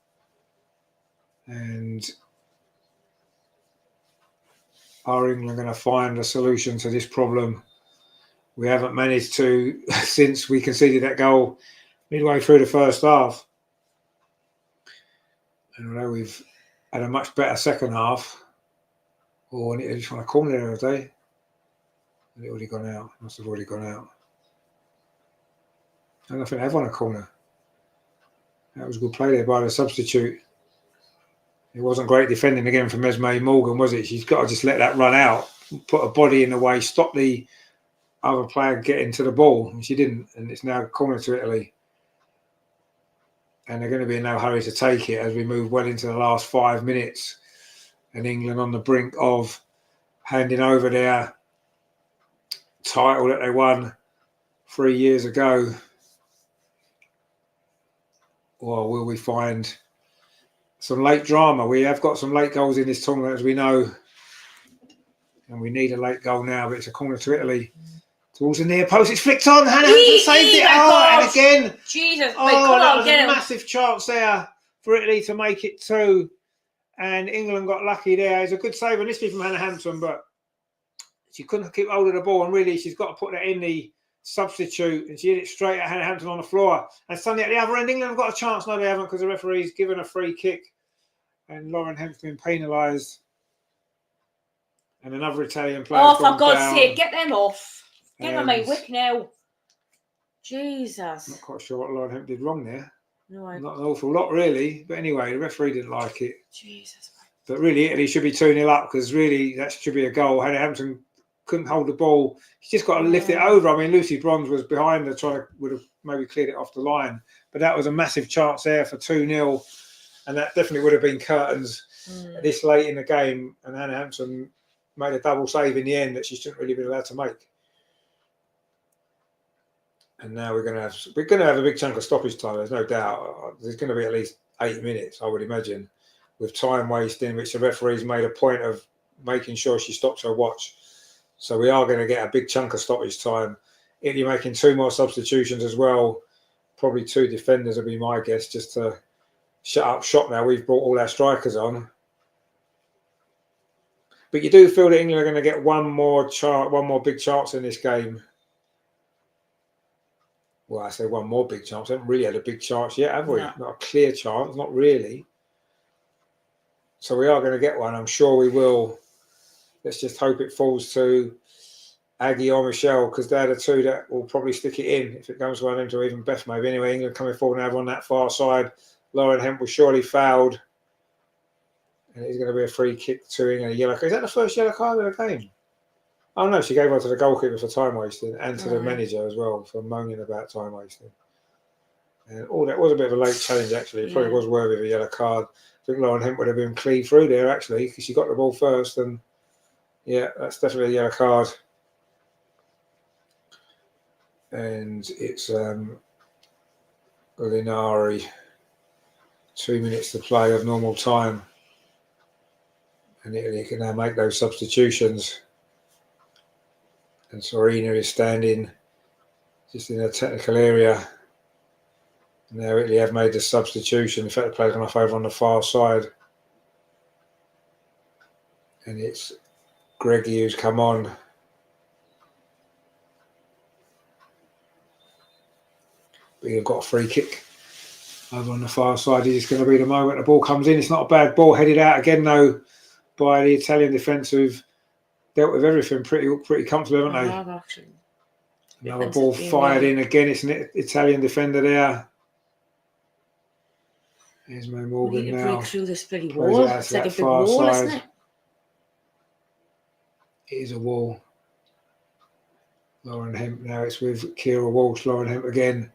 And are England going to find a solution to this problem? We haven't managed to since we conceded that goal midway through the first half. And although we've had a much better second half, or I just want to corner there, have they? Has it already gone out? Must have already gone out. I don't think they've won a corner. That was a good play there by the substitute. It wasn't great defending again from Esme Morgan, was it? She's got to just let that run out, put her body in the way, stop the other player getting to the ball. And she didn't. And it's now corner to Italy. And they're going to be in no hurry to take it as we move well into the last 5 minutes. And England on the brink of handing over their title that they won 3 years ago. Or will we find some late drama? We have got some late goals in this tournament, as we know. And we need a late goal now, but it's a corner to Italy. Towards the near post. It's flicked on. Hannah Hampton saved it. Oh, and again. Jesus. Oh, that was a massive chance there for Italy to make it 2. And England got lucky there. It's a good save initially from Hannah Hampton, but she couldn't keep hold of the ball. And really, she's got to put that in the substitute, and she hit it straight at Hannah Hampton on the floor. And suddenly at the other end, England have got a chance. No, they haven't, because the referee's given a free kick, and Lauren Hemp's been penalised. And another Italian player. Oh, for God's sake, get them off! Get them on my wick now. Jesus. Not quite sure what Lauren Hemp did wrong there. No, not an awful lot, really. But anyway, the referee didn't like it. Jesus. But really, Italy should be 2-0 up, because really that should be a goal. Hannah Hampton couldn't hold the ball. She's just got to lift it over. I mean, Lucy Bronze was behind her, would have maybe cleared it off the line. But that was a massive chance there for 2-0. And that definitely would have been curtains this late in the game. And Hannah Hampton made a double save in the end that she shouldn't really be allowed to make. And now we're going to have a big chunk of stoppage time. There's no doubt. There's going to be at least 8 minutes, I would imagine, with time wasting, which the referee's made a point of making sure she stops her watch. So we are going to get a big chunk of stoppage time. Italy making 2 more substitutions as well. Probably 2 defenders would be my guess, just to shut up shop now. We've brought all our strikers on. But you do feel that England are going to get one more big chance in this game. Well, I say one more big chance. We haven't really had a big chance yet, have we? No. Not a clear chance, not really. So we are going to get one. I'm sure we will. Let's just hope it falls to Aggie or Michelle, because they're the 2 that will probably stick it in if it comes to one of them, to even Beth maybe. Anyway, England coming forward now on that far side. Lauren Hemp was surely fouled. And it's going to be a free kick to England, a yellow card. Is that the first yellow card of the game? Oh, no, she gave one to the goalkeeper for time wasting, and to the manager as well for moaning about time wasting. And that was a bit of a late change, actually. It probably Yeah. was worthy of a yellow card. I think Lauren Hemp would have been clean through there, actually, because she got the ball first. And yeah, that's definitely a yellow card. And it's Linari. 2 minutes to play of normal time. And Italy can now make those substitutions. And Sorina is standing just in a technical area. Now Italy have made the substitution. In fact, the play's gone off over on the far side. And it's Greggy who's come on. But you've got a free kick over on the far side. It's going to be the moment the ball comes in. It's not a bad ball, headed out again though by the Italian defence who've dealt with everything pretty comfortably, haven't they? Actually. Another ball fired in again. It's an Italian defender there. Here's Mo Morgan we need to now. break through this bloody wall. It's like a big wall, isn't it? It is a wall. Lauren Hemp now. It's with Kira Walsh. Lauren Hemp again.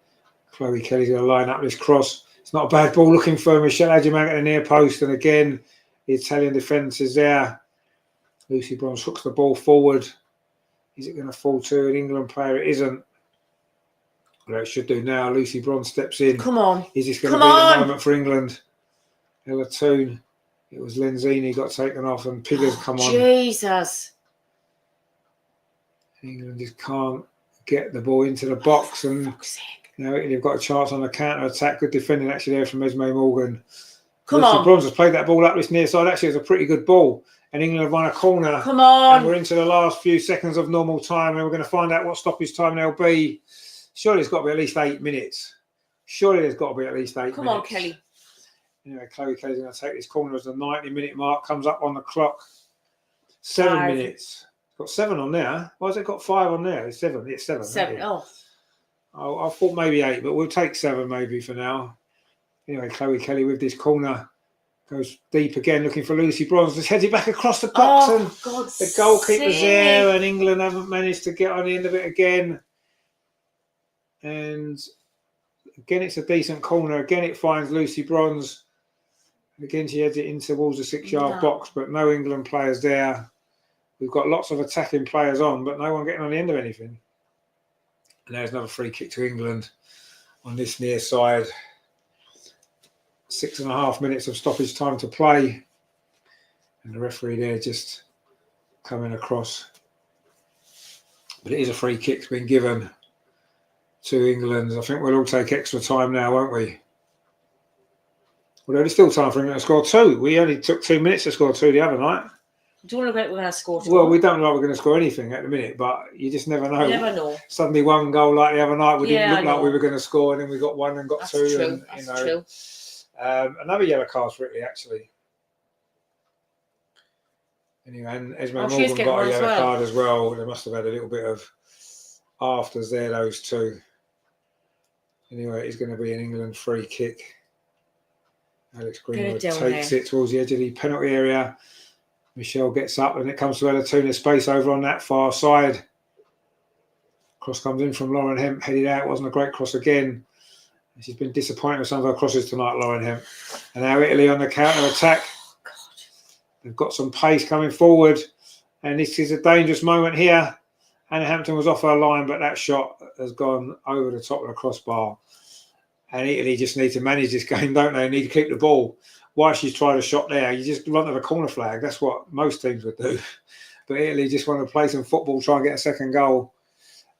Chloe Kelly's going to line up this cross. It's not a bad ball. Looking for Michelle Adjumang at the near post. And again, the Italian defence is there. Lucy Bronze hooks the ball forward. Is it going to fall to an England player? It isn't. Well, it should do now. Lucy Bronze steps in. Come on. Is this going to be the moment for England? Ella Toon. It was Lenzini got taken off and Pigger's come on. Jesus. England just can't get the ball into the box. And now they've got a chance on the counter attack. Good defending actually there from Esme Morgan. Lucy Bronze has played that ball up this near side. Actually, it was a pretty good ball. And England have won a corner. Come on. And we're into the last few seconds of normal time. And we're going to find out what stoppage time there'll be. Surely it's got to be at least 8 minutes. Surely there's got to be at least 8 minutes. Come on, Kelly. Anyway, Chloe Kelly's going to take this corner as the 90-minute mark comes up on the clock. 7 minutes. It's got 7 on there. Why has it got 5 on there? It's 7. It's 7. 7. I thought maybe 8, but we'll take 7 maybe for now. Anyway, Chloe Kelly with this corner. Goes deep again, looking for Lucy Bronze. Just headed back across the box, and the goalkeeper's there, and England haven't managed to get on the end of it again. And again, it's a decent corner. Again, it finds Lucy Bronze. Again, she heads it in towards the 6-yard box, but no England players there. We've got lots of attacking players on, but no one getting on the end of anything. And there's another free kick to England on this near side. 6.5 minutes of stoppage time to play. And the referee there just coming across. But it is a free kick that's been given to England. I think we'll all take extra time now, won't we? Although there's still time for England to score 2. We only took 2 minutes to score 2 the other night. Do you want to bet we're going to score 2? Well, we don't know we're going to score anything at the minute, but you just never know. You never know. Suddenly one goal like the other night, we didn't look like we were going to score, and then we got 1 and got 2. True. And, That's true. Another yellow card for Italy, actually. Anyway, and Esme Morgan got a yellow card as well. They must have had a little bit of afters there, those two. Anyway, it's going to be an England free kick. Alex Greenwood takes it towards the edge of the penalty area. Michelle gets up and it comes to Ella Toon. Space over on that far side. Cross comes in from Lauren Hemp, headed out. It wasn't a great cross again. She's been disappointed with some of her crosses tonight, Lauren Hemp. And now Italy on the counter attack. They've got some pace coming forward. And this is a dangerous moment here. Anna Hampton was off her line, but that shot has gone over the top of the crossbar. And Italy just need to manage this game, don't they? They need to keep the ball. Why she's tried a shot there, you just run to the corner flag. That's what most teams would do. But Italy just want to play some football, try and get a second goal.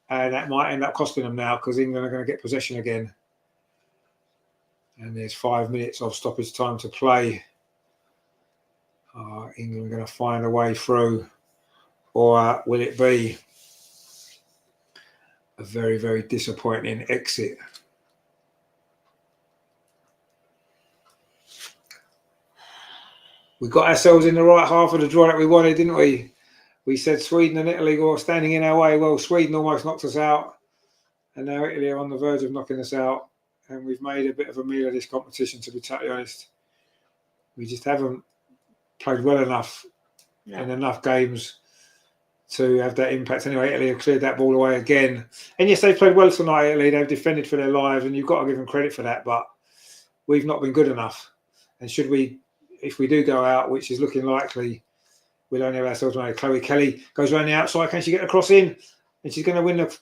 And that might end up costing them now because England are going to get possession again. And there's 5 minutes of stoppage time to play. England are going to find a way through. Or will it be a very, very disappointing exit? We got ourselves in the right half of the draw that we wanted, didn't we? We said Sweden and Italy were standing in our way. Well, Sweden almost knocked us out. And now Italy are on the verge of knocking us out. And we've made a bit of a meal of this competition, to be totally honest. We just haven't played well enough in enough games to have that impact. Anyway, Italy have cleared that ball away again. And yes, they've played well tonight, Italy. They've defended for their lives, and you've got to give them credit for that. But we've not been good enough. And should we, if we do go out, which is looking likely, we'll only have ourselves made. Chloe Kelly goes around the outside. Can she get the cross in? And she's going to win the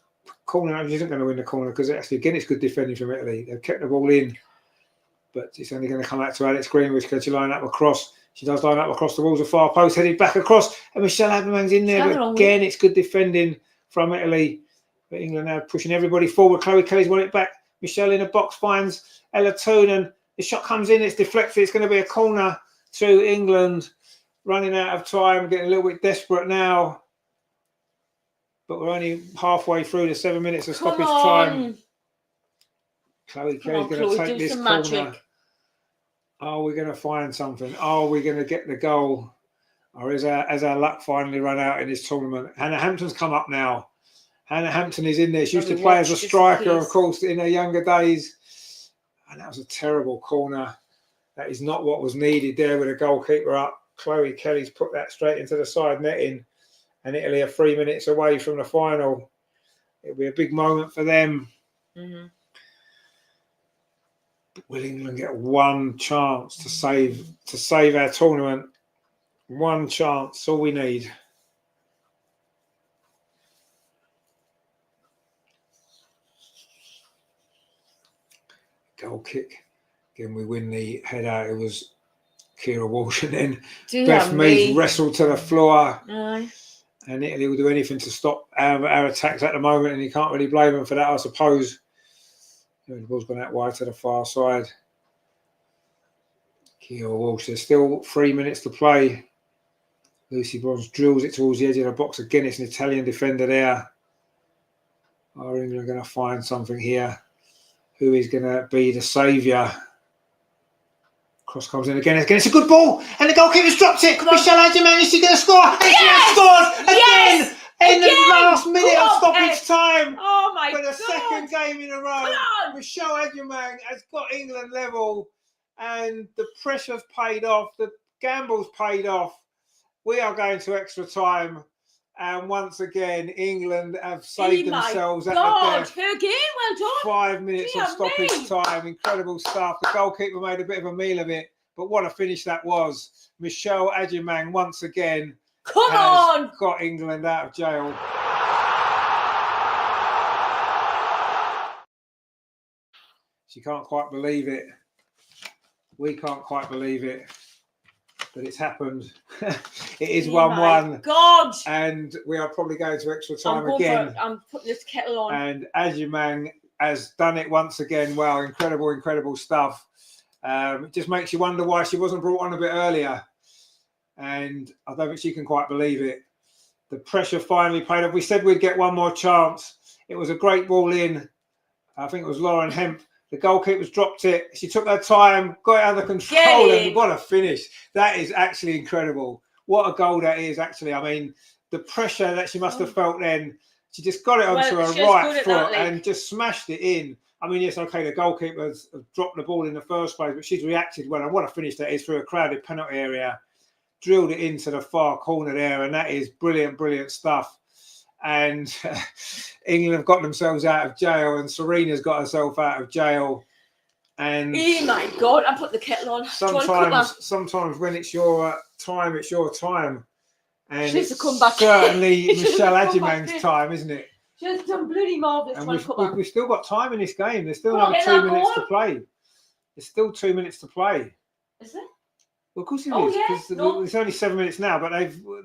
corner. She isn't going to win the corner because actually, again, it's good defending from Italy. They've kept the ball in, but it's only going to come out to Alex Greenwich. Can she line up across? She does line up across the walls of far post, headed back across, and Michelle Abermann's in there. But again, it's good defending from Italy. But England now pushing everybody forward. Chloe Kelly's won it back. Michelle in the box finds Ella Toon, and the shot comes in. It's deflected. It's going to be a corner to England. Running out of time, getting a little bit desperate now. But we're only halfway through the 7 minutes of stoppage time. Chloe Kelly's going to take this corner. Magic. Are we going to find something? Are we going to get the goal? Or has our luck finally run out in this tournament? Hannah Hampton's come up now. Hannah Hampton is in there. She used to play as a striker, of course, in her younger days. And that was a terrible corner. That is not what was needed there with a goalkeeper up. Chloe Kelly's put that straight into the side netting. And Italy are 3 minutes away from the final. It'll be a big moment for them. Mm-hmm. Will England get one chance to save our tournament? One chance, all we need. Goal kick. Again, we win the head out. It was Kira Walsh, and then Beth Meads wrestled to the floor. And Italy will do anything to stop our attacks at the moment, and you can't really blame them for that, I suppose. The ball's gone out wide to the far side. Kira Walsh, there's still 3 minutes to play. Lucy Bronze drills it towards the edge of the box. Again, it's an Italian defender there. Are England going to find something here? Who is going to be the saviour? Cross comes in again. It's a good ball. And the goalkeeper's dropped it. Michelle Adjaman, is she going to score? And she has scored again in the last minute of stoppage time. Oh my God. For the second game in a row. Michelle Adjaman has got England level. And the pressure's paid off. The gamble's paid off. We are going to extra time. And once again, England have saved themselves at the death. Her game, well done. 5 minutes of stoppage time. Incredible stuff. The goalkeeper made a bit of a meal of it. But what a finish that was. Michelle Adjaman once again got England out of jail. She can't quite believe it. We can't quite believe it. But it's happened. It is 1-1. God! And we are probably going to extra time again. I'm putting this kettle on. And Adjaman has done it once again. Wow, incredible stuff. It just makes you wonder why she wasn't brought on a bit earlier. And I don't think she can quite believe it. The pressure finally paid off. We said we'd get one more chance. It was a great ball in. I think it was Lauren Hemp. The goalkeeper's dropped it. She took her time, got it under control, and what a finish. That is actually incredible. What a goal that is, actually. I mean, the pressure that she must have felt then, she just got it onto her right foot and just smashed it in. I mean, yes, okay, the goalkeeper's dropped the ball in the first place, but she's reacted well. And what a finish that is through a crowded penalty area. Drilled it into the far corner there, and that is brilliant stuff. And England have got themselves out of jail, and Serena's got herself out of jail. And oh my God, I put the kettle on. Sometimes when it's your time, it's your time. And she has to come back. Certainly Michelle Adjaman's time, isn't it? She has done bloody marvellous. And we've still got time in this game. There's still another 2 minutes to play. There's still 2 minutes to play. Is there? Well, of course it is, because it's only 7 minutes now, but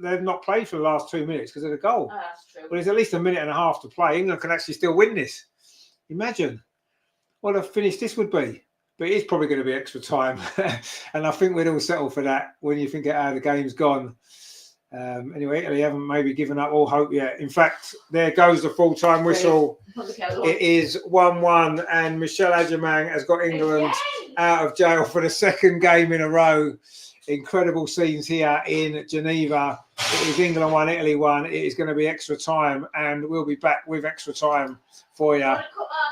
they've not played for the last 2 minutes because of the goal. Oh, that's true. Well, there's at least a minute and a half to play. England can actually still win this. Imagine what a finish this would be. But it is probably going to be extra time. And I think we'd all settle for that when you think how the game's gone. Anyway, Italy haven't maybe given up all hope yet. In fact, there goes the full-time whistle. It is 1-1, and Michelle Adjaman has got England out of jail for the second game in a row. Incredible scenes here in Geneva. It is England 1, Italy 1. It is going to be extra time, and we'll be back with extra time for you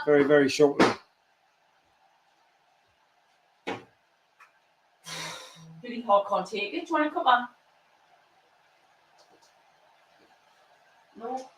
very, very shortly. Really hard, can't take it. Do you want to come on? No.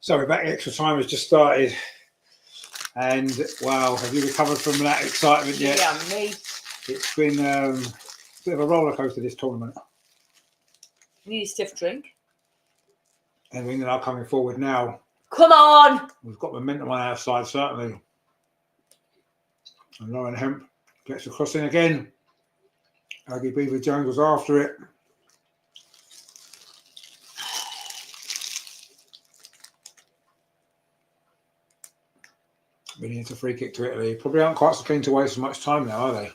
So we're back. Extra time has just started. And wow, have you recovered from that excitement yet? Yeah, mate. It's been a bit of a roller coaster, this tournament. Need a stiff drink. And England are coming forward now. Come on! We've got momentum on our side, certainly. And Lauren Hemp gets the cross in again. Aggie Beaver Jones was after it. Really into free kick to Italy. Probably aren't quite so keen to waste as much time now, are they?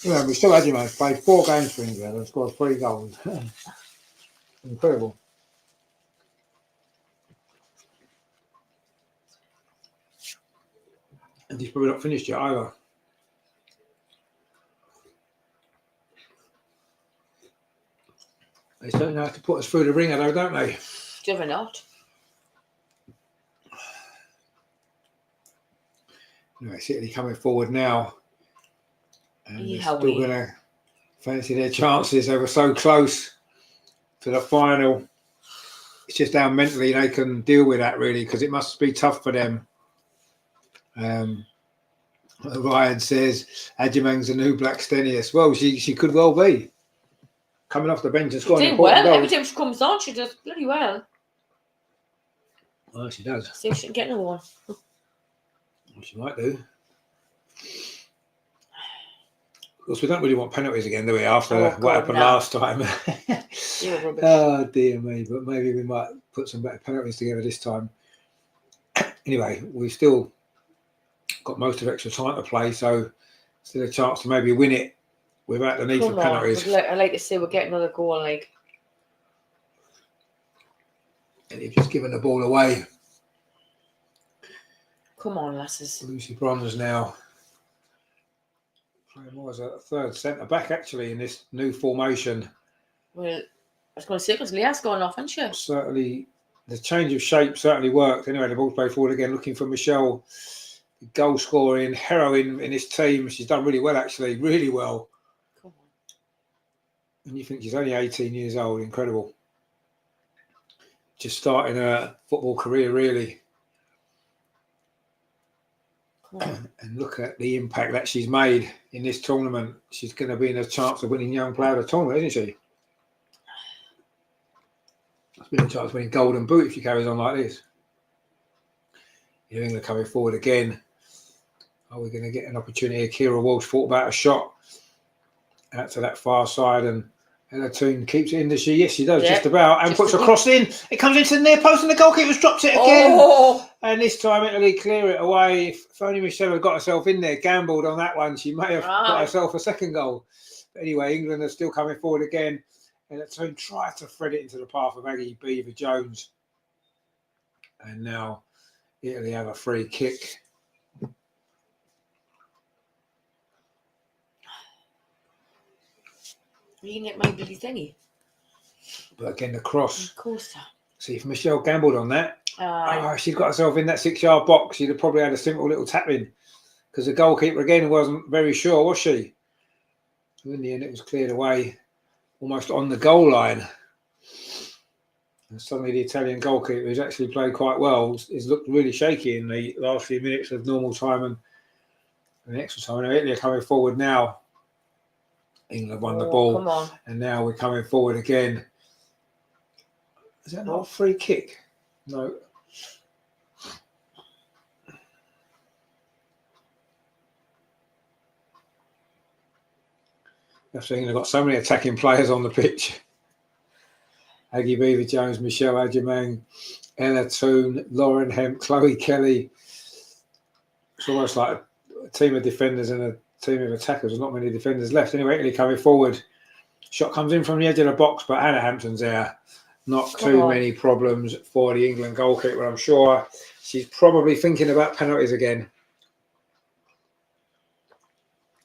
Yeah, we still had him. Played 4 games for England and scored 3 goals. Incredible. And he's probably not finished yet either. They certainly have to put us through the ringer though, don't they? Never not. Anyway, Italy coming forward now. And they're Yeah, still going to fancy their chances. They were so close to the final. It's just how mentally they can deal with that, really, because it must be tough for them. Ryan says, Adjumang's the new Black Stenius. Well, she could well be. Coming off the bench and scoring important goals. Every time she comes on, she does bloody well. Well, she does. See if she can get another one. Well, she might do. Of course, we don't really want penalties again, do we, after what happened last time? Oh, dear me. But maybe we might put some better penalties together this time. Anyway, we've still got most of extra time to play, so still a chance to maybe win it without the need for penalties. I'd like to say we're getting another goal, like. And you've just given the ball away. Come on, lasses. Lucy Bronze now. Playing more as a third centre back, actually, in this new formation. Well, I was going to say, because Leah's gone off, hasn't she? Certainly, the change of shape certainly worked. Anyway, the ball's played forward again, looking for Michelle. Goal scoring, heroine in this team. She's done really well, actually, really well. Come on. And you think she's only 18 years old, incredible. Just starting her football career, really. And look at the impact that she's made in this tournament. She's going to be in a chance of winning Young Player of the Tournament, isn't she? That's been a chance of winning Golden Boot if she carries on like this. New England coming forward again. Are we going to get an opportunity? Kira Walsh thought about a shot out to that far side, and Ella Toon keeps it in. Does she? Yes, she does, just about, and just puts a cross in. It comes into the near post, and the goalkeeper's dropped it again. Oh. And this time Italy clear it away. If only Michelle had got herself in there, gambled on that one, she may have got herself a second goal. But anyway, England are still coming forward again. Ella Toon tried to thread it into the path of Aggie Beaver Jones. And now Italy have a free kick. You can get my bloody thingy. But again, the cross. Of course. See, if Michelle gambled on that, she'd got herself in that 6-yard box. She'd have probably had a simple little tap in, because the goalkeeper again wasn't very sure, was she? So in the end, it was cleared away almost on the goal line. And suddenly the Italian goalkeeper, who's actually played quite well, has looked really shaky in the last few minutes of normal time and the extra time. Now, Italy are coming forward now. England won the ball. Come on. And now we're coming forward again. Is that not a free kick? No. I've seen they've got so many attacking players on the pitch. Aggie Beaver Jones, Michelle Adjumang, Ella Toon, Lauren Hemp, Chloe Kelly. It's almost like a team of defenders and a team of attackers. There's not many defenders left. Anyway, Italy coming forward. Shot comes in from the edge of the box, but Hannah Hampton's there. Not too many problems for the England goalkeeper, I'm sure. she's probably thinking about penalties again.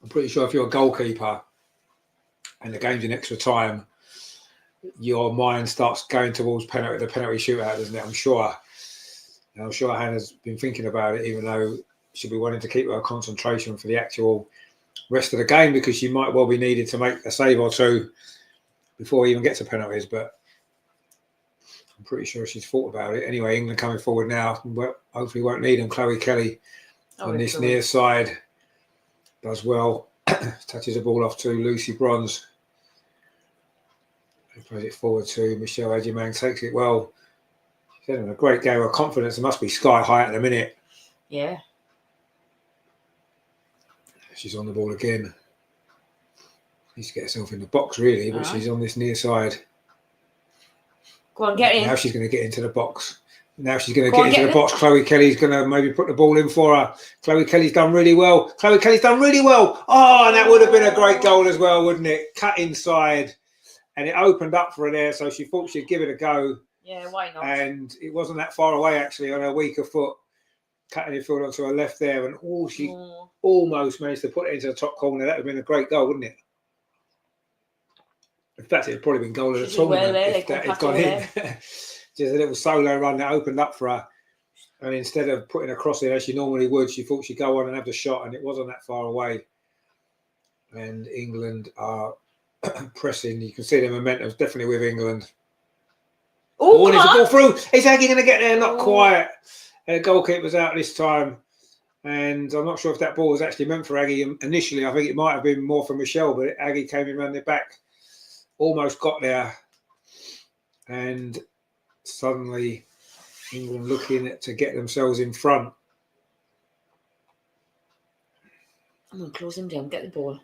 I'm pretty sure if you're a goalkeeper and the game's in extra time, your mind starts going towards the penalty shootout, doesn't it? I'm sure. And I'm sure Hannah's been thinking about it, even though she'll be wanting to keep her concentration for the actual rest of the game, because she might well be needed to make a save or two before he even gets to penalties. But I'm pretty sure she's thought about it. Anyway, England coming forward now. Hopefully won't need them. Chloe Kelly on this near side does well. Touches the ball off to Lucy Bronze. Plays it forward to Michelle Adjumang. Takes it well. She's having a great game. Her confidence must be sky high at the minute. Yeah. She's on the ball again. Needs to get herself in the box, really, but she's on this near side. Go on, get in. Now she's going to get into the box. Now she's going to get into the box. Chloe Kelly's going to maybe put the ball in for her. Chloe Kelly's done really well. Chloe Kelly's done really well. Oh, and that would have been a great goal as well, wouldn't it? Cut inside. And it opened up for her there, so she thought she'd give it a go. Yeah, why not? And it wasn't that far away, actually, on her weaker foot. Cutting it forward onto her left there. And she almost managed to put it into the top corner. That would have been a great goal, wouldn't it? In fact, it would probably been goal of the tournament if that had gone in. Just a little solo run that opened up for her. And instead of putting a cross in as she normally would, she thought she'd go on and have the shot, and it wasn't that far away. And England are pressing. You can see the momentum's definitely with England. Oh, there's a ball through. Is Aggie going to get there? Not quite. Goalkeeper's out this time. And I'm not sure if that ball was actually meant for Aggie initially. I think it might have been more for Michelle, but Aggie came in around the back. Almost got there. And suddenly England looking to get themselves in front. I'm going to close him down, get the ball.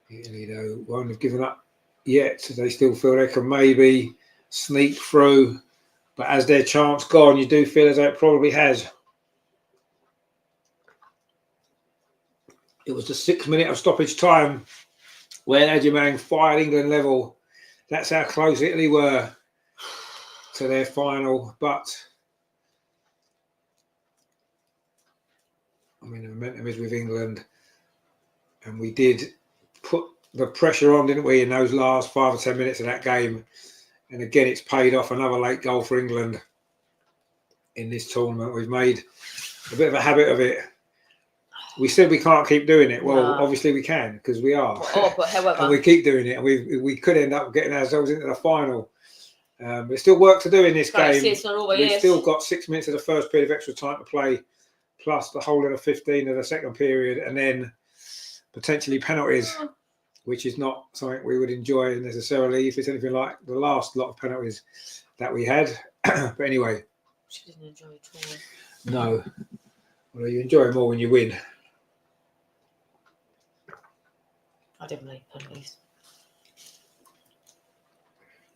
Italy, though, won't have given up yet. They still feel they can maybe sneak through. But as their chance gone, you do feel as though it probably has. It was the 6th minute of stoppage time where Adjumang fired England level. That's how close Italy were to their final. But I mean, the momentum is with England. And we did put the pressure on, didn't we, in those last 5 or 10 minutes of that game. And again, it's paid off. Another late goal for England in this tournament. We've made a bit of a habit of it. We said we can't keep doing it. Well, obviously we can, because we are. But however. And we keep doing it. And we could end up getting ourselves into the final. There's still work to do in this game. We've still got 6 minutes of the first period of extra time to play, plus the whole of the 15 of the second period, and then potentially penalties, which is not something we would enjoy necessarily if it's anything like the last lot of penalties that we had. But anyway. She didn't enjoy it at all. No. Well, you enjoy it more when you win. I didn't like penalties.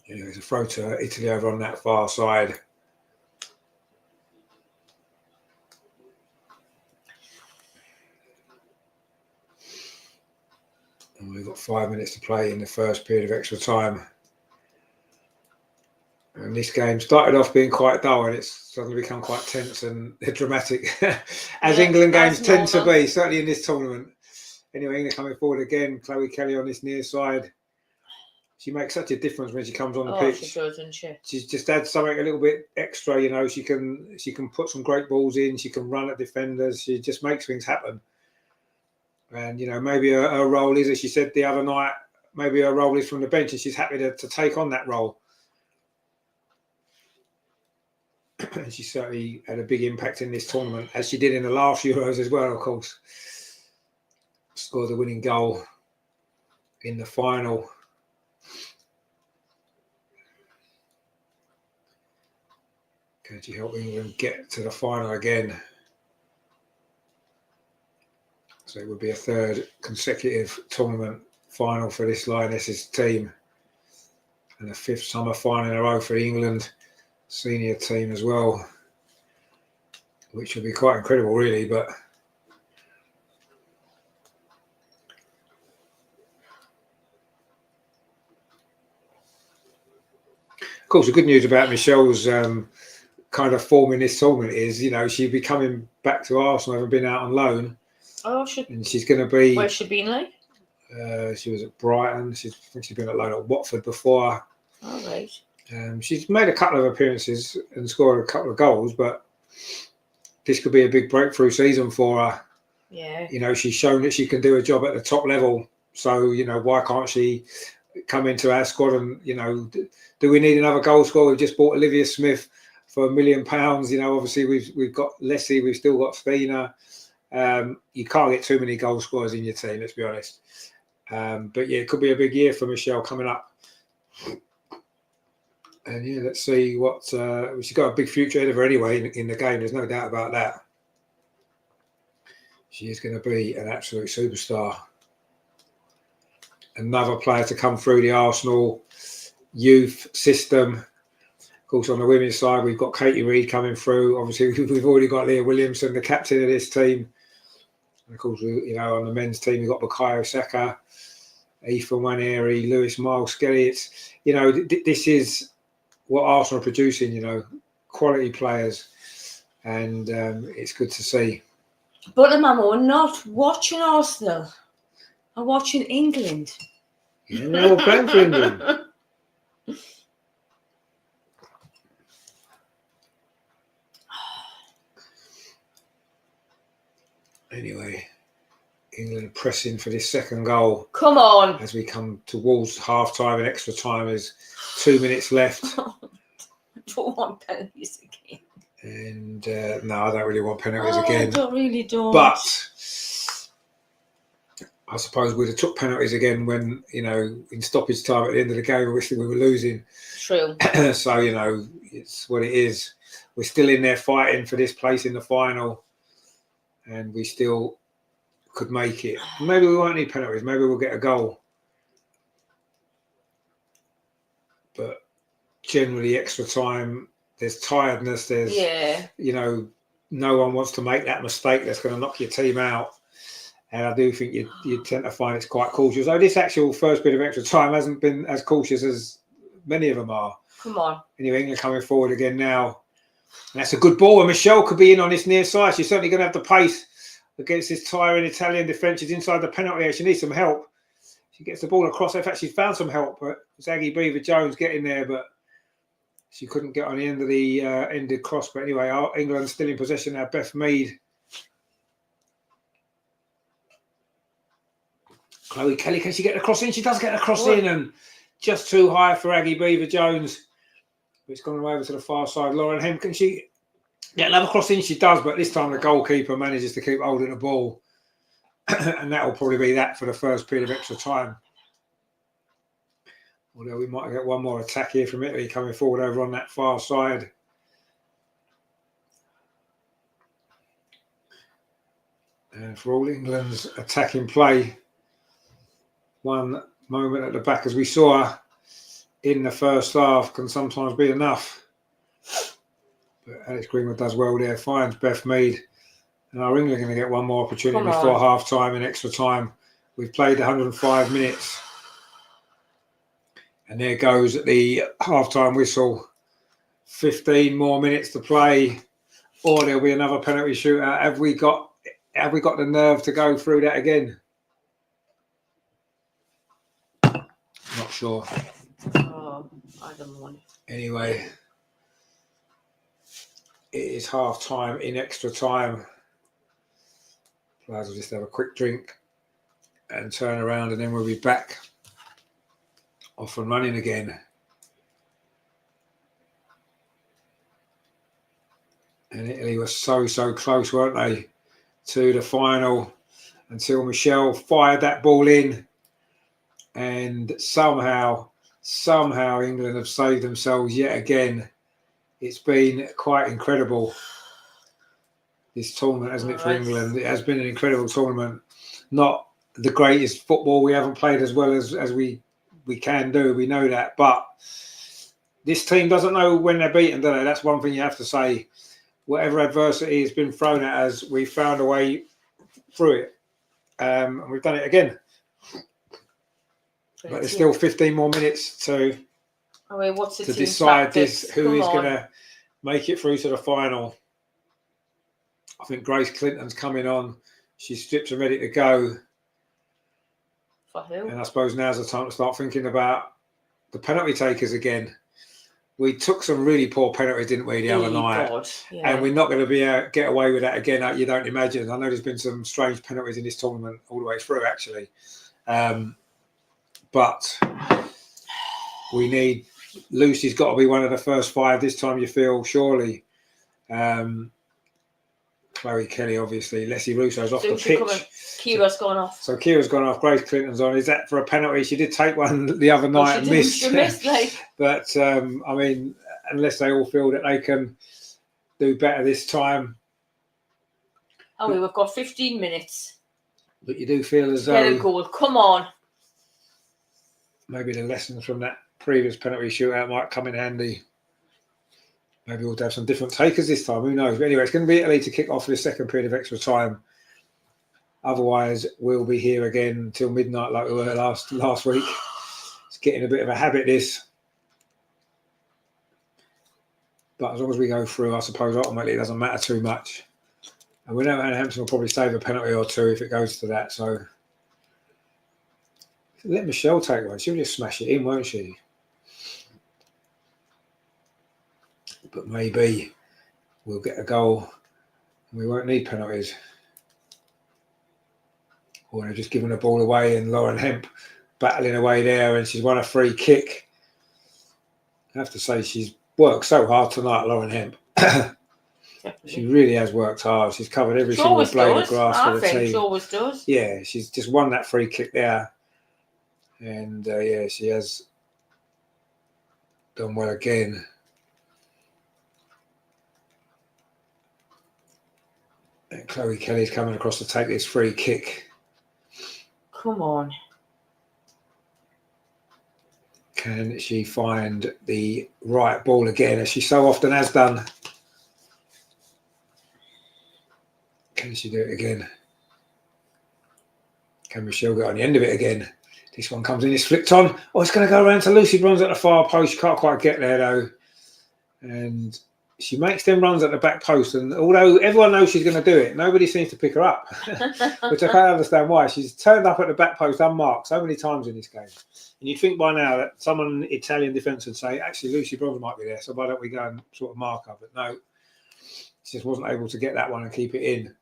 Yeah, there's a throw to Italy over on that far side. And we've got 5 minutes to play in the first period of extra time. And this game started off being quite dull, and it's suddenly become quite tense and dramatic, as England games tend to be, certainly in this tournament. Anyway, England coming forward again. Chloe Kelly on this near side. She makes such a difference when she comes on the pitch. She does, doesn't she? She's just adds something a little bit extra. You know, she can put some great balls in. She can run at defenders. She just makes things happen. And you know, maybe her role is, as she said the other night, maybe her role is from the bench, and she's happy to take on that role. And she certainly had a big impact in this tournament, as she did in the last Euros as well, of course. Scored the winning goal in the final. Can she help England get to the final again? So it would be a third consecutive tournament final for this Lionesses team, and a 5th summer final in a row for England senior team as well, which would be quite incredible, really. But of course, the good news about Michelle's kind of form in this tournament is, she'll be coming back to Arsenal, having been out on loan. Oh, and she's going to be. Where's she been like? She was at Brighton. I think she's been at loan at Watford before. All right. She's made a couple of appearances and scored a couple of goals, but this could be a big breakthrough season for her. Yeah. She's shown that she can do a job at the top level. So, why can't she come into our squad? And, do we need another goal scorer? We've just bought Olivia Smith for £1 million. Obviously we've got Leslie, we've still got Stina. You can't get too many goal scorers in your team, let's be honest. But yeah, it could be a big year for Michelle coming up. And yeah, let's see what she's got a big future ahead of her anyway in the game. There's no doubt about that. She is going to be an absolute superstar. Another player to come through the Arsenal youth system. Of course, on the women's side, we've got Katie Reid coming through. Obviously, we've already got Leah Williamson, the captain of this team. And of course, on the men's team, we've got Bukayo Saka, Aoife Nwaneri, Lewis Miles Skelly. It's, this is what Arsenal are producing, quality players. And it's good to see. But Mamo, not watching Arsenal. I'm watching England. Yeah, we're playing for England. Anyway, England pressing for this second goal. Come on. As we come towards half-time and extra time, there's 2 minutes left. I don't want penalties again. And no, I don't really want penalties again. I don't. But I suppose we'd have took penalties again when, in stoppage time at the end of the game, obviously we were losing. True. So, it's what it is. We're still in there fighting for this place in the final. And we still could make it. Maybe we won't need penalties. Maybe we'll get a goal. But generally, extra time, there's tiredness. There's, no one wants to make that mistake that's going to knock your team out. And I do think you tend to find it's quite cautious. Though this actual first bit of extra time hasn't been as cautious as many of them are. Come on. Anyway, England coming forward again now. And that's a good ball. And Michelle could be in on this near side. She's certainly going to have the pace against this tiring Italian defence. She's inside the penalty area. She needs some help. She gets the ball across. In fact, she's found some help. But it's Aggie Beaver-Jones getting there, but she couldn't get on the end of the ended cross. But anyway, England's still in possession now. Beth Mead. Chloe Kelly, can she get the cross in? She does get the cross in, and just too high for Aggie Beaver-Jones. It's gone over to the far side. Lauren Hem, can she get another cross in? She does, but this time the goalkeeper manages to keep holding the ball. And that will probably be that for the first period of extra time. Although we might get one more attack here from Italy coming forward over on that far side. And for all England's attacking play, one moment at the back, as we saw in the first half, can sometimes be enough. But Alex Greenwood does well there, finds Beth Mead. And our England are going to get one more opportunity before half-time and extra time. We've played 105 minutes. And there goes the half-time whistle. 15 more minutes to play, or there'll be another penalty shootout. Have we got the nerve to go through that again? Not sure. Oh, I don't want it. Anyway, it is half-time in extra time. Players will just have a quick drink and turn around, and then we'll be back off and running again. And Italy were so close, weren't they, to the final, until Michelle fired that ball in. And somehow England have saved themselves yet again. It's been quite incredible, this tournament, hasn't it, for England? It has been an incredible tournament. Not the greatest football. We haven't played as well as we can do. We know that. But this team doesn't know when they're beaten, do they? That's one thing you have to say. Whatever adversity has been thrown at us, we found a way through it. And we've done it again. But there's still 15 more minutes to decide this. Who is going to make it through to the final. I think Grace Clinton's coming on. She's stripped and ready to go. For who? And I suppose now's the time to start thinking about the penalty takers again. We took some really poor penalties, didn't we, the other night? God. Yeah. And we're not going to be get away with that again. You don't imagine. I know there's been some strange penalties in this tournament all the way through, actually. But we need... Lucy's got to be one of the first 5 this time, you feel, surely. Chloe Kelly, obviously. Leslie Russo's off the pitch. Kira's gone off. So Kira's gone off. Grace Clinton's on. Is that for a penalty? She did take one the other night and missed. She missed, like. But, I mean, unless they all feel that they can do better this time. Oh, we've got 15 minutes. But you do feel as though... Get a goal. Come on. Maybe the lessons from that previous penalty shootout might come in handy. Maybe we'll have some different takers this time. Who knows? But anyway, it's going to be Italy to kick off for the second period of extra time. Otherwise, we'll be here again until midnight like we were last week. It's getting a bit of a habit, this. But as long as we go through, I suppose ultimately it doesn't matter too much. And we know Hampton will probably save a penalty or two if it goes to that. So let Michelle take one. She'll just smash it in, won't she? But maybe we'll get a goal and we won't need penalties. Or they're just giving the ball away and Lauren Hemp battling away there and she's won a free kick. I have to say she's worked so hard tonight, Lauren Hemp. She really has worked hard. She's covered every single blade of grass for the team. She always does. Yeah, she's just won that free kick there. And yeah, she has done well again. And Chloe Kelly's coming across to take this free kick. Come on. Can she find the right ball again, as she so often has done? Can she do it again? Can Michelle get on the end of it again? This one comes in, it's flicked on. Oh, it's going to go around to Lucy Bronze at the far post. She can't quite get there, though. And she makes them runs at the back post, and although everyone knows she's going to do it, nobody seems to pick her up, which I can't understand why. She's turned up at the back post unmarked so many times in this game. And you'd think by now that someone Italian defence would say, actually, Lucy Bronze might be there, so why don't we go and sort of mark her? But no, she just wasn't able to get that one and keep it in.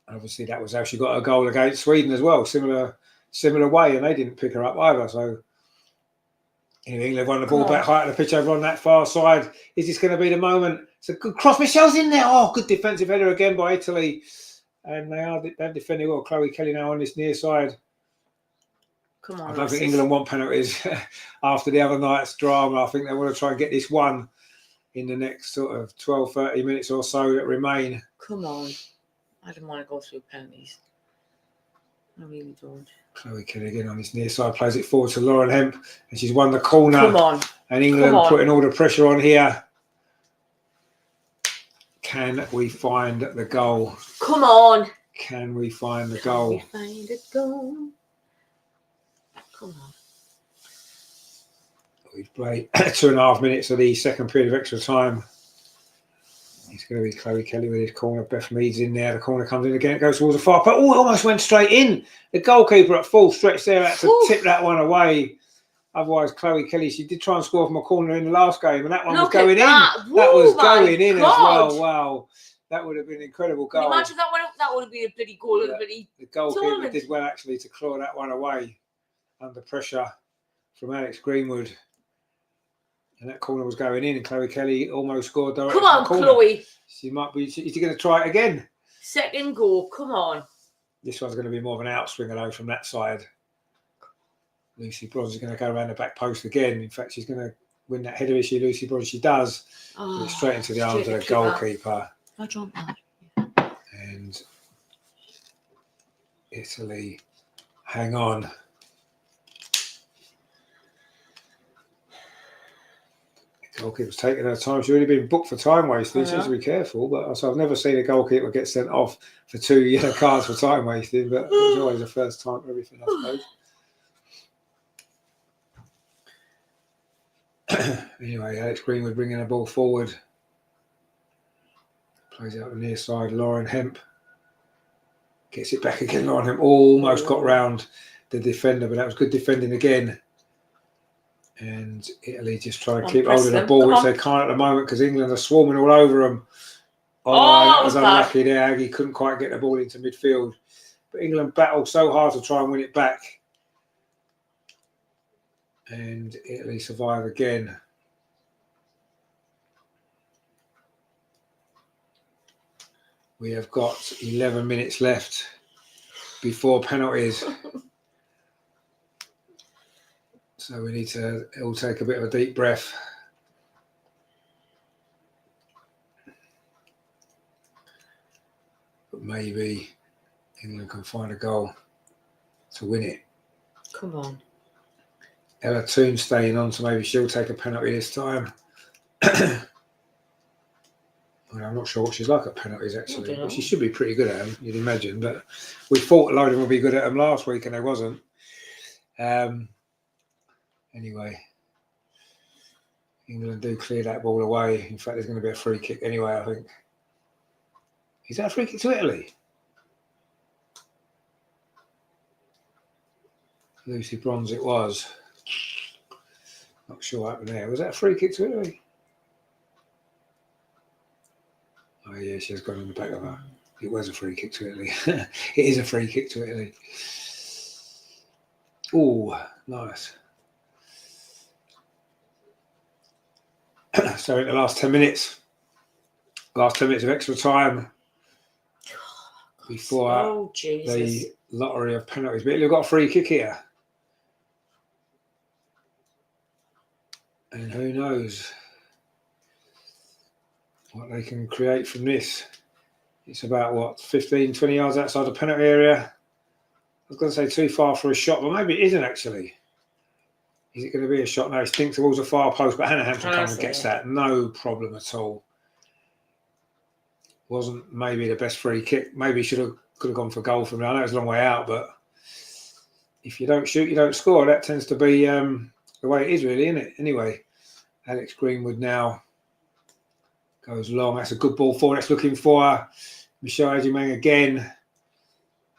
And obviously, that was how she got a goal against Sweden as well, similar way, and they didn't pick her up either, so... England won the ball back high at the pitch over on that far side. Is this going to be the moment? It's a good cross. Michelle's in there. Oh, good defensive header again by Italy. And they're defending well. Chloe Kelly now on this near side. Come on. I don't think England want penalties after the other night's drama. I think they want to try and get this one in the next sort of 12, 30 minutes or so that remain. Come on. I don't want to go through penalties. I really don't. Chloe Kelly again on this near side, plays it forward to Lauren Hemp, and she's won the corner. Come on. And England putting all the pressure on here. Can we find the goal? Come on. Can we find the goal? Can we find a goal? Come on. We've played 2.5 minutes of the second period of extra time. It's going to be Chloe Kelly with his corner. Beth Mead's in there. The corner comes in again. It goes towards the far post. Oh, it almost went straight in. The goalkeeper at full stretch there had to tip that one away. Otherwise, Chloe Kelly, she did try and score from a corner in the last game, and that one was going in. That was going in as well. Wow. That would have been an incredible goal. Can you imagine that would have been a bloody goal of the bloody The goalkeeper tournament. did well, actually, to claw that one away under pressure from Alex Greenwood. And that corner was going in, and Chloe Kelly almost scored directly. Come on, Chloe. She might be. Is she going to try it again? Second goal. Come on. This one's going to be more of an outswinger, though, from that side. Lucy Bronze is going to go around the back post again. In fact, she's going to win that header issue. Lucy Bronze, she does. Oh, it's straight into the arms of the goalkeeper. I don't know. And Italy, hang on. Goalkeeper's taking her time. She's already been booked for time wasting. She needs to be careful. But also, I've never seen a goalkeeper get sent off for 2 yellow cards for time wasting. But it's always the first time for everything, I suppose. Anyway, Alex Greenwood bringing the ball forward. Plays out the near side. Lauren Hemp gets it back again. Lauren Hemp almost got round the defender, but that was good defending again. And Italy just trying to keep holding the ball, which they can't at the moment because England are swarming all over them. Oh, that was unlucky there. Aggie couldn't quite get the ball into midfield. But England battled so hard to try and win it back. And Italy survive again. We have got 11 minutes left before penalties. So we need to all take a bit of a deep breath. But maybe England can find a goal to win it. Come on. Ella Toon staying on, so maybe she'll take a penalty this time. Well, I'm not sure what she's like at penalties, actually. But she should be pretty good at them, you'd imagine. But we thought a load of them would be good at them last week, and they wasn't. Anyway, England do clear that ball away. In fact, there's going to be a free kick anyway, I think. Is that a free kick to Italy? Lucy Bronze it was. Not sure what happened there. Was that a free kick to Italy? Oh, yeah, she has gone in the back of her. It was a free kick to Italy. It is a free kick to Italy. Oh, nice. So in the last 10 minutes of extra time before the lottery of penalties. But Italy got a free kick here. And who knows what they can create from this. It's about, what, 15, 20 yards outside the penalty area. I was going to say too far for a shot, but maybe it isn't actually. Is it going to be a shot? No, it's stinked towards the far post, but Hannah Hampton comes and gets that. No problem at all. Wasn't maybe the best free kick. Maybe could have gone for goal from there. I know it's a long way out, but if you don't shoot, you don't score. That tends to be the way it is, really, isn't it? Anyway, Alex Greenwood now goes long. That's a good ball forward. That's looking for Michelle Adjumang again.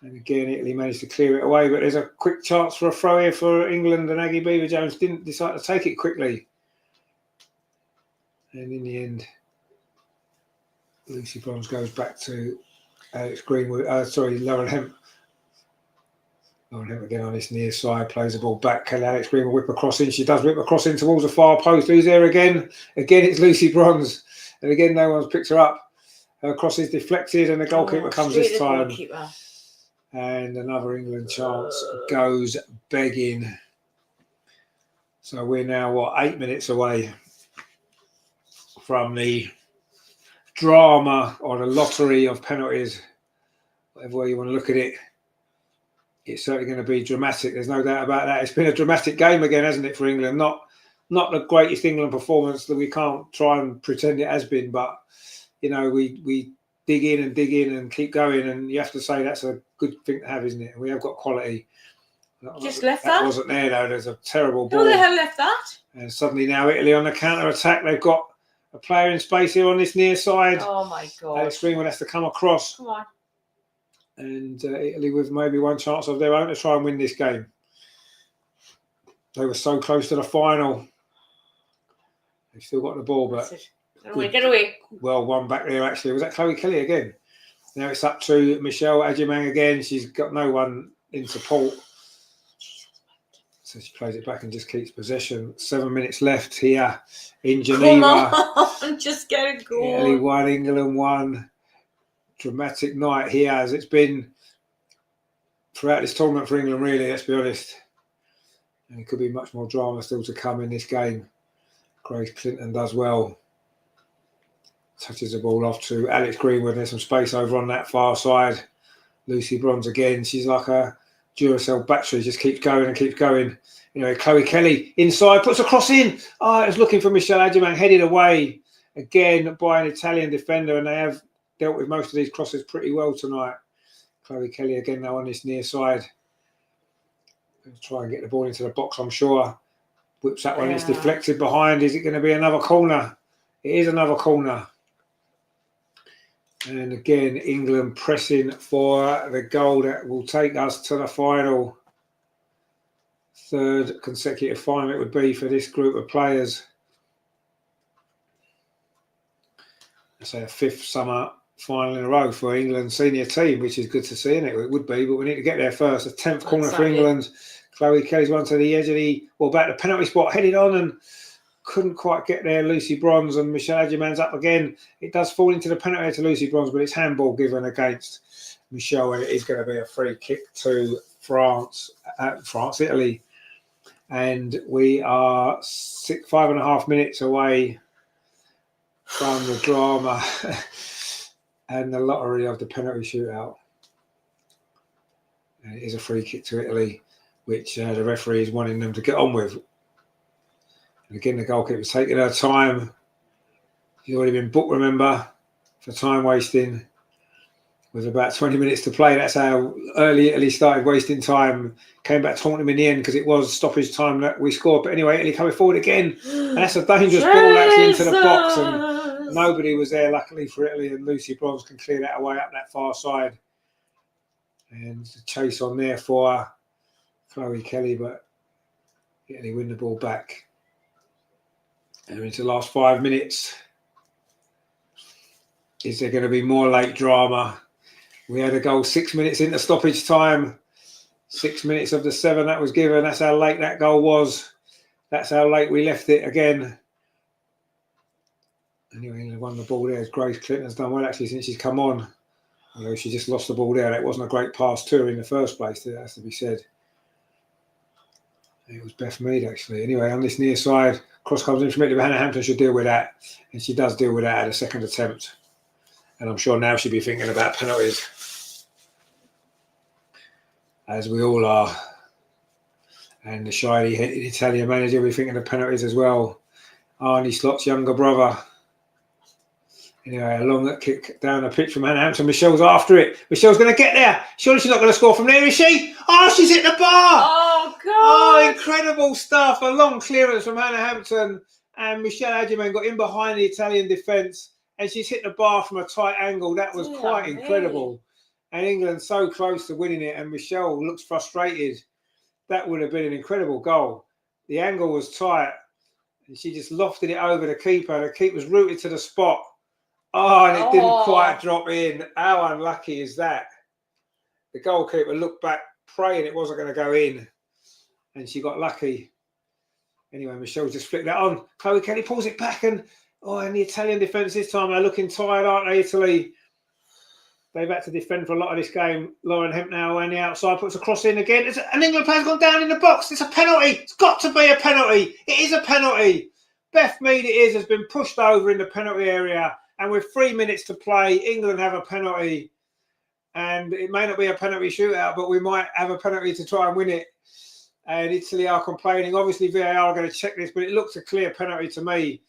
And again, Italy managed to clear it away. But there's a quick chance for a throw here for England. And Aggie Beaver-Jones didn't decide to take it quickly. And in the end, Lucy Bronze goes back to Alex Greenwood. Lauren Hemp. Lauren Hemp again on this near side. Plays the ball back. Can Alex Greenwood whip across in? She does whip across in towards the far post. Who's there again? Again, it's Lucy Bronze. And again, no one's picked her up. Her cross is deflected and the goalkeeper comes this time. And another England chance goes begging. So we're now, 8 minutes away from the drama or the lottery of penalties, whatever way you want to look at it. It's certainly going to be dramatic. There's no doubt about that. It's been a dramatic game again, hasn't it, for England? Not the greatest England performance that we can't try and pretend it has been, but you know, we dig in and keep going, and you have to say that's a good thing to have, isn't it? We have got quality. Just left that. Wasn't there though. There's a terrible ball. Who the hell left that? And suddenly now Italy on the counter attack. They've got a player in space here on this near side. Oh my God! Alex Greenwood has to come across. Come on. And Italy with maybe one chance of their own to try and win this game. They were so close to the final. They've still got the ball, but get away. Well, one back there actually. Was that Chloe Kelly again? Now it's up to Michelle Adjumang again. She's got no one in support. So she plays it back and just keeps possession. 7 minutes left here in Geneva. Come on, just get a goal. Italy 1, England 1. Dramatic night here, as it's been throughout this tournament for England, really, let's be honest. And it could be much more drama still to come in this game. Grace Clinton does well. Touches the ball off to Alex Greenwood. There's some space over on that far side. Lucy Bronze again. She's like a Duracell battery. Just keeps going and keeps going. You know, Chloe Kelly inside, puts a cross in. Oh, it was looking for Michelle Adjumang, headed away again by an Italian defender, and they have dealt with most of these crosses pretty well tonight. Chloe Kelly again now on this near side. Going to try and get the ball into the box, I'm sure. Whips that one. It's Yeah. deflected behind. Is it going to be another corner? It is another corner. And again, England pressing for the goal that will take us to the final. Third consecutive final it would be for this group of players. Let's say a fifth summer final in a row for England senior team, which is good to see, isn't it? It would be, but we need to get there first. The 10th corner for England. Chloe Kelly's one to the edge of back to the penalty spot, headed on and couldn't quite get there. Lucy Bronze and Michelle Adjiman's up again. It does fall into the penalty area to Lucy Bronze, but it's handball given against Michelle, and it is going to be a free kick to Italy. And we are 5.5 minutes away from the drama and the lottery of the penalty shootout. And it is a free kick to Italy, which the referee is wanting them to get on with. And again, the goalkeeper's taking her time. She's already been booked, remember, for time wasting. With about 20 minutes to play, that's how early Italy started wasting time. Came back taunting him in the end because it was stoppage time that we scored. But anyway, Italy coming forward again. And that's a dangerous ball actually into the box. And nobody was there, luckily for Italy. And Lucy Bronze can clear that away up that far side. And the chase on there for Chloe Kelly, but Italy win the ball back. And into the last 5 minutes. Is there going to be more late drama? We had a goal 6 minutes into stoppage time. 6 minutes of the 7 that was given. That's how late that goal was. That's how late we left it again. Anyway, England won the ball there. Grace Clinton's done well actually since she's come on. Although she just lost the ball there. That wasn't a great pass to her in the first place. That has to be said. It was Beth Mead actually. Anyway, on this near side, cross comes in from Italy. Hannah Hampton should deal with that. And she does deal with that at a second attempt. And I'm sure now she'll be thinking about penalties. As we all are. And the shyly-headed Italian manager will be thinking of penalties as well. Arnie Slot's younger brother. Anyway, a long kick down the pitch from Hannah Hampton. Michelle's after it. Michelle's going to get there. Surely she's not going to score from there, is she? Oh, she's hit the bar. Oh, God. Oh, incredible stuff. A long clearance from Hannah Hampton. And Michelle Adjiman got in behind the Italian defence. And she's hit the bar from a tight angle. That was quite incredible. And England so close to winning it. And Michelle looks frustrated. That would have been an incredible goal. The angle was tight. And she just lofted it over the keeper. The keeper's rooted to the spot. Oh, and it didn't quite drop in. How unlucky is that? The goalkeeper looked back, praying it wasn't going to go in. And she got lucky. Anyway, Michelle just flicked that on. Chloe Kelly pulls it back. And the Italian defence this time, they're looking tired, aren't they, Italy? They've had to defend for a lot of this game. Lauren Hemp now on the outside, puts a cross in again. An England player's gone down in the box. It's a penalty. It's got to be a penalty. It is a penalty. Beth Mead has been pushed over in the penalty area. And with 3 minutes to play, England have a penalty. And it may not be a penalty shootout, but we might have a penalty to try and win it. And Italy are complaining. Obviously, VAR are going to check this, but it looks a clear penalty to me.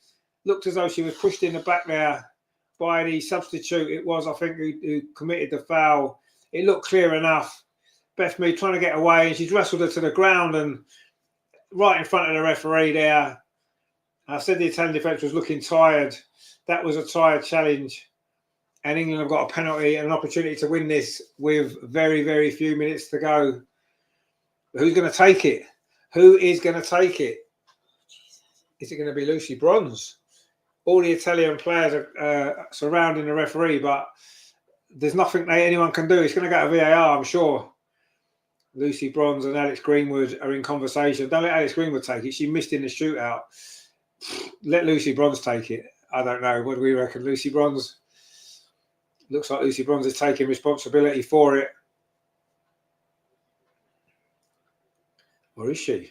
Looked as though she was pushed in the back there by the substitute. It was, I think, who committed the foul. It looked clear enough. Beth Mead trying to get away, and she's wrestled her to the ground and right in front of the referee there. I said the Italian defence was looking tired. That was a tired challenge. And England have got a penalty and an opportunity to win this with very, very few minutes to go. But who's going to take it? Who is going to take it? Is it going to be Lucy Bronze? All the Italian players are surrounding the referee, but there's nothing anyone can do. It's going to go to VAR, I'm sure. Lucy Bronze and Alex Greenwood are in conversation. Don't let Alex Greenwood take it. She missed in the shootout. Let Lucy Bronze take it. I don't know. What do we reckon? Lucy Bronze? Looks like Lucy Bronze is taking responsibility for it. Or is she?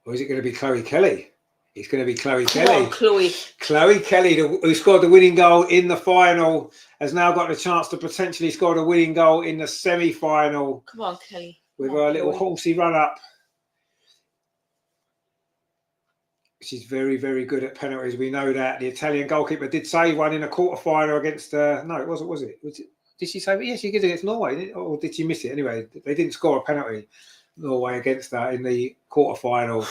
Or is it going to be Chloe Kelly? It's going to be Chloe Kelly. On, Chloe. Chloe Kelly, who scored the winning goal in the final, has now got the chance to potentially score the winning goal in the semi-final. Come on, Kelly. With her little horsey run-up. She's very, very good at penalties. We know that. The Italian goalkeeper did save one in a quarter-final against... no, it wasn't, was it? Did she save it? Yes, she did against Norway. Or did she miss it? Anyway, they didn't score a penalty, Norway, against that in the quarter-final.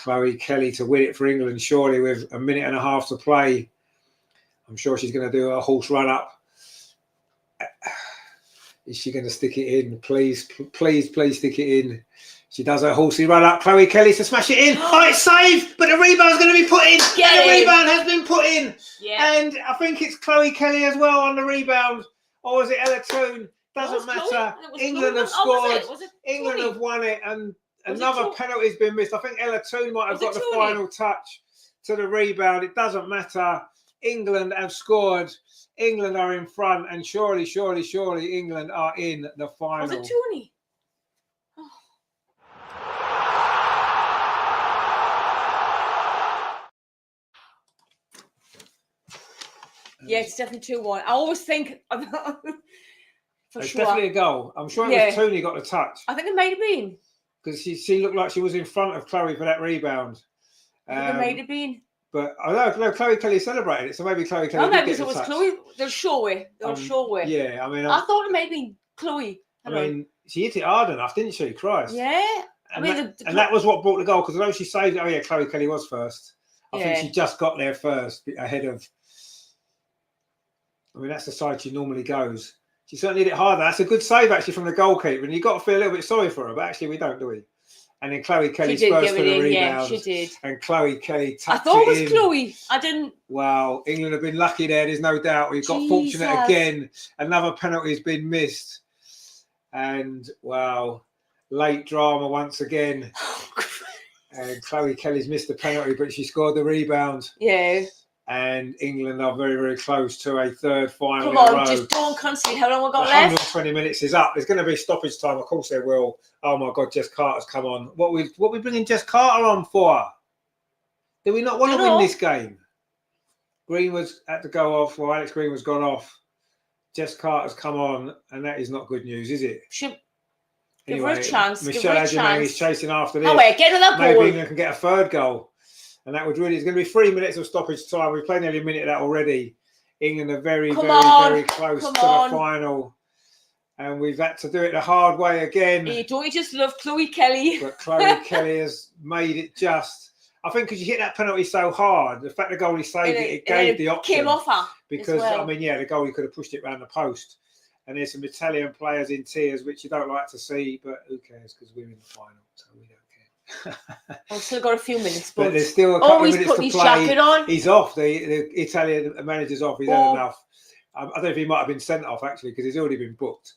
Chloe Kelly to win it for England, surely with a minute and a half to play. I'm sure she's going to do a horse run up. Is she going to stick it in? Please, please, please stick it in. She does her horsey run up. Chloe Kelly to smash it in. Oh, it's saved, but the rebound's going to be put in. And the rebound has been put in. Yeah. And I think it's Chloe Kelly as well on the rebound. Or was it Ella Toone? Doesn't matter. England have scored. England have won it. And another penalty's been missed. I think Ella Toone might have got the final touch to the rebound. It doesn't matter. England have scored. England are in front. And surely, surely, surely England are in the final. Was it Tooney? Oh. Yeah, it's definitely 2-1. I always think for it's sure. Definitely a goal. I'm sure it was Tooney got the touch. I think it might have been. Because she looked like she was in front of Chloe for that rebound. I think it might have been. But I know Chloe Kelly celebrated it, so maybe Chloe Kelly did get the touch. It was Chloe. They'll show it. Yeah, I mean... I thought it might have been Chloe. I mean, she hit it hard enough, didn't she? Christ. Yeah. And that was what brought the goal, because although she saved it, oh yeah, Chloe Kelly was first. I think she just got there first, ahead of... I mean, that's the side she normally goes. She certainly hit it harder. That's a good save, actually, from the goalkeeper. And you've got to feel a little bit sorry for her, but actually we don't, do we? And then Chloe Kelly burst for the rebound. Yeah, she did. And Chloe Kelly tucked it in. I thought it was Chloe. I didn't... Wow, England have been lucky there, there's no doubt. We've got fortunate again. Another penalty has been missed. And, wow, late drama once again. And Chloe Kelly's missed the penalty, but she scored the rebound. Yeah. And England are very, very close to a third final. Come on, just don't concede. How long we got left? 120 minutes is up. There's going to be stoppage time. Of course there will. Oh my God, Jess Carter's come on. What we bringing Jess Carter on for? Do we not want to win this game? Greenwood's had to go off. Well, Alex Greenwood's gone off. Jess Carter's come on, and that is not good news, is it? Give her a chance. Michelle Adjumang is chasing after this. Oh wait, get another goal. Maybe England can get a third goal. And that would really, it's going to be 3 minutes of stoppage time. We've played nearly a minute of that already. England are very, very close to the final. And we've had to do it the hard way again. Don't you just love Chloe Kelly? But Chloe Kelly has made it just. I think because you hit that penalty so hard, the fact the goalie saved it gave the option. Came off her. Because, I mean, yeah, the goalie could have pushed it around the post. And there's some Italian players in tears, which you don't like to see, but who cares? Because we're in the final, so we don't care. I've still got a few minutes, but there's still a couple of minutes to play. On. He's off. The Italian manager's off. He's had enough. I don't know if he might have been sent off actually because he's already been booked.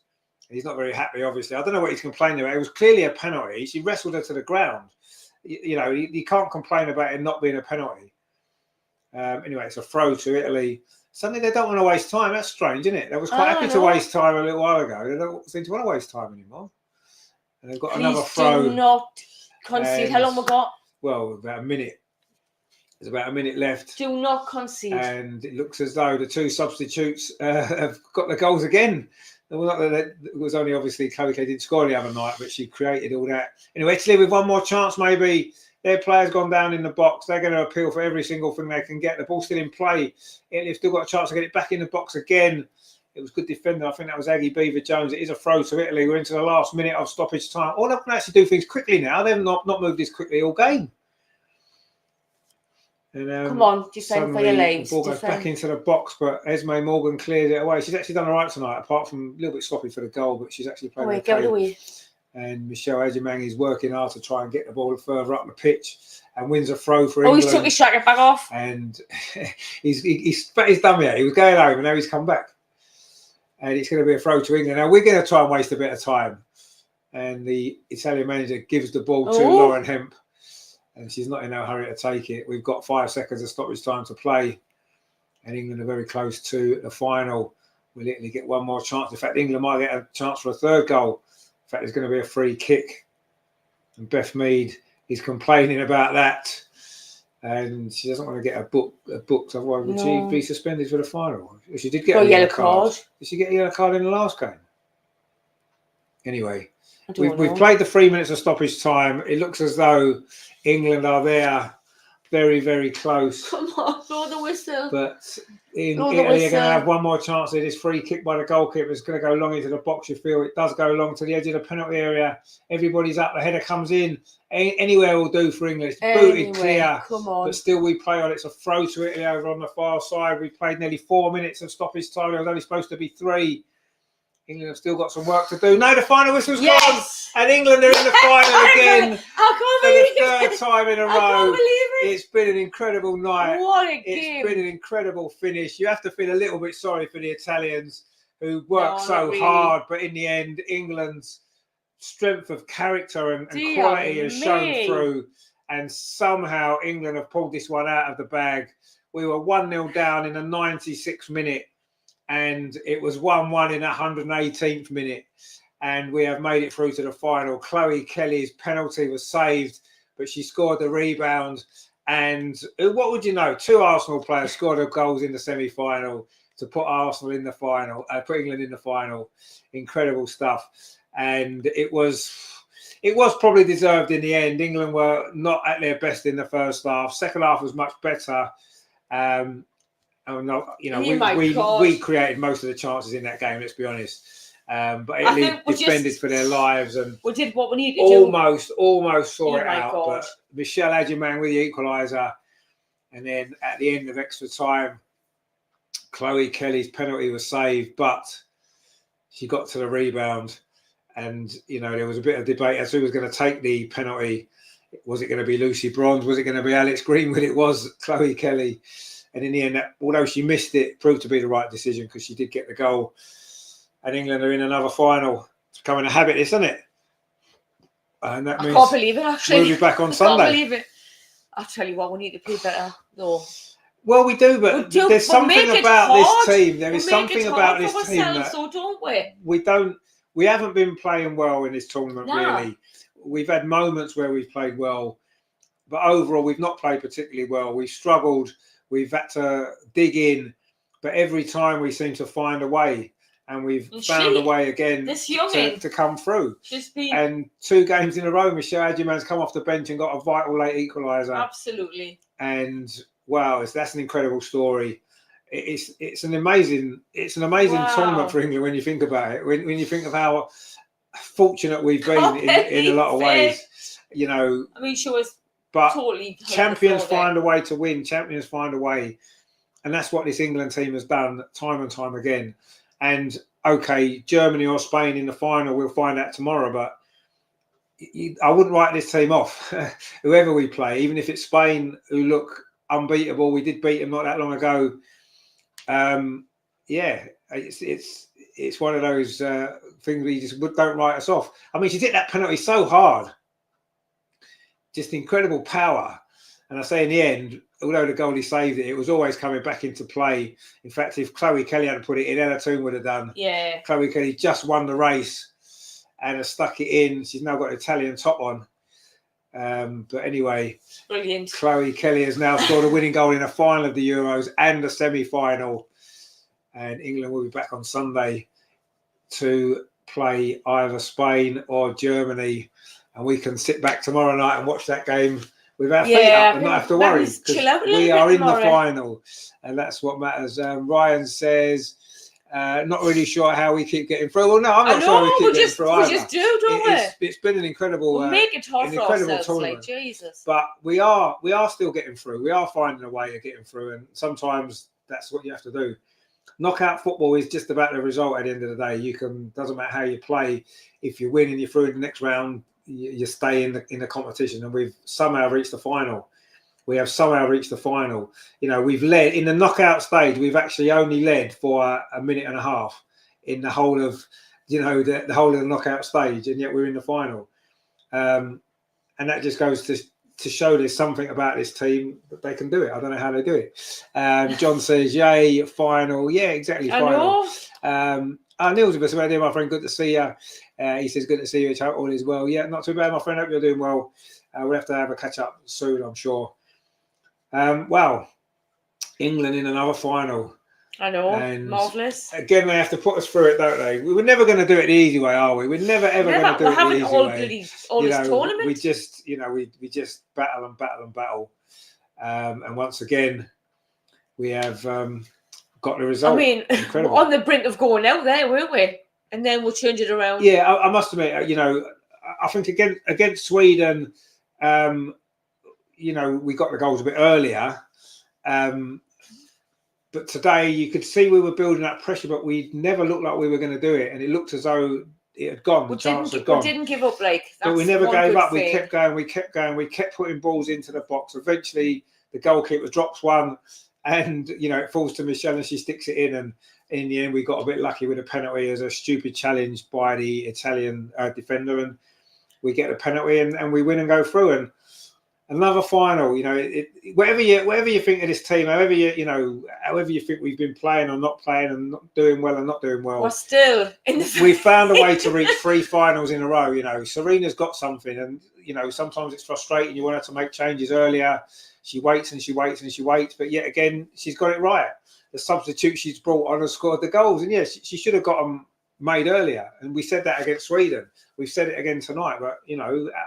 He's not very happy, obviously. I don't know what he's complaining about. It was clearly a penalty. She wrestled her to the ground. You know, you can't complain about it not being a penalty. Anyway, it's a throw to Italy. Suddenly they don't want to waste time. That's strange, isn't it? They was quite happy to waste time a little while ago. They don't seem to want to waste time anymore. And they've got another throw. Do not concede. How long we got? Well, about a minute. There's about a minute left. Do not concede. And it looks as though the two substitutes have got the goals again. Well, not that it was only obviously Chloe Kelly didn't score the other night, but she created all that. Anyway, Italy with one more chance, maybe. Their players gone down in the box. They're going to appeal for every single thing they can get. The ball's still in play. Italy've still got a chance to get it back in the box again. It was good defending. I think that was Aggie Beaver-Jones. It is a throw to Italy. We're into the last minute of stoppage time. All they can actually do things quickly now. They've not moved this quickly all game. And, come on, defend for your legs. The ball goes back into the box, but Esme Morgan cleared it away. She's actually done all right tonight, apart from a little bit sloppy for the goal, but she's actually played okay. Go away. And Michelle Adjumang is working hard to try and get the ball further up the pitch and wins a throw for England. He's took his striker back off. And he's done with it. He was going home and now he's come back. And it's going to be a throw to England. Now we're going to try and waste a bit of time. And the Italian manager gives the ball to Lauren Hemp. And she's not in no hurry to take it. We've got 5 seconds of stoppage time to play. And England are very close to the final. We'll literally get one more chance. In fact, England might get a chance for a third goal. In fact, there's going to be a free kick. And Beth Mead is complaining about that. And she doesn't want to get a book. Otherwise, would she be suspended for the final? She did get a yellow card. Did she get a yellow card in the last game? Anyway, we've played the 3 minutes of stoppage time. It looks as though England are there very, very close. Come on, blow the whistle. But in Blow the Italy, you're going whistle. to have one more chance here. This free kick by the goalkeeper is going to go long into the box, you feel. It does go long to the edge of the penalty area. Everybody's up. The header comes in. Anywhere will do for England. It's booted clear. Come on. But still we play on. It's a throw to Italy over on the far side. We played nearly 4 minutes of stoppage time. There was only supposed to be 3. England have still got some work to do. No, the final whistle's gone. And England are in the final again. I For the third time in a row. I can't believe it. It's been an incredible night. What a game. It's been an incredible finish. You have to feel a little bit sorry for the Italians who worked so hard, but in the end, England's strength of character and quality has shown through. And somehow England have pulled this one out of the bag. We were 1-0 down in the 96th minute. And it was 1-1 in the 118th minute. And we have made it through to the final. Chloe Kelly's penalty was saved, but she scored the rebound. And what would you know? 2 Arsenal players scored their goals in the semi-final to put Arsenal in the final, put England in the final. Incredible stuff. And it was probably deserved in the end. England were not at their best in the first half. Second half was much better. We created most of the chances in that game, let's be honest. But Italy defended for their lives and we did what we needed to do. Almost saw it out. But Michelle Adjiman with the equaliser. And then at the end of extra time, Chloe Kelly's penalty was saved, but she got to the rebound. And, there was a bit of debate as to who was going to take the penalty. Was it going to be Lucy Bronze? Was it going to be Alex Greenwood? It was Chloe Kelly. And in the end, although she missed it, proved to be the right decision because she did get the goal. And England are in another final. It's becoming a habit, isn't it? And that means I can't believe it, actually. We'll be back on Sunday. I can't believe it. I'll tell you what, we need to play better, though. Well, we do, but there's something about this team. There is something about this team that so don't we? We haven't been playing well in this tournament, really. We've had moments where we've played well, but overall, we've not played particularly well. We've struggled. We've had to dig in, but every time we seem to find a way, and we've found a way again to come through. And 2 games in a row, Michelle Adjiman's come off the bench and got a vital late equaliser. Absolutely. And wow, that's an incredible story. It's an amazing tournament for England when you think about it. When you think of how fortunate we've been in a lot of ways, I mean, she was. But totally champions find a way to win. Champions find a way. And that's what this England team has done time and time again. And, okay, Germany or Spain in the final, we'll find out tomorrow. But I wouldn't write this team off, whoever we play, even if it's Spain, who look unbeatable. We did beat them not that long ago. It's one of those things where you just don't write us off. I mean, she hit that penalty so hard. Just incredible power. And I say in the end, although the goalie saved it, it was always coming back into play. In fact, if Chloe Kelly had put it in, Ella Toon would have done. Yeah. Chloe Kelly just won the race and has stuck it in. She's now got an Italian top on. But anyway, brilliant. Chloe Kelly has now scored a winning goal in a final of the Euros and a semi-final. And England will be back on Sunday to play either Spain or Germany. And we can sit back tomorrow night and watch that game with our feet up and not have to worry. We are in the final. And that's what matters. Ryan says, not really sure how we keep getting through. Well, no, I'm not sure we keep getting through either. We just do, don't we? It's been an incredible make it hard for ourselves, tournament. like Jesus. But we are still getting through. We are finding a way of getting through. And sometimes that's what you have to do. Knockout football is just about the result at the end of the day. Doesn't matter how you play. If you win and you're through in the next round, you stay in the competition. And we've somehow reached the final. We've led in the knockout stage. We've actually only led for a minute and a half in the whole of, the whole of the knockout stage, and yet we're in the final. And that just goes to show there's something about this team that they can do it. I don't know how they do it. John says, "Yay, final!" Yeah, exactly. Final. Neil's with us. Well, my friend. Good to see you. He says, "Good to see you. I hope all is well." Yeah, not too bad, my friend. Hope you're doing well. We'll have to have a catch up soon, I'm sure. Well, England in another final. I know, and marvellous. Again, they have to put us through it, don't they? We're never going to do it the easy way, are we? We're never ever going to do it the easy way. All this tournament. We just, we just battle and battle and battle. And once again, we have got the result. I mean, incredible. we're on the brink of going out there, weren't we? And then we'll change it around. Yeah, I must admit, I think against Sweden, we got the goals a bit earlier. But today you could see we were building up pressure, but we never looked like we were going to do it. And it looked as though it had gone. The chance had gone. We didn't give up, but we never gave up. We kept going. We kept putting balls into the box. Eventually, the goalkeeper drops one, and it falls to Michelle, and she sticks it in. And in the end, we got a bit lucky with a penalty as a stupid challenge by the Italian defender, and we get a penalty, and we win and go through. And another final, whatever you think of this team, however you think we've been playing or not playing and not doing well and not doing well, we're still in the. We found a way to reach 3 finals in a row. Serena's got something, and sometimes it's frustrating. You want her to make changes earlier. She waits and she waits and she waits, but yet again, she's got it right. The substitute she's brought on has scored the goals, and yes, she should have got them made earlier. And we said that against Sweden. We've said it again tonight, but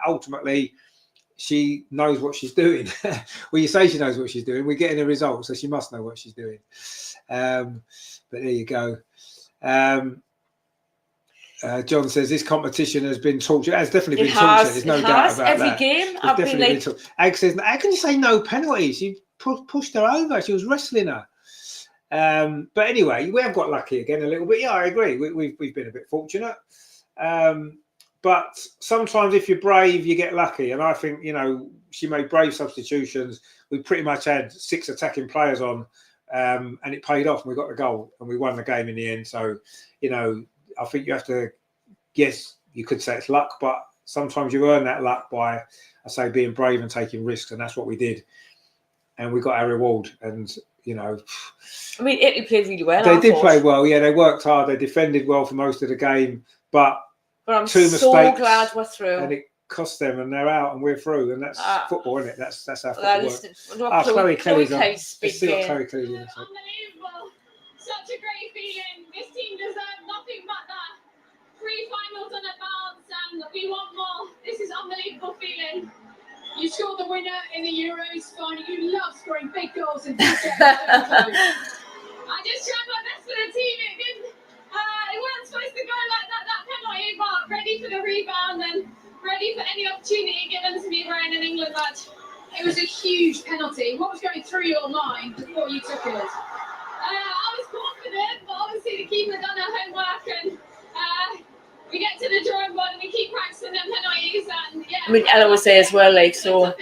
ultimately, she knows what she's doing. Well, you say she knows what she's doing. We're getting the results, so she must know what she's doing. But there you go. John says this competition has been torture. It has definitely been torture. There's no doubt about every that. game. I've been like. Ag says, "How can you say no penalties? You pushed her over. She was wrestling her." But anyway, we have got lucky again a little bit. Yeah, I agree. We've been a bit fortunate. But sometimes if you're brave, you get lucky. And I think, she made brave substitutions. We pretty much had 6 attacking players on, and it paid off. And we got the goal and we won the game in the end. So, I think you have to, yes, you could say it's luck, but sometimes you earn that luck by, I say, being brave and taking risks. And that's what we did. And we got our reward. And, I mean, Italy played really well. They did play well. Yeah, they worked hard. They defended well for most of the game. But I'm 2 mistakes, so glad we're through. And it cost them, and they're out, and we're through. And that's football, isn't it? That's how football works. Chloe Kelly's on. Let's see what Chloe Kelly's on. Unbelievable. Such a great feeling. This team deserved nothing but that. 3 finals on a bounce, and we want more. This is unbelievable feeling. You scored the winner in the Euros final. You love scoring big goals in big games. I just tried my best for the team. It wasn't supposed to go like that penalty, but ready for the rebound and ready for any opportunity given to me wearing an England badge. It was a huge penalty. What was going through your mind before you took it? I was confident, but obviously the keeper done her homework, and we get to the drawing board and we keep practicing them penalties. And yeah, I mean, Ella was there as well, so.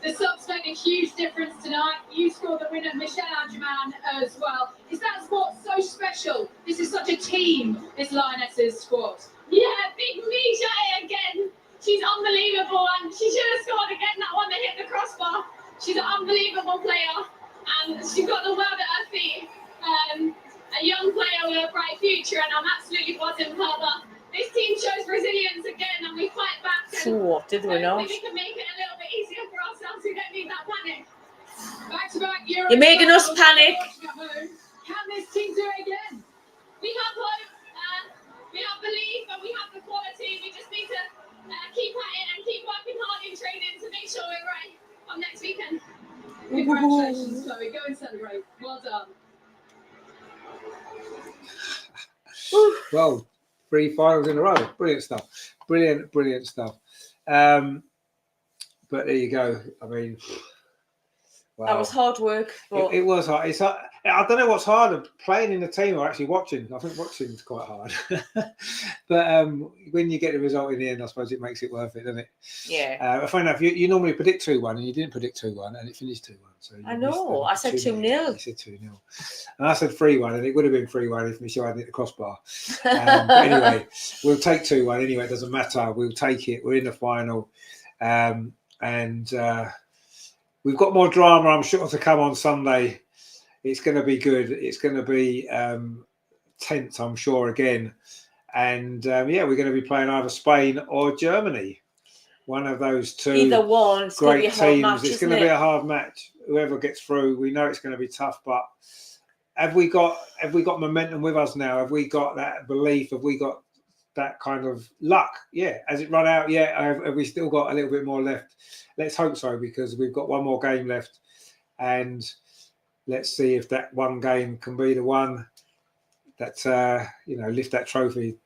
The subs made a huge difference tonight. You scored the winner, Michelle Adjaman, as well. Is that squad so special? This is such a team, this Lionesses squad. Yeah, big Misha again. She's unbelievable, and she should have scored again, that one that hit the crossbar. She's an unbelievable player, and she's got the world at her feet. A young player with a bright future, and I'm absolutely buzzing for her. This team shows resilience again, and we fight back. So, did we not? We can make it a little bit easier for ourselves. We don't need that panic. Back-to-back Euros. You're making us panic. Can this team do it again? We have hope, we have belief, and we have the quality. We just need to keep at it and keep working hard in training to make sure we're right on next weekend. Congratulations, Chloe. Go and celebrate. Well done. Well, 3 finals in a row. Brilliant stuff. Brilliant stuff. But there you go. I mean, wow. That was hard work. But it was hard. It's hard. I don't know what's harder, playing in the team or actually watching. I think watching is quite hard. But when you get the result in the end, I suppose it makes it worth it, doesn't it? Yeah. I find out you normally predict 2-1 and you didn't predict 2-1 and it finished 2-1. So I know. I said 2-0. You said 2-0. And I said 3-1 and it would have been 3-1 if Michelle hadn't hit the crossbar. But anyway, we'll take 2-1 anyway. It doesn't matter. We'll take it. We're in the final. And we've got more drama, I'm sure, to come on Sunday. It's going to be good. It's going to be tense, I'm sure, again. And we're going to be playing either Spain or Germany. One of those two. Either one. It's great going to be a hard teams. match, It's going to be a hard match. Whoever gets through, we know it's going to be tough. But have we got momentum with us now? Have we got that belief? Have we got that kind of luck. Yeah, has it run out yet? Have we still got a little bit more left? Let's hope so, because we've got one more game left, and let's see if that one game can be the one that lift that trophy.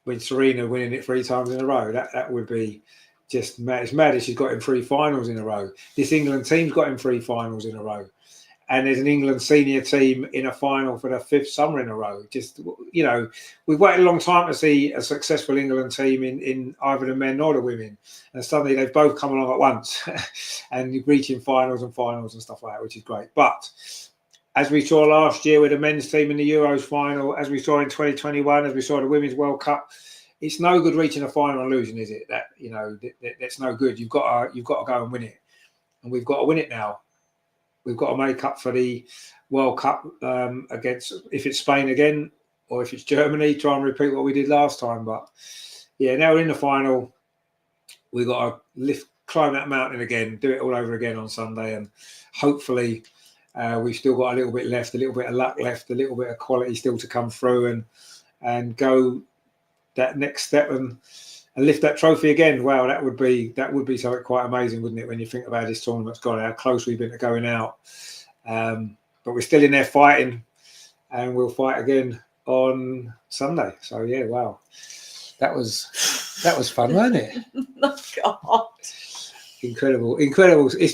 With Serena winning it 3 times in a row, that would be just mad. It's mad that she's got in 3 finals in a row. This England team's got in 3 finals in a row. And there's an England senior team in a final for the 5th summer in a row. Just, we've waited a long time to see a successful England team in either the men or the women. And suddenly they've both come along at once and reaching finals and stuff like that, which is great. But as we saw last year with the men's team in the Euros final, as we saw in 2021, as we saw the Women's World Cup, it's no good reaching a final and losing, is it? That's no good. You've got to go and win it. And we've got to win it now. We've got to make up for the World Cup against, if it's Spain again or if it's Germany, try and repeat what we did last time. But yeah, now we're in the final. We've got to climb that mountain again, do it all over again on Sunday. And hopefully we've still got a little bit left, a little bit of luck left, a little bit of quality still to come through and go that next step and lift that trophy again. Wow, that would be something quite amazing, wouldn't it, when you think about this tournament's gone, how close we've been to going out. But we're still in there fighting, and we'll fight again on Sunday. So yeah, wow, that was fun, wasn't it? Oh God. Incredible. It's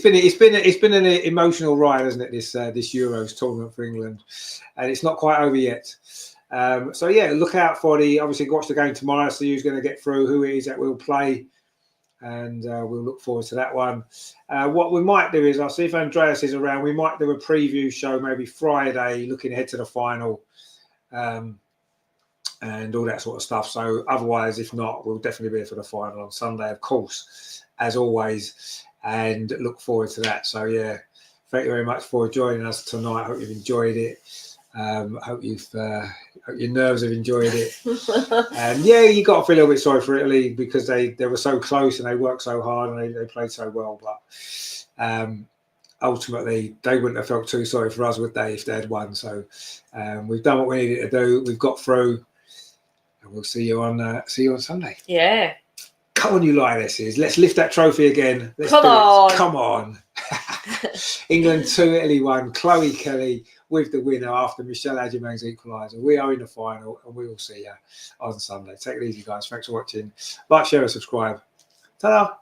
been an emotional ride, hasn't it? This Euros tournament for England, and it's not quite over yet. So yeah, look out for obviously watch the game tomorrow, see who's going to get through, who it is that will play, and we'll look forward to that one. What we might do is, I'll see if Andreas is around, we might do a preview show maybe Friday, looking ahead to the final, and all that sort of stuff. So otherwise, if not, we'll definitely be here for the final on Sunday, of course, as always, and look forward to that. So yeah, thank you very much for joining us tonight. I hope you've enjoyed it. Hope your nerves have enjoyed it. And yeah, you got to feel a little bit sorry for Italy because they were so close and they worked so hard and they played so well. But ultimately, they wouldn't have felt too sorry for us, would they, if they had won? So we've done what we needed to do. We've got through, and we'll see you on Sunday. Yeah. Come on, you Lionesses. Let's lift that trophy again. Come on. Come on. England 2, Italy 1. Chloe Kelly with the winner after Michelle Adjumang's equalizer. We are in the final, and we will see you on Sunday. Take it easy, guys. Thanks for watching. Like, share, and subscribe. Ta-da.